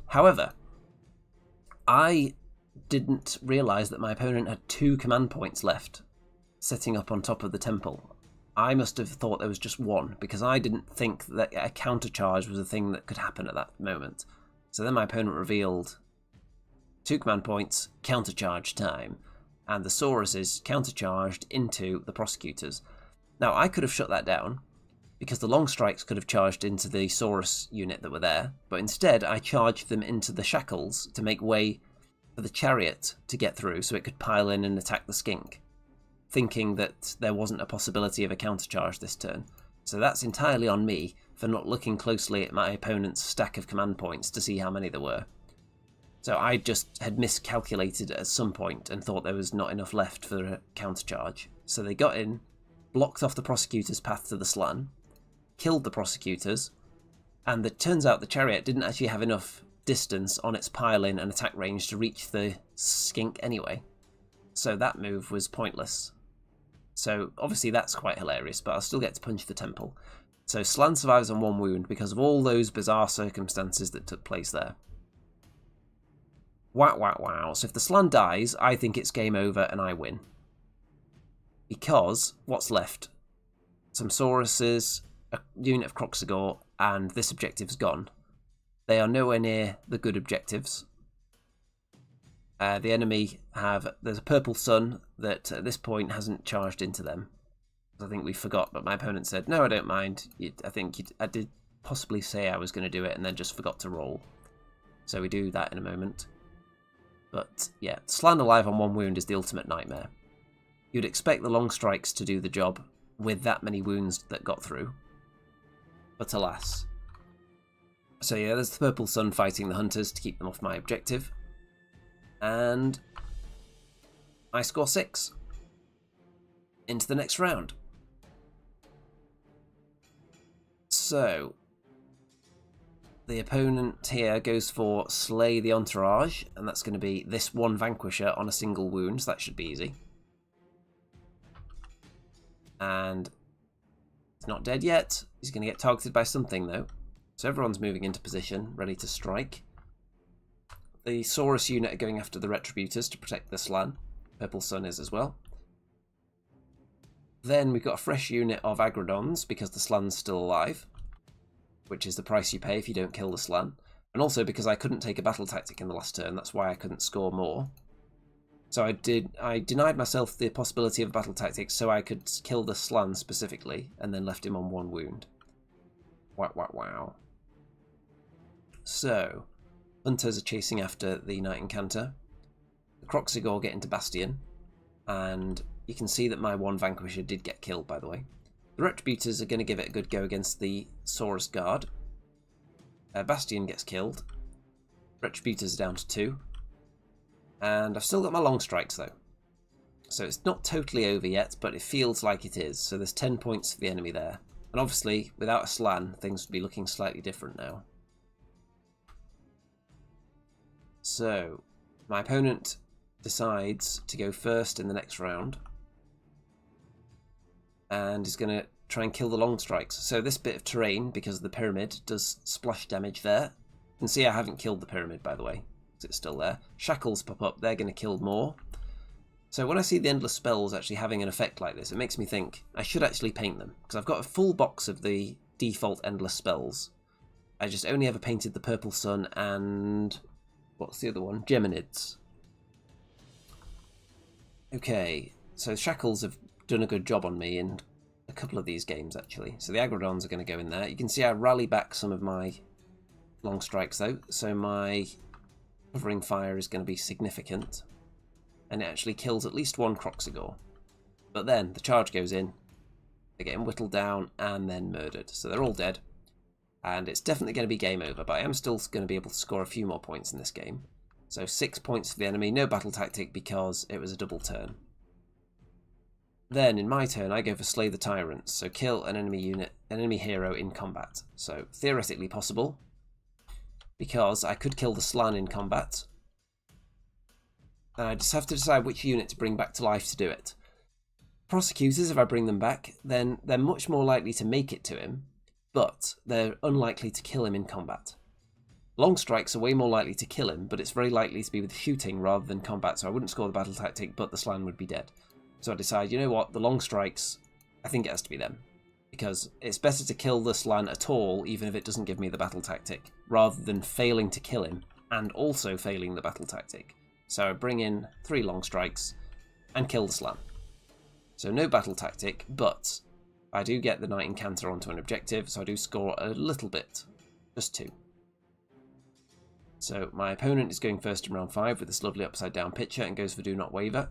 However, I didn't realise that my opponent had 2 command points left, sitting up on top of the temple. I must have thought there was just 1, because I didn't think that a countercharge was a thing that could happen at that moment. So then my opponent revealed 2 command points, countercharge time, and the Sauruses countercharged into the Prosecutors. Now, I could have shut that down, because the long strikes could have charged into the Saurus unit that were there, but instead I charged them into the shackles to make way for the chariot to get through so it could pile in and attack the skink, thinking that there wasn't a possibility of a countercharge this turn. So that's entirely on me for not looking closely at my opponent's stack of command points to see how many there were. So I just had miscalculated at some point and thought there was not enough left for a countercharge. So they got in, blocked off the Prosecutor's path to the Slan, killed the Prosecutors, and it turns out the chariot didn't actually have enough distance on its pile-in and attack range to reach the skink anyway. So that move was pointless. So obviously that's quite hilarious, but I'll still get to punch the temple. So Slan survives on 1 wound because of all those bizarre circumstances that took place there. Wow, wow, wow. So if the Slan dies, I think it's game over and I win. Because what's left? Some Sauruses, a unit of Croxigor, and this objective's gone. They are nowhere near the good objectives. The enemy there's a Purple Sun that at this point hasn't charged into them. I think we forgot, but my opponent said, no, I don't mind. I did possibly say I was going to do it and then just forgot to roll. So we do that in a moment. But yeah, Slan alive on 1 wound is the ultimate nightmare. You'd expect the long strikes to do the job with that many wounds that got through. But alas. So yeah, there's the Purple Sun fighting the Hunters to keep them off my objective. And I score 6. Into the next round. So the opponent here goes for Slay the Entourage, and that's going to be this 1 Vanquisher on a single wound, so that should be easy. And he's not dead yet. He's going to get targeted by something, though. So everyone's moving into position, ready to strike. The Saurus unit are going after the Retributors to protect the Slan. Purple Sun is as well. Then we've got a fresh unit of Agrodons, because the Slan's still alive, which is the price you pay if you don't kill the Slan. And also because I couldn't take a battle tactic in the last turn, that's why I couldn't score more. So I denied myself the possibility of a battle tactic so I could kill the Slan specifically, and then left him on 1 wound. Wow, wow, wow. So, Hunters are chasing after the Knight Incanter. The Croxigor get into Bastian, and you can see that my 1 Vanquisher did get killed, by the way. The Retributors are going to give it a good go against the Saurus Guard. Bastian gets killed. Retributors are down to 2. And I've still got my long strikes, though. So it's not totally over yet, but it feels like it is. So there's 10 points for the enemy there. And obviously, without a slan, things would be looking slightly different now. So, my opponent decides to go first in the next round. And is going to try and kill the long strikes. So this bit of terrain, because of the pyramid, does splash damage there. You can see I haven't killed the pyramid, by the way, because it's still there. Shackles pop up, they're going to kill more. So when I see the endless spells actually having an effect like this, it makes me think I should actually paint them, because I've got a full box of the default endless spells. I just only ever painted the Purple Sun and... what's the other one? Geminids. Okay, so Shackles have done a good job on me in a couple of these games, actually. So the Aggrodons are going to go in there. You can see I rally back some of my long strikes, though, so my covering fire is going to be significant. And it actually kills at least one Croxigor. But then the charge goes in, they're getting whittled down and then murdered. So they're all dead. And it's definitely going to be game over, but I am still going to be able to score a few more points in this game. So 6 points for the enemy, no battle tactic because it was a double turn. Then in my turn I go for Slay the Tyrants, so kill an enemy unit, an enemy hero in combat. So theoretically possible, because I could kill the Slan in combat. And I just have to decide which unit to bring back to life to do it. Prosecutors, if I bring them back, then they're much more likely to make it to him, but they're unlikely to kill him in combat. Long strikes are way more likely to kill him, but it's very likely to be with shooting rather than combat, so I wouldn't score the battle tactic, but the Slan would be dead. So I decide, you know what, the long strikes, I think it has to be them. Because it's better to kill the Slan at all, even if it doesn't give me the battle tactic, rather than failing to kill him, and also failing the battle tactic. So I bring in 3 long strikes, and kill the Slan. So no battle tactic, but I do get the Knight Incanter onto an objective, so I do score a little bit. Just 2. So my opponent is going first in round 5 with this lovely upside down picture and goes for Do Not Waver.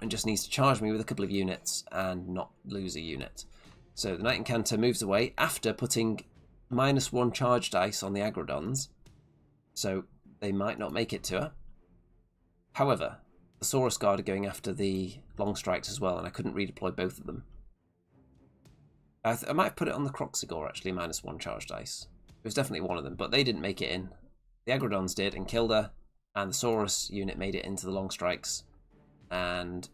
And just needs to charge me with a couple of units and not lose a unit. So the Knight Incanter moves away after putting -1 charge dice on the Aggrodons. So they might not make it to her. However, the Saurus Guard are going after the long strikes as well, and I couldn't redeploy both of them. I might have put it on the Croxigor, actually, -1 charge dice. It was definitely one of them, but they didn't make it in. The Aggrodons did and killed her, and the Saurus unit made it into the long strikes. And,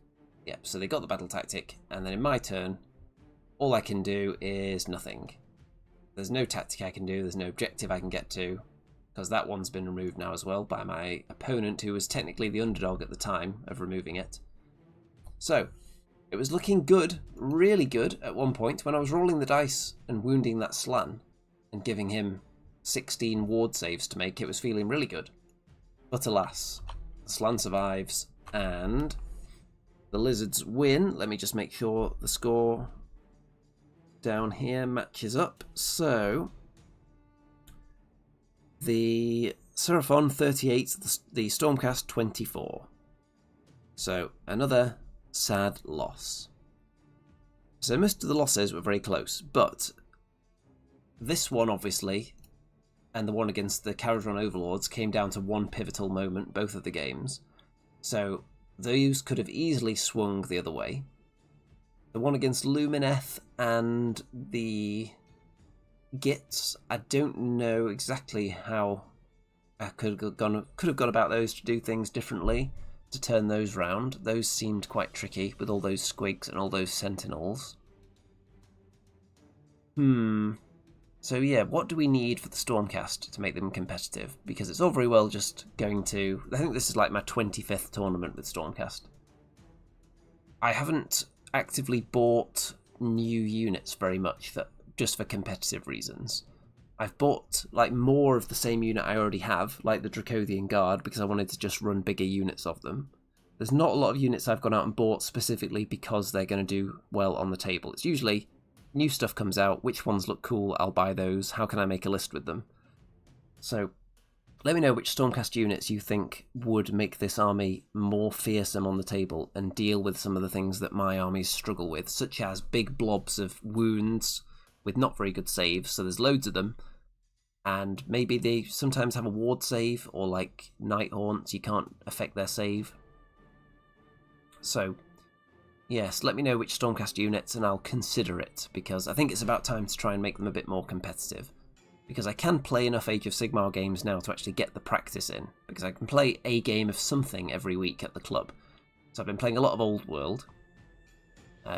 yeah, so they got the battle tactic, and then in my turn, all I can do is nothing. There's no tactic I can do, there's no objective I can get to, because that one's been removed now as well by my opponent, who was technically the underdog at the time of removing it. So, it was looking good, really good, at one point, when I was rolling the dice and wounding that Slan, and giving him 16 ward saves to make. It was feeling really good. But alas, the Slan survives, and the Lizards win. Let me just make sure the score down here matches up. So the Seraphon 38, the Stormcast 24. So another sad loss. So most of the losses were very close, but this one obviously, and the one against the Caradron Overlords, came down to one pivotal moment, both of the games. So those could have easily swung the other way. The one against Lumineth and the Gits, I don't know exactly how I could have gone about those to do things differently to turn those round. Those seemed quite tricky with all those squigs and all those sentinels. So yeah, what do we need for the Stormcast to make them competitive? Because it's all very well just going to... I think this is like my 25th tournament with Stormcast. I haven't actively bought new units very much just for competitive reasons. I've bought like more of the same unit I already have, like the Draconic Guard, because I wanted to just run bigger units of them. There's not a lot of units I've gone out and bought specifically because they're going to do well on the table. It's usually new stuff comes out, which ones look cool, I'll buy those, how can I make a list with them? So let me know which Stormcast units you think would make this army more fearsome on the table and deal with some of the things that my armies struggle with, such as big blobs of wounds with not very good saves, so there's loads of them, and maybe they sometimes have a ward save, or like Night Haunts, you can't affect their save. So, yes, let me know which Stormcast units and I'll consider it, because I think it's about time to try and make them a bit more competitive. Because I can play enough Age of Sigmar games now to actually get the practice in, because I can play a game of something every week at the club. So I've been playing a lot of Old World,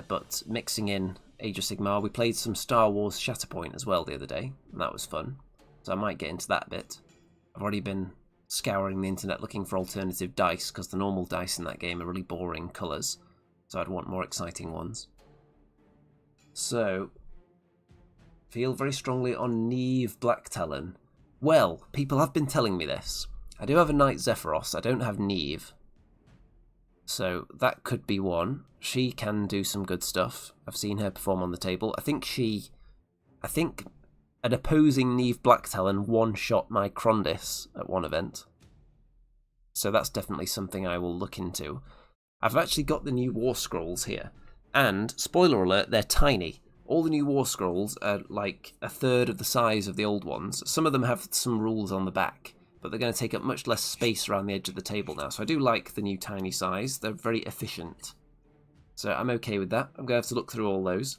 but mixing in Age of Sigmar. We played some Star Wars Shatterpoint as well the other day, and that was fun. So I might get into that a bit. I've already been scouring the internet looking for alternative dice, because the normal dice in that game are really boring colours. So I'd want more exciting ones. So, feel very strongly on Neve Black Talon. Well, people have been telling me this. I do have a Knight Zephyros, I don't have Neve. So that could be one. She can do some good stuff. I've seen her perform on the table. I think an opposing Neve Black Talon one-shot my Krondys at one event. So that's definitely something I will look into. I've actually got the new War Scrolls here. And, spoiler alert, they're tiny. All the new War Scrolls are like a third of the size of the old ones. Some of them have some rules on the back, but they're going to take up much less space around the edge of the table now. So I do like the new tiny size. They're very efficient. So I'm okay with that. I'm going to have to look through all those.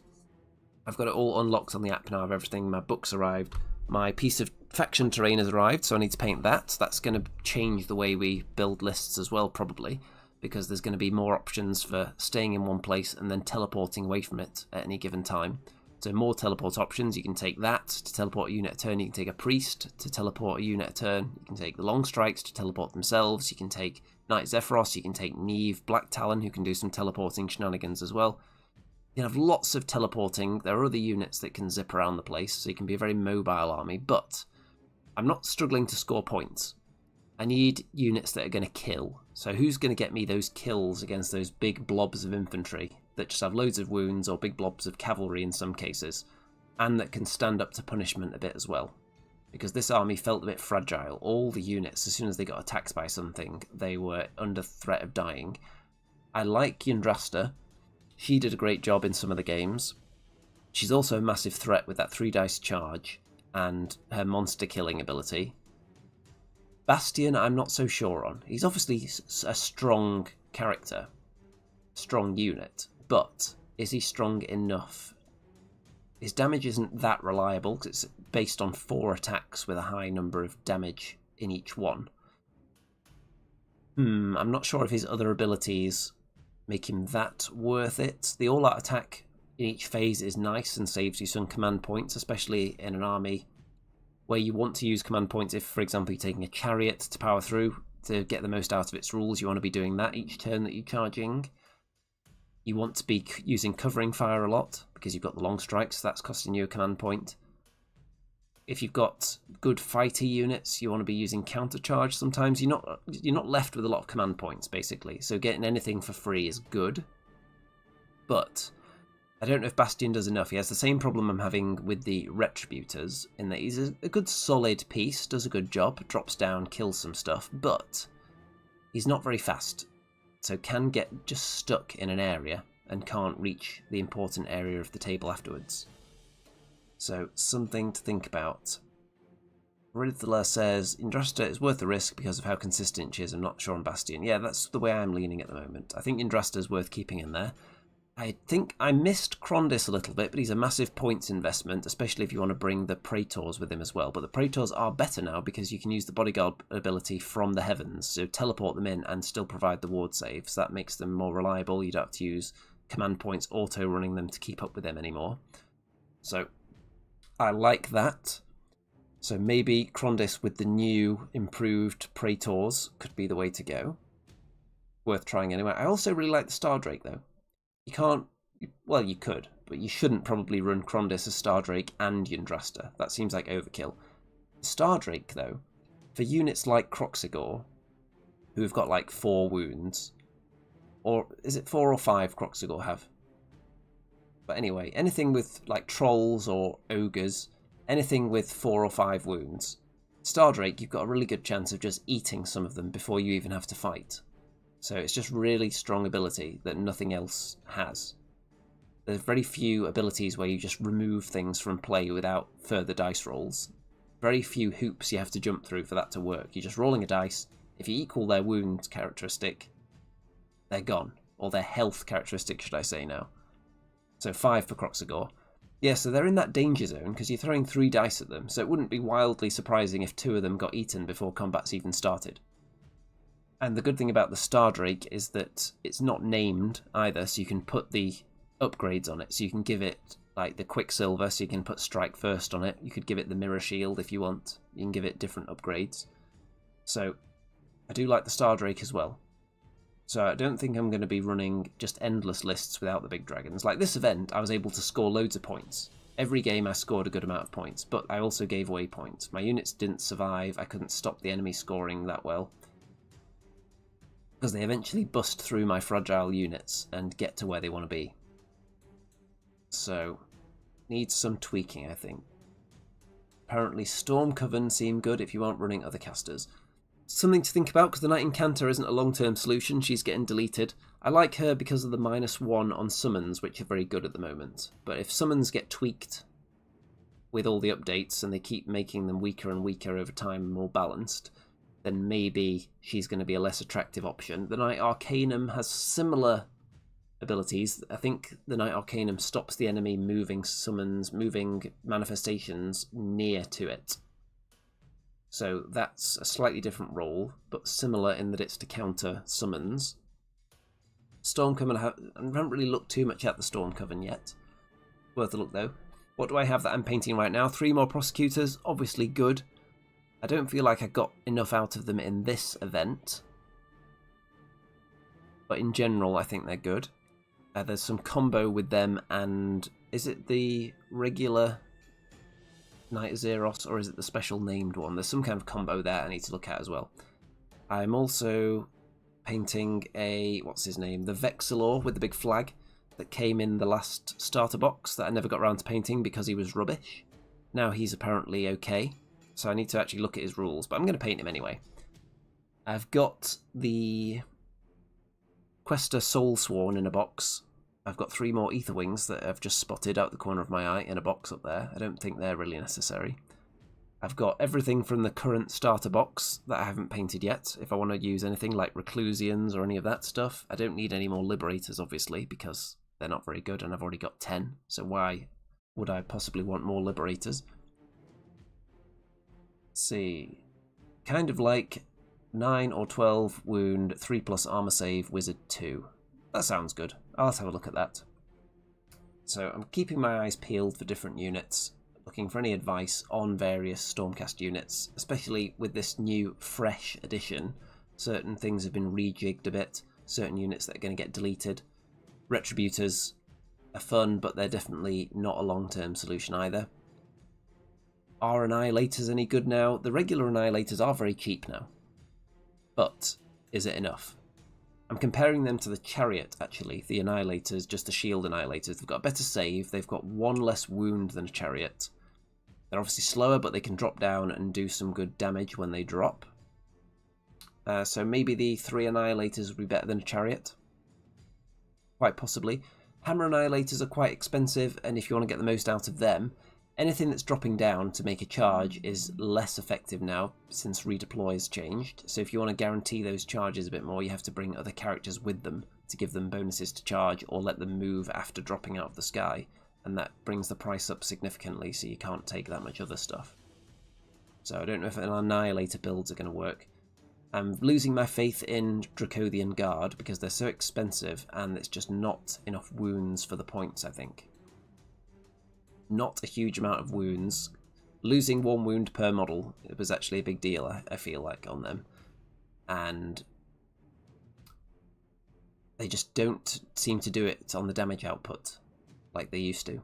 I've got it all unlocked on the app now of everything. My book's arrived. My piece of faction terrain has arrived, so I need to paint that. That's going to change the way we build lists as well, probably, because there's going to be more options for staying in one place and then teleporting away from it at any given time. So more teleport options. You can take that to teleport a unit a turn. You can take a priest to teleport a unit a turn. You can take the long strikes to teleport themselves. You can take Knight Zephyros. You can take Neve Black Talon, who can do some teleporting shenanigans as well. You have lots of teleporting. There are other units that can zip around the place, so you can be a very mobile army. But I'm not struggling to score points. I need units that are going to kill. So who's going to get me those kills against those big blobs of infantry that just have loads of wounds, or big blobs of cavalry in some cases, and that can stand up to punishment a bit as well? Because this army felt a bit fragile. All the units, as soon as they got attacked by something, they were under threat of dying. I like Yndrasta. She did a great job in some of the games. She's also a massive threat with that 3 dice charge and her monster killing ability. Bastian, I'm not so sure on. He's obviously a strong character, strong unit, but is he strong enough? His damage isn't that reliable because it's based on 4 attacks with a high number of damage in each one. I'm not sure if his other abilities make him that worth it. The all-out attack in each phase is nice and saves you some command points, especially in an army where you want to use command points. If, for example, you're taking a chariot to power through to get the most out of its rules, you want to be doing that each turn that you're charging. You want to be using covering fire a lot because you've got the long strikes, so that's costing you a command point. If you've got good fighty units, you want to be using counter charge sometimes. You're not left with a lot of command points, basically, so getting anything for free is good. But I don't know if Bastian does enough. He has the same problem I'm having with the Retributors, in that he's a good solid piece, does a good job, drops down, kills some stuff, but he's not very fast, so can get just stuck in an area and can't reach the important area of the table afterwards. So, something to think about. Riddler says, Yndrasta is worth the risk because of how consistent she is. I'm not sure on Bastian. Yeah, that's the way I'm leaning at the moment. I think Yndrasta is worth keeping in there. I think I missed Krondys a little bit, but he's a massive points investment, especially if you want to bring the Praetors with him as well. But the Praetors are better now because you can use the bodyguard ability from the heavens, so teleport them in and still provide the ward saves. That makes them more reliable. You don't have to use command points auto-running them to keep up with them anymore. So I like that. So maybe Krondys with the new improved Praetors could be the way to go. Worth trying anyway. I also really like the Stardrake though. You can't, well you could, but you shouldn't probably run Krondys as Stardrake and Yndrasta. That seems like overkill. Stardrake though, for units like Kroxigor, who have got like 4 wounds, or is it 4 or 5 Kroxigor have? But anyway, anything with like trolls or ogres, anything with 4 or 5 wounds, Stardrake, you've got a really good chance of just eating some of them before you even have to fight. So it's just really strong ability that nothing else has. There's very few abilities where you just remove things from play without further dice rolls. Very few hoops you have to jump through for that to work. You're just rolling a dice. If you equal their wound characteristic, they're gone. or their health characteristic, should I say now. So 5 for Croxagore. Yeah, so they're in that danger zone because you're throwing 3 dice at them, so it wouldn't be wildly surprising if 2 of them got eaten before combat's even started. And the good thing about the Star Drake is that it's not named either, so you can put the upgrades on it. So you can give it like the Quicksilver, so you can put Strike First on it. You could give it the Mirror Shield if you want. You can give it different upgrades. So I do like the Star Drake as well. So I don't think I'm going to be running just endless lists without the big dragons. Like this event, I was able to score loads of points. Every game I scored a good amount of points, but I also gave away points. My units didn't survive. I couldn't stop the enemy scoring that well, because they eventually bust through my fragile units and get to where they want to be. So, needs some tweaking, I think. Apparently Storm Coven seem good if you aren't running other casters. Something to think about, because the Knight Incanter isn't a long-term solution. She's getting deleted. I like her because of the -1 on summons, which are very good at the moment. But if summons get tweaked with all the updates and they keep making them weaker and weaker over time and more balanced, then maybe she's going to be a less attractive option. The Knight Arcanum has similar abilities. I think the Knight Arcanum stops the enemy moving summons, moving manifestations near to it. So that's a slightly different role, but similar in that it's to counter summons. Storm Coven, I haven't really looked too much at the Storm Coven yet. Worth a look though. What do I have that I'm painting right now? 3 more Prosecutors, obviously good. I don't feel like I got enough out of them in this event, but in general I think they're good. There's some combo with them, and is it the regular Knight Zeros, or is it the special named one? There's some kind of combo there I need to look at as well. I'm also painting a, what's his name, the Vexillor with the big flag that came in the last starter box that I never got around to painting because he was rubbish. Now he's apparently okay, so I need to actually look at his rules, but I'm going to paint him anyway. I've got the Quester Soulsworn in a box. I've got 3 more Ether Wings that I've just spotted out the corner of my eye in a box up there. I don't think they're really necessary. I've got everything from the current starter box that I haven't painted yet. If I want to use anything like Reclusians or any of that stuff, I don't need any more Liberators, obviously, because they're not very good and I've already got 10. So why would I possibly want more Liberators? Let's see. Kind of like 9 or 12 wound, 3+ armor save, wizard 2. That sounds good. I'll have a look at that. So I'm keeping my eyes peeled for different units, looking for any advice on various Stormcast units, especially with this new fresh edition. Certain things have been rejigged a bit, certain units that are going to get deleted. Retributors are fun, but they're definitely not a long-term solution either. Are Annihilators any good now? The regular Annihilators are very cheap now, but is it enough? I'm comparing them to the Chariot, actually, the Annihilators, just the shield Annihilators. They've got a better save, they've got 1 less wound than a Chariot. They're obviously slower, but they can drop down and do some good damage when they drop. So maybe the 3 Annihilators would be better than a Chariot. Quite possibly. Hammer Annihilators are quite expensive, and if you want to get the most out of them, anything that's dropping down to make a charge is less effective now since redeploy has changed. So if you want to guarantee those charges a bit more, you have to bring other characters with them to give them bonuses to charge or let them move after dropping out of the sky. And that brings the price up significantly, so you can't take that much other stuff. So I don't know if an Annihilator builds are going to work. I'm losing my faith in Draconian Guard because they're so expensive and it's just not enough wounds for the points, I think. Not a huge amount of wounds. Losing 1 wound per model, it was actually a big deal, I feel like, on them. And they just don't seem to do it on the damage output like they used to.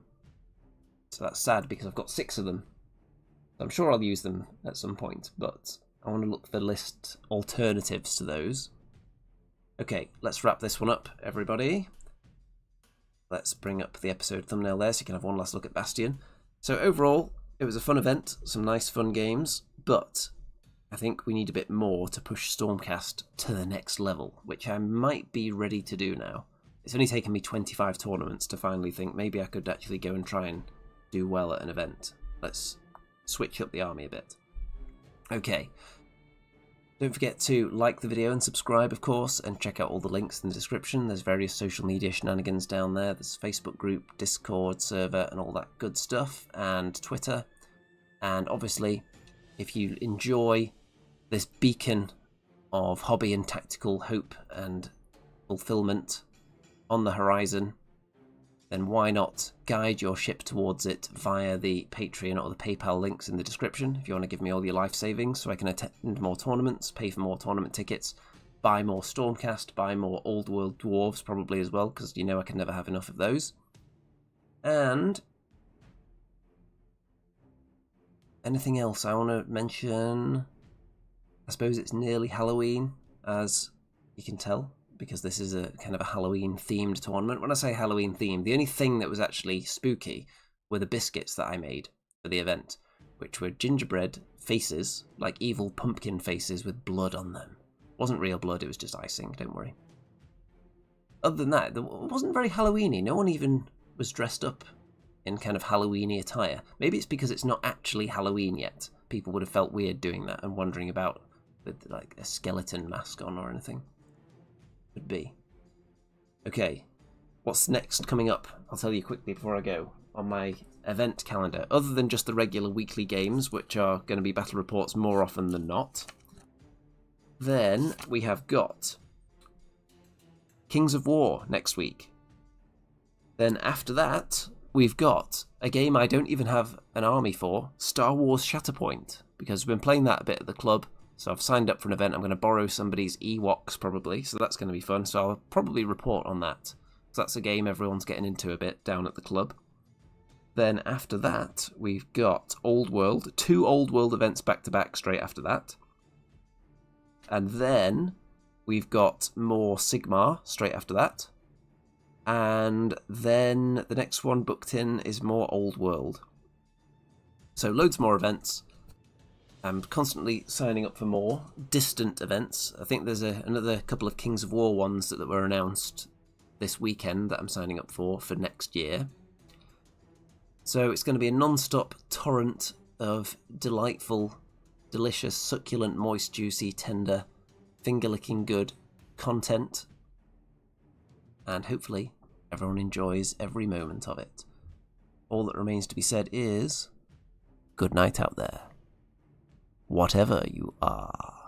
So that's sad because I've got 6 of them. I'm sure I'll use them at some point, but I want to look for list alternatives to those. Okay, let's wrap this one up, everybody. Let's bring up the episode thumbnail there so you can have one last look at Bastian. So overall, it was a fun event, some nice fun games, but I think we need a bit more to push Stormcast to the next level, which I might be ready to do now. It's only taken me 25 tournaments to finally think maybe I could actually go and try and do well at an event. Let's switch up the army a bit. Okay. Don't forget to like the video and subscribe, of course, and check out all the links in the description. There's various social media shenanigans down there. There's a Facebook group, Discord server, and all that good stuff, and Twitter. And obviously, if you enjoy this beacon of hobby and tactical hope and fulfillment on the horizon, then why not guide your ship towards it via the Patreon or the PayPal links in the description if you want to give me all your life savings so I can attend more tournaments, pay for more tournament tickets, buy more Stormcast, buy more Old World Dwarves probably as well, because you know I can never have enough of those. And anything else I want to mention? I suppose it's nearly Halloween, as you can tell, because this is a kind of a Halloween-themed tournament. When I say Halloween-themed, the only thing that was actually spooky were the biscuits that I made for the event, which were gingerbread faces, like evil pumpkin faces with blood on them. It wasn't real blood, it was just icing, don't worry. Other than that, it wasn't very Halloween-y. No one even was dressed up in kind of Halloween-y attire. Maybe it's because it's not actually Halloween yet. People would have felt weird doing that and wandering about with like a skeleton mask on or anything. Could be. Okay, what's next coming up? I'll tell you quickly before I go. On my event calendar, other than just the regular weekly games, which are going to be battle reports more often than not, then we have got Kings of War next week. Then after that, we've got a game I don't even have an army for, Star Wars Shatterpoint, because we've been playing that a bit at the club. So I've signed up for an event. I'm going to borrow somebody's Ewoks probably, so that's going to be fun. So I'll probably report on that. So that's a game everyone's getting into a bit down at the club. Then after that, we've got Old World. 2 Old World events back to back straight after that. And then we've got more Sigmar straight after that. And then the next one booked in is more Old World. So loads more events. I'm constantly signing up for more distant events. I think there's another couple of Kings of War ones that were announced this weekend that I'm signing up for next year. So it's going to be a non-stop torrent of delightful, delicious, succulent, moist, juicy, tender, finger-licking good content. And hopefully everyone enjoys every moment of it. All that remains to be said is, good night out there. Whatever you are.